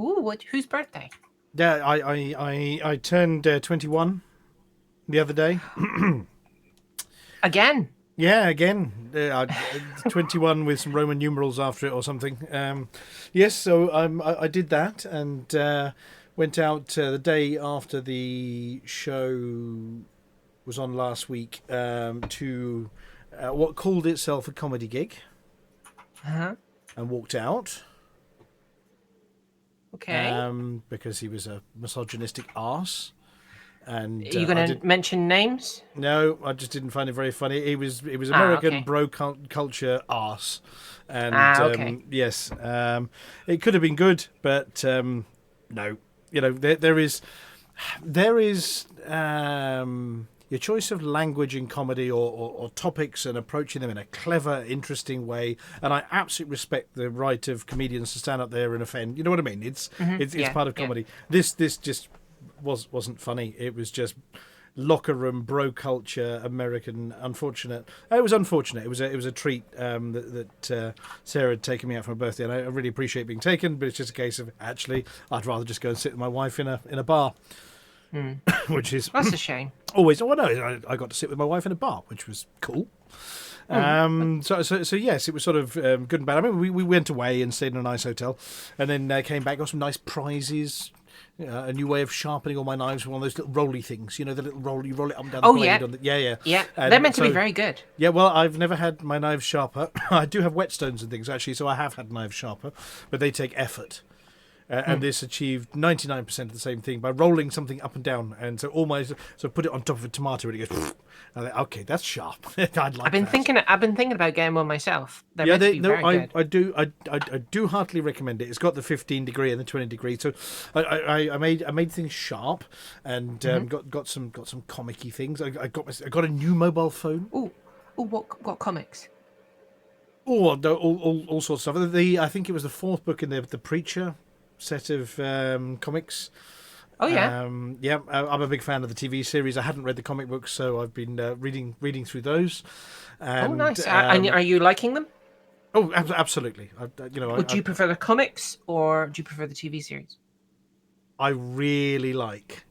Ooh, whose birthday? Yeah, I turned 21 the other day. Again? Yeah, again. 21 with some Roman numerals after it or something. Yes, so I did that and went out the day after the show was on last week to what called itself a comedy gig. Uh-huh. And walked out. Okay. Because he was a misogynistic arse. And are you going to mention names? No, I just didn't find it very funny. It was American bro culture arse, and yes, it could have been good, but no. You know, there is your choice of language in comedy or topics and approaching them in a clever, interesting way. And I absolutely respect the right of comedians to stand up there and offend. You know what I mean? It's part of comedy. Yeah. This just wasn't funny. It was just locker room bro culture American. Unfortunate. It was unfortunate. It was a treat that Sarah had taken me out for my birthday, and I really appreciate being taken. But it's just a case of actually I'd rather just go and sit with my wife in a bar. Which is that's a shame. Always. Well, no, I got to sit with my wife in a bar, which was cool. So yes, it was sort of good and bad. I mean, we went away and stayed in a nice hotel, and then came back, got some nice prizes. A new way of sharpening all my knives with one of those little rolly things. You know, the little roll, you roll it up and down the blade. Yeah. They're meant to be very good. Yeah, well, I've never had my knives sharper. I do have whetstones and things, actually, so I have had knives sharper, but they take effort. And this achieved 99% of the same thing by rolling something up and down. And so put it on top of a tomato and it goes, and like, okay, that's sharp. I've been thinking about getting one myself. They're very good. I do heartily recommend it. It's got the 15 degree and the 20 degree. So I made things sharp and got some comic-y things. I got a new mobile phone. Oh, what comics? Oh, all sorts of stuff. I think it was the fourth book in the Preacher set of comics. Oh yeah. I'm a big fan of the TV series. I hadn't read the comic books, so I've been reading through those. And, nice. Are you liking them? Oh, absolutely. Would you prefer the comics or do you prefer the TV series? I really like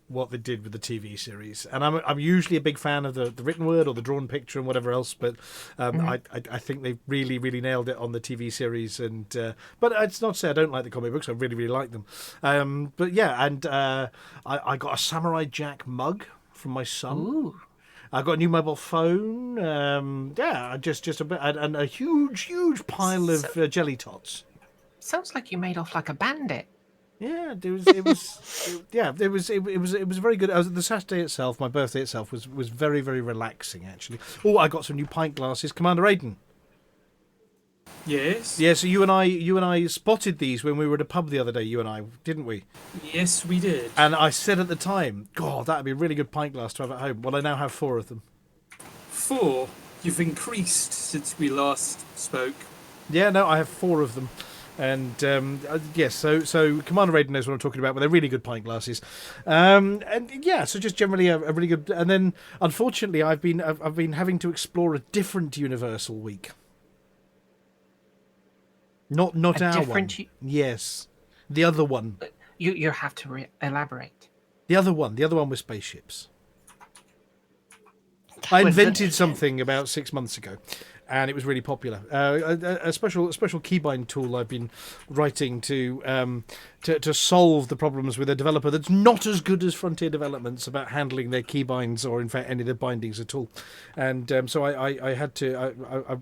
what they did with the TV series, and I'm usually a big fan of the written word or the drawn picture and whatever else, but I think they really nailed it on the TV series. And but it's not to say I don't like the comic books. I really like them. But yeah, and I got a Samurai Jack mug from my son. Ooh. I got a new mobile phone. Just a bit, and a huge pile of jelly tots. Sounds like you made off like a bandit. Yeah, it was very good. The Saturday itself, my birthday itself, was very, very relaxing, actually. Oh, I got some new pint glasses, Commander Aiden. Yes. Yeah, so you and I spotted these when we were at a pub the other day, you and I, didn't we? Yes, we did. And I said at the time, God, that would be a really good pint glass to have at home. Well, I now have 4 of them. 4? You've increased since we last spoke. Yeah, no, I have 4 of them. And yes, so Commander Raiden knows what I'm talking about, but they're really good pint glasses. And yeah, so just generally a really good. And then, unfortunately, I've been having to explore a different universe all week. Not our one. Yes, the other one. You have to elaborate. The other one with spaceships. I invented something about 6 months ago, and it was really popular. A special keybind tool I've been writing to solve the problems with a developer that's not as good as Frontier Developments about handling their keybinds or in fact any of their bindings at all. And so I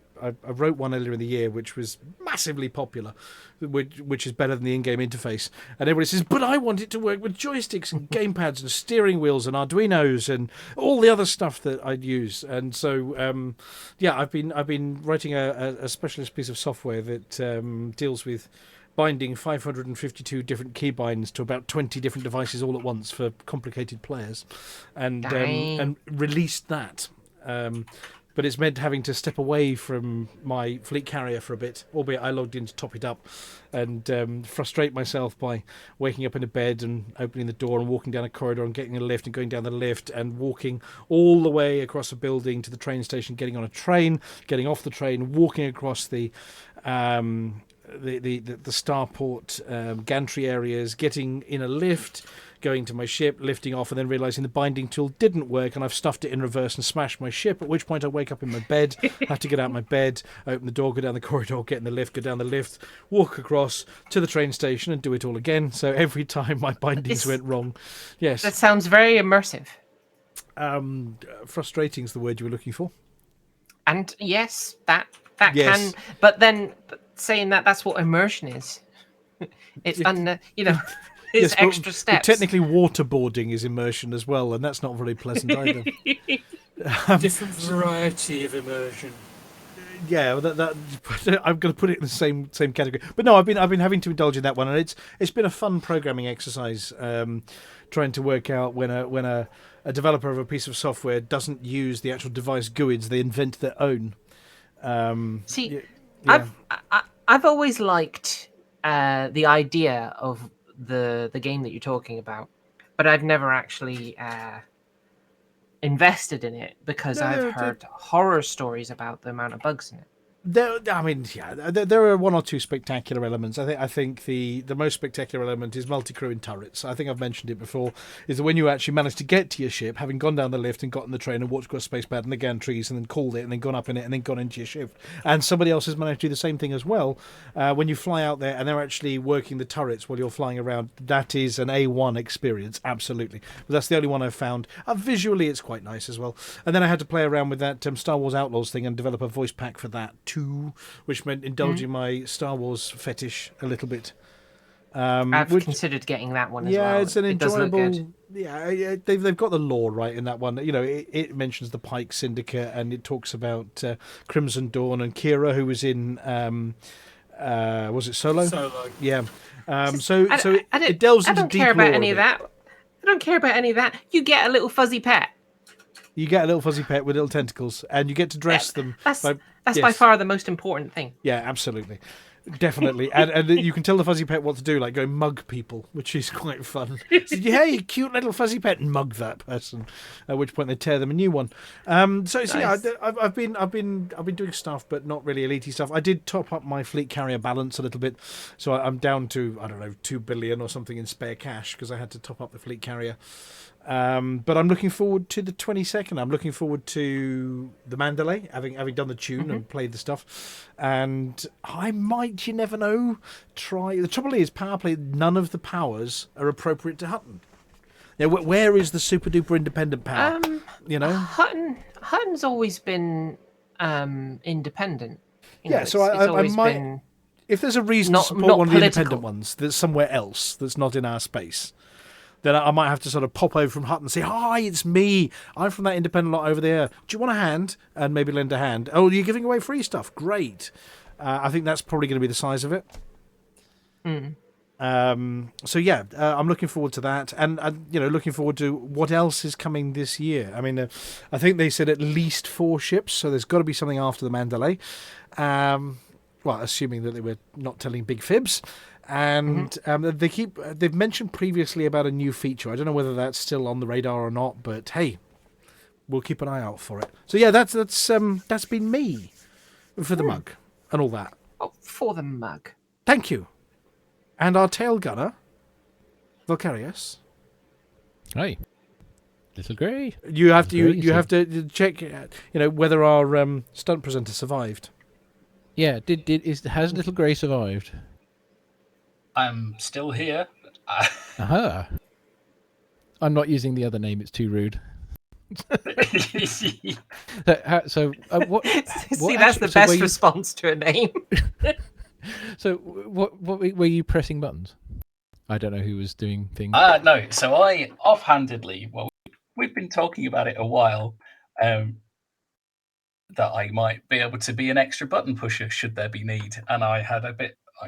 wrote one earlier in the year which was massively popular, which is better than the in-game interface. And everybody says, but I want it to work with joysticks and gamepads and steering wheels and Arduinos and all the other stuff that I'd use. And so yeah, I've been writing a specialist piece of software that deals with binding 552 different keybinds to about 20 different devices all at once for complicated players, and released that. But it's meant having to step away from my fleet carrier for a bit, albeit I logged in to top it up, and frustrate myself by waking up in a bed and opening the door and walking down a corridor and getting a lift and going down the lift and walking all the way across a building to the train station, getting on a train, getting off the train, walking across the starport gantry areas, getting in a lift, going to my ship, lifting off, and then realising the binding tool didn't work and I've stuffed it in reverse and smashed my ship, at which point I wake up in my bed, have to get out of my bed, open the door, go down the corridor, get in the lift, go down the lift, walk across to the train station and do it all again. So every time my bindings went wrong. Yes. That sounds very immersive. Frustrating is the word you were looking for. And yes, that yes. can, but then saying that's what immersion is. It's It's yes, extra steps. But technically, waterboarding is immersion as well, and that's not very pleasant either. Different variety of immersion. Yeah, I'm going to put it in the same category. But no, I've been having to indulge in that one, and it's been a fun programming exercise, trying to work out when a developer of a piece of software doesn't use the actual device GUIDs, they invent their own. See, yeah. I've always liked the idea of the game that you're talking about, but I've never actually invested in it because I've heard horror stories about the amount of bugs in it. There are one or two spectacular elements. I think the most spectacular element is multi-crew in turrets. I think I've mentioned it before, is that when you actually manage to get to your ship, having gone down the lift and got in the train and walked across space pad and the gantries and then called it and then gone up in it and then gone into your ship, and somebody else has managed to do the same thing as well, when you fly out there and they're actually working the turrets while you're flying around, that is an A1 experience, absolutely. But that's the only one I've found. Visually, it's quite nice as well. And then I had to play around with that Star Wars Outlaws thing and develop a voice pack for that too, which meant indulging my Star Wars fetish a little bit. I've considered getting that one as well. Yeah, it's an enjoyable. It does look good. Yeah, they've got the lore right in that one. You know, it mentions the Pike Syndicate and it talks about Crimson Dawn and Kira, who was in was it Solo? Solo. Yeah. It delves into deep lore. I don't care about any of that. I don't care about any of that. You get a little fuzzy pet. You get a little fuzzy pet with little tentacles, and you get to dress them. That's by far the most important thing. Yeah, absolutely. Definitely. and you can tell the fuzzy pet what to do, like go mug people, which is quite fun. So, hey, cute little fuzzy pet, and mug that person. At which point they tear them a new one. Nice. Yeah, I've been doing stuff, but not really elite stuff. I did top up my fleet carrier balance a little bit, so I'm down to 2 billion or something in spare cash because I had to top up the fleet carrier. But I'm looking forward to the 22nd. I'm looking forward to the Mandalay, having done the tune and played the stuff. And I might, you never know, try. The trouble is, power play, none of the powers are appropriate to Hutton. Now, where is the super duper independent power? Hutton's always been independent. So I might. If there's a reason to support one of the independent ones that's somewhere else that's not in our space, then I might have to sort of pop over from Hutton and say, hi, it's me. I'm from that independent lot over there. Do you want a hand? And maybe lend a hand. Oh, you're giving away free stuff. Great. I think that's probably going to be the size of it. Mm. So yeah, I'm looking forward to that, and looking forward to what else is coming this year. I mean, I think they said at least 4 ships, so there's got to be something after the Mandalay. Well, assuming that they were not telling big fibs, and they've mentioned previously about a new feature. I don't know whether that's still on the radar or not, but hey, we'll keep an eye out for it. So yeah, that's been me for the mug and all that. Oh, for the mug. Thank you. And our tail gunner, Vulkarius. Hi, Little Grey. You have to check, whether our stunt presenter survived. Yeah, has Little Grey survived? I'm still here. Aha. I'm not using the other name; it's too rude. So what? See, that's the best response to a name. So what were you pressing buttons? I don't know who was doing things. No, so I offhandedly, we've been talking about it a while, that I might be able to be an extra button pusher should there be need. And I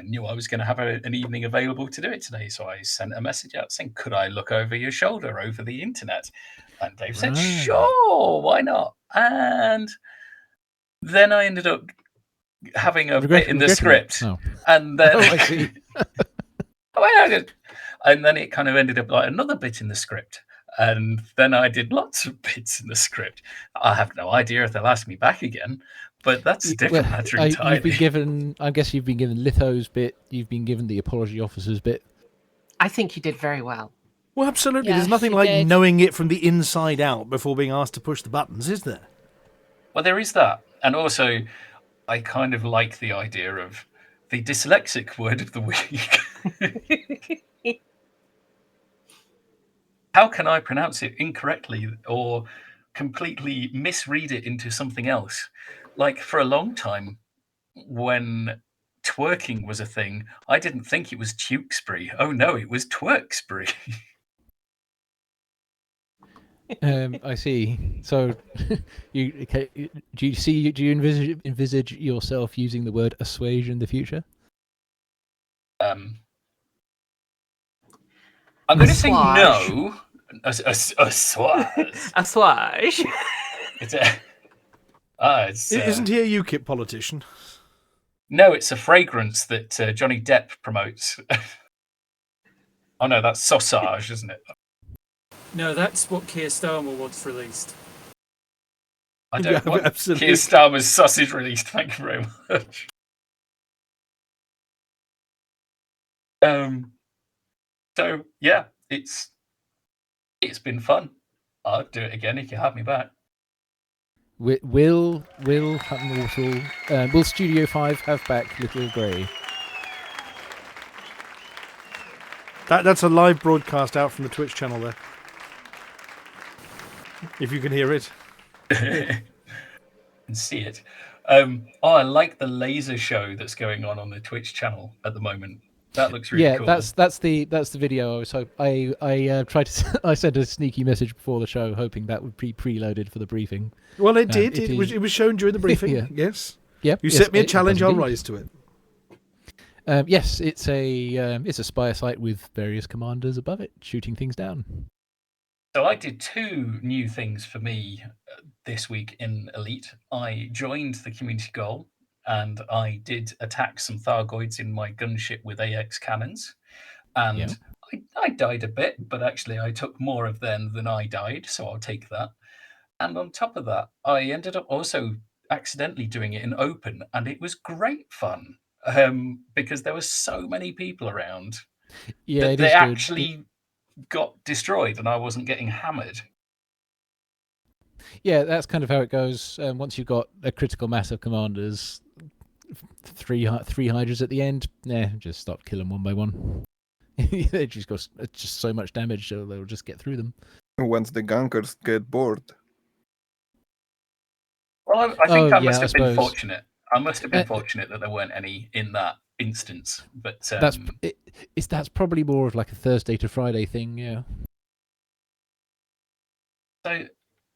knew I was going to have an evening available to do it today. So I sent a message out saying, could I look over your shoulder over the internet? And Dave said, sure, why not? And then I ended up having a bit in the script, and then I see. And then it kind of ended up like another bit in the script, and then I did lots of bits in the script. I have no idea if they'll ask me back again, but that's a different matter entirely. I guess you've been given Litho's bit. You've been given the apology officer's bit. I think you did very well. Well, absolutely. Yes, There's nothing you like did. knowing it from the inside out before being asked to push the buttons, is there? Well, there is that, and also I kind of like the idea of the dyslexic word of the week. How can I pronounce it incorrectly or completely misread it into something else? Like, for a long time, when twerking was a thing, I didn't think it was Tewkesbury. Oh no, it was Twerksbury. I see. So, do you envisage yourself using the word assuage in the future? I'm going to say no. Assuage. Assuage. Isn't he a UKIP politician? No, it's a fragrance that Johnny Depp promotes. Oh no, that's sausage, isn't it? No, that's what Keir Starmer wants released. I don't want Keir Starmer's sausage released, thank you very much. So yeah, it's been fun. I'll do it again if you have me back. Will Hutton Orbital, will Studio 5 have back Little Grey? That's a live broadcast out from the Twitch channel there. If you can hear it. And see it. I like the laser show that's going on the Twitch channel at the moment. That looks really cool. Yeah, that's the video. So I tried to I sent a sneaky message before the show, hoping that would be preloaded for the briefing. Well, it did. It was shown during the briefing. Yeah. Yes. Yep. You set me a challenge. I'll rise to it. Yes, it's a spire site with various commanders above it shooting things down. So I did 2 new things for me this week in Elite. I joined the community goal, and I did attack some Thargoids in my gunship with AX cannons. And I died a bit, but actually I took more of them than I died, so I'll take that. And on top of that, I ended up also accidentally doing it in open, and it was great fun because there were so many people around that they actually got destroyed and I wasn't getting hammered. Yeah, that's kind of how it goes. Once you've got a critical mass of commanders, three hydras at the end, just stop killing one by one. They just got just so much damage, so they'll just get through them. Once the gunkers get bored. Well, I think I must have been fortunate. I must have been fortunate that there weren't any in that instance. But that's probably more of like a Thursday to Friday thing, yeah. So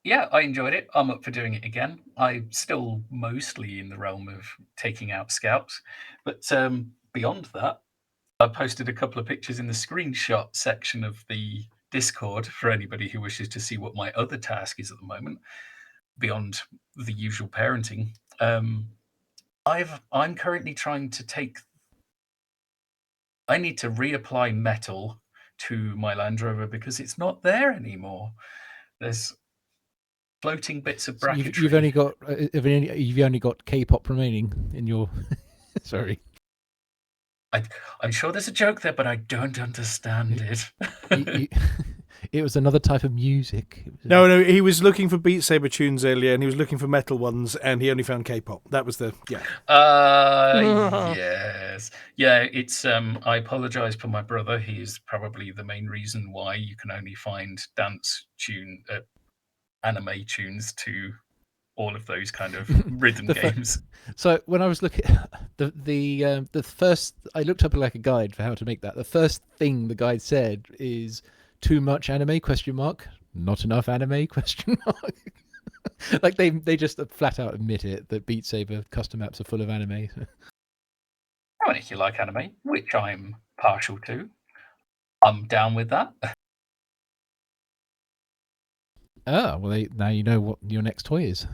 Yeah, I enjoyed it. I'm up for doing it again. I'm still mostly in the realm of taking out scouts, but beyond that, I posted a couple of pictures in the screenshot section of the Discord for anybody who wishes to see what my other task is at the moment, beyond the usual parenting. I'm currently trying to I need to reapply metal to my Land Rover because it's not there anymore. There's floating bits of So bracketry. you've only got K-pop remaining in your. Sorry. I'm sure there's a joke there, but I don't understand it. It was another type of music. No, he was looking for Beat Saber tunes earlier, and he was looking for metal ones, and he only found K-pop. That was Yes. Yeah, it's I apologize for my brother. He is probably the main reason why you can only find anime tunes to all of those kind of rhythm games. So when I was looking the first, I looked up like a guide for how to make that. The first thing the guide said is too much anime ? Not enough anime ? Like they just flat out admit it that Beat Saber custom maps are full of anime. I mean, if you like anime, which I'm partial to, I'm down with that. Oh, well, now you know what your next toy is.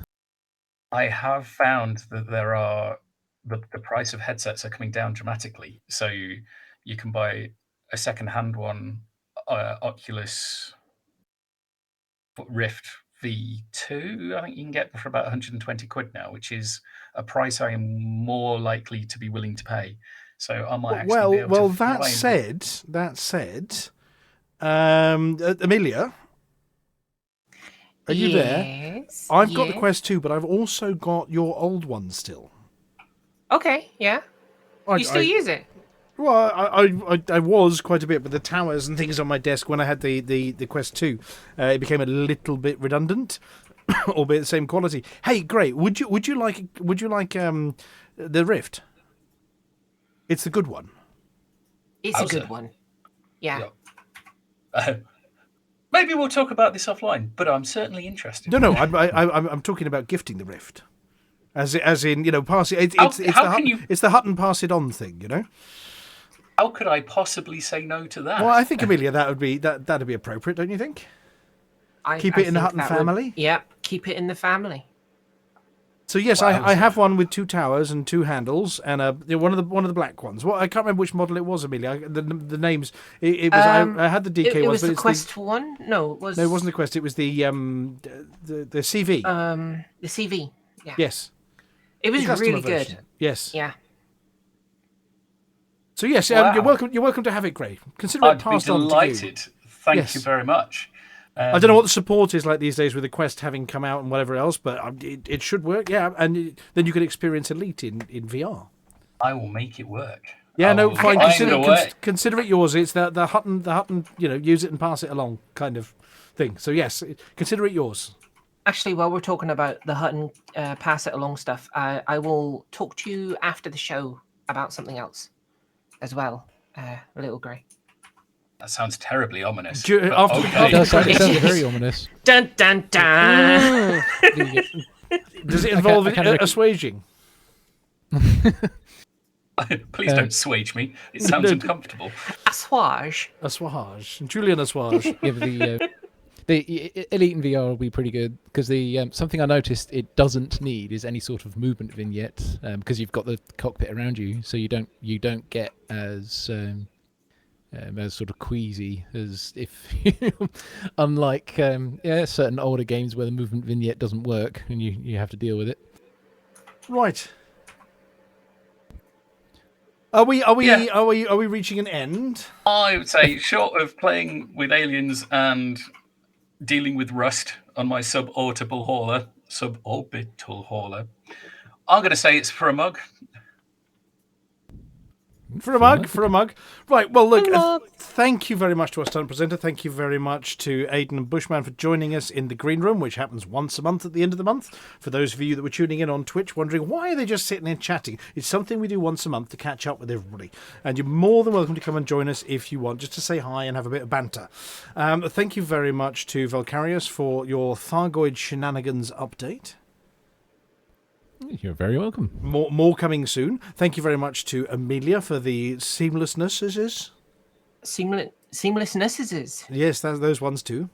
I have found that there are the price of headsets are coming down dramatically. So you can buy a second-hand one, Oculus Rift V2. I think you can get for about 120 quid now, which is a price I am more likely to be willing to pay. So I might actually be able to that said, Amelia, are you there? I've got the Quest 2, but I've also got your old one still. Okay, yeah. You still use it? Well, I was quite a bit, but the towers and things on my desk when I had the Quest 2, it became a little bit redundant, albeit the same quality. Hey, great! Would you like the Rift? It's the good one. It's a good one. Yeah. Maybe we'll talk about this offline, but I'm certainly interested. No, I'm talking about gifting the Rift, as in pass it. It's the Hutton pass it on thing, How could I possibly say no to that? Well, I think Amelia, that'd be appropriate, don't you think? Keep it in the Hutton family. Keep it in the family. So yes, I have one with 2 towers and 2 handles, and one of the black ones. Well, I can't remember which model it was, Amelia. The names. It was. I had the DK one. It was the Quest one. No, it was. No, it wasn't the Quest. It was the CV. The CV. Yeah. Yes. It was really good. Yes. Yeah. So yes, you're welcome to have it, Gray. Consider it passed on to you. I'd be delighted. Thank you very much. I don't know what the support is like these days with the Quest having come out and whatever else, but it should work, yeah. And then you can experience Elite in VR. I will make it work. Yeah, fine. Consider it yours. It's the Hutton, use it and pass it along kind of thing. So yes, consider it yours. Actually, while we're talking about the Hutton pass it along stuff, I will talk to you after the show about something else as well, Little Grey. That sounds terribly ominous. It sounds very ominous. Dun dun dun. Does it involve assuaging? Please don't swage me. It sounds uncomfortable. Assuage. Julian Assuage. Yeah, the Elite in VR will be pretty good because the something I noticed it doesn't need is any sort of movement vignette because you've got the cockpit around you, so you don't get as sort of queasy as if unlike certain older games where the movement vignette doesn't work and you have to deal with it. Right. Are we reaching an end? I would say, short of playing with aliens and dealing with rust on my suborbital hauler, I'm going to say it's for a mug. For a mug. Right, well, look, thank you very much to our stunt presenter. Thank you very much to Aidan and Bushman for joining us in the green room, which happens once a month at the end of the month. For those of you that were tuning in on Twitch wondering why are they just sitting here chatting, it's something we do once a month to catch up with everybody. And you're more than welcome to come and join us if you want, just to say hi and have a bit of banter. Thank you very much to Vulkarius for your Thargoid shenanigans update. You're very welcome. More coming soon. Thank you very much to Amelia for the seamlessnesses. Seamlessnesses. Yes, those ones too.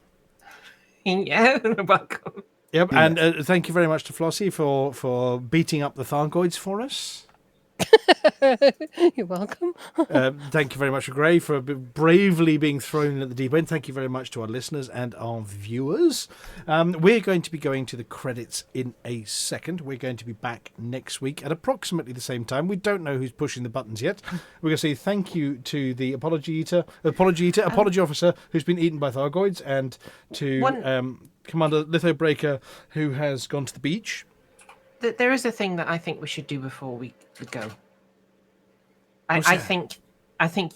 Yeah, welcome. Yep, yes. And thank you very much to Flossy for beating up the Thargoids for us. You're welcome. Thank you very much to Gray for bravely being thrown at the deep end. Thank you very much to our listeners and our viewers. We're going to be going to the credits in a second. We're going to be back next week at approximately the same time. We don't know who's pushing the buttons yet. We're going to say thank you to the apology officer who's been eaten by Thargoids, and to Commander Lithobreaker who has gone to the beach. There is a thing that I think we should do before we go. I think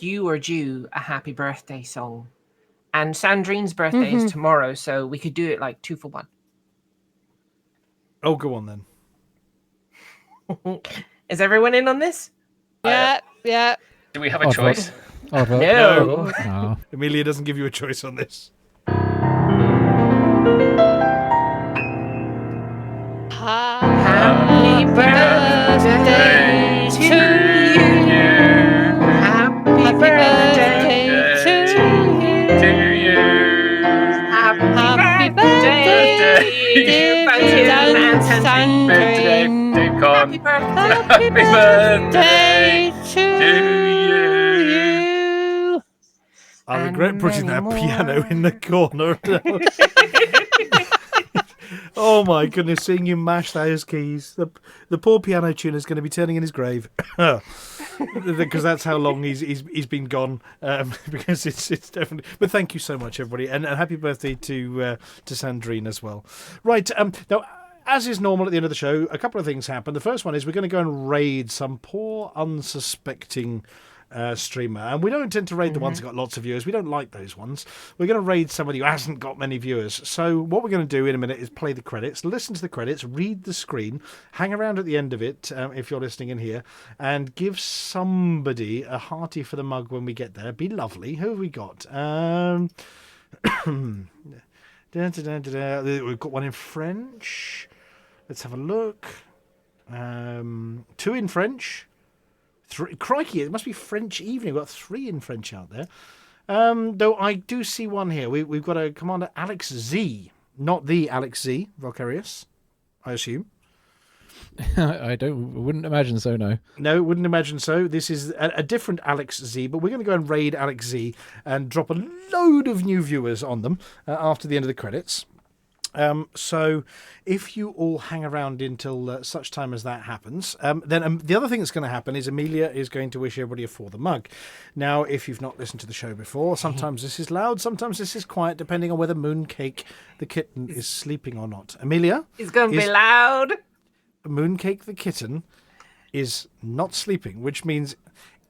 you are due a happy birthday song, and Sandrine's birthday is tomorrow, so we could do it like 2 for 1. Oh, go on then. Is everyone in on this? Yeah. Do we have a choice? No. Amelia doesn't give you a choice on this. Happy birthday to you. Happy birthday to you. Happy birthday, dear Sandrine. Happy birthday to you. I regret putting that piano in the corner. Oh my goodness, seeing you mash those keys. The poor piano tuner is going to be turning in his grave. Because that's how long he's been gone. Because it's definitely. But thank you so much, everybody, and happy birthday to Sandrine as well. Right, now, as is normal at the end of the show, a couple of things happen. The first one is we're going to go and raid some poor unsuspecting streamer, and we don't tend to raid the ones that got lots of viewers. We don't like those ones. We're going to raid somebody who hasn't got many viewers. So what we're going to do in a minute is play the credits, listen to the credits, read the screen, hang around at the end of it if you're listening in here, and give somebody a hearty for the mug when we get there. Be lovely. Who have we got? We've got one in French. Let's have a look. 2 in French. 3, crikey, it must be French evening. We've got 3 in French out there. Though I do see one here. We've got a Commander Alex Z. Not the Alex Z, Vulkarius, I assume. I wouldn't imagine so, no. No, wouldn't imagine so. This is a different Alex Z, but we're going to go and raid Alex Z and drop a load of new viewers on them after the end of the credits. So if you all hang around until such time as that happens, then the other thing that's going to happen is Amelia is going to wish everybody a For the Mug. Now, if you've not listened to the show before, sometimes this is loud, sometimes this is quiet, depending on whether Mooncake the kitten is sleeping or not. Amelia? It's going to be loud. Mooncake the kitten is not sleeping, which means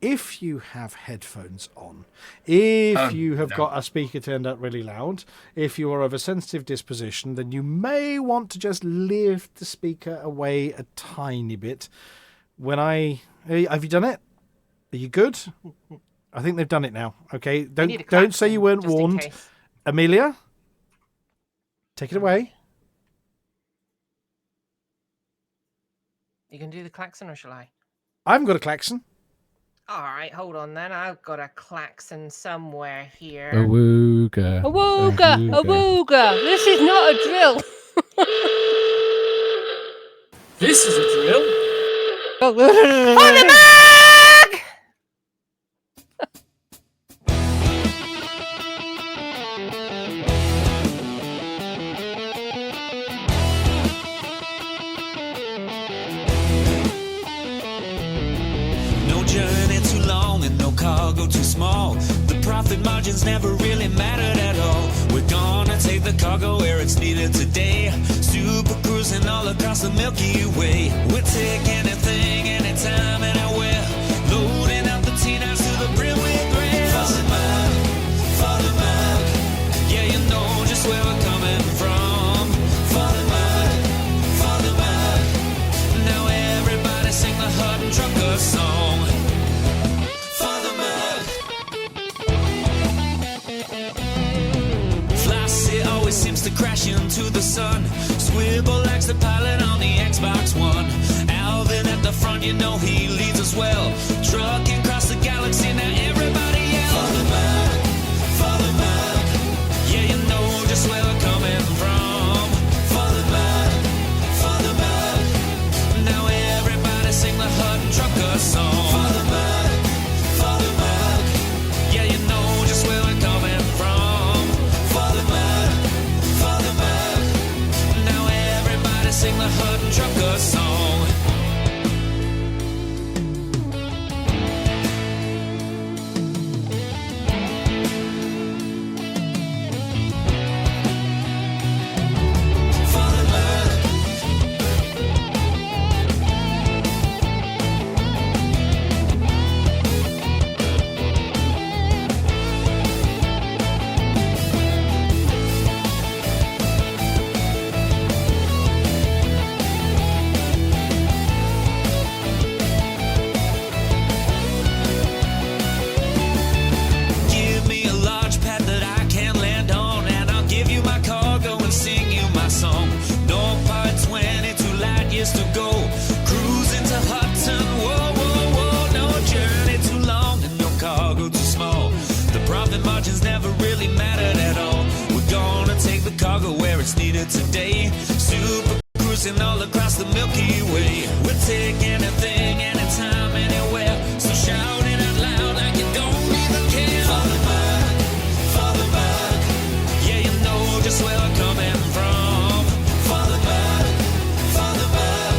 if you have headphones on, if you have got a speaker turned up really loud, if you are of a sensitive disposition, then you may want to just lift the speaker away a tiny bit. Have you done it? Are you good? I think they've done it now. Okay, don't say you weren't warned. Amelia, take it away. You can do the klaxon, or shall I? I haven't got a klaxon. All right, hold on then. I've got a klaxon somewhere here. Awooga. Awooga. Awooga. This is not a drill. This is a drill. For the mug! Cargo too small. The profit margins never really mattered at all. We're gonna take the cargo where it's needed today. Super cruising all across the Milky Way. We'll take anything, anytime, anywhere. Loading up the crash into the sun. Swivel likes the pilot on the Xbox One. Alvin at the front, you know he leads us well. Trucking across the galaxy, now everybody yell. Father Mac, Father Mac. Yeah, you know just where we're coming from. Father Mac, Father Mac. Now everybody sing the Hutton Trucker song. Father Mac, Father Mac. Yeah, you know just where we're coming from. Father Mac, Father Mac. Now everybody sing the Hutton Trucker song. To go cruising to Hutton. Whoa, whoa, whoa, no journey too long and no cargo too small. The profit margins never really mattered at all. We're gonna take the cargo where it's needed today. Super cruising all across the Milky Way. We'll take anything, anytime, anywhere. So shout it out loud like you don't even care. Father Mac, Father Mac. Yeah, you know just where we're coming from. Father Mac, Father Mac.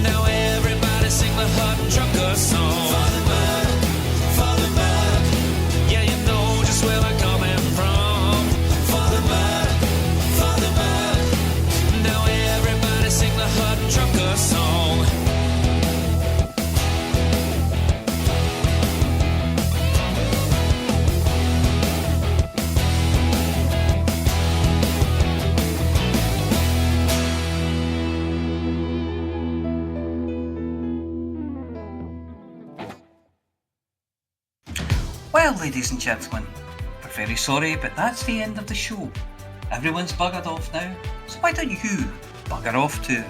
Now everybody sing the Hutton Trucker song. Father Mac, Father Mac. Yeah, you know just where we're coming from. Father Mac, Father Mac. Now everybody sing the Hutton Trucker song. Well, ladies and gentlemen, we're very sorry, but that's the end of the show. Everyone's buggered off now, so why don't you bugger off too?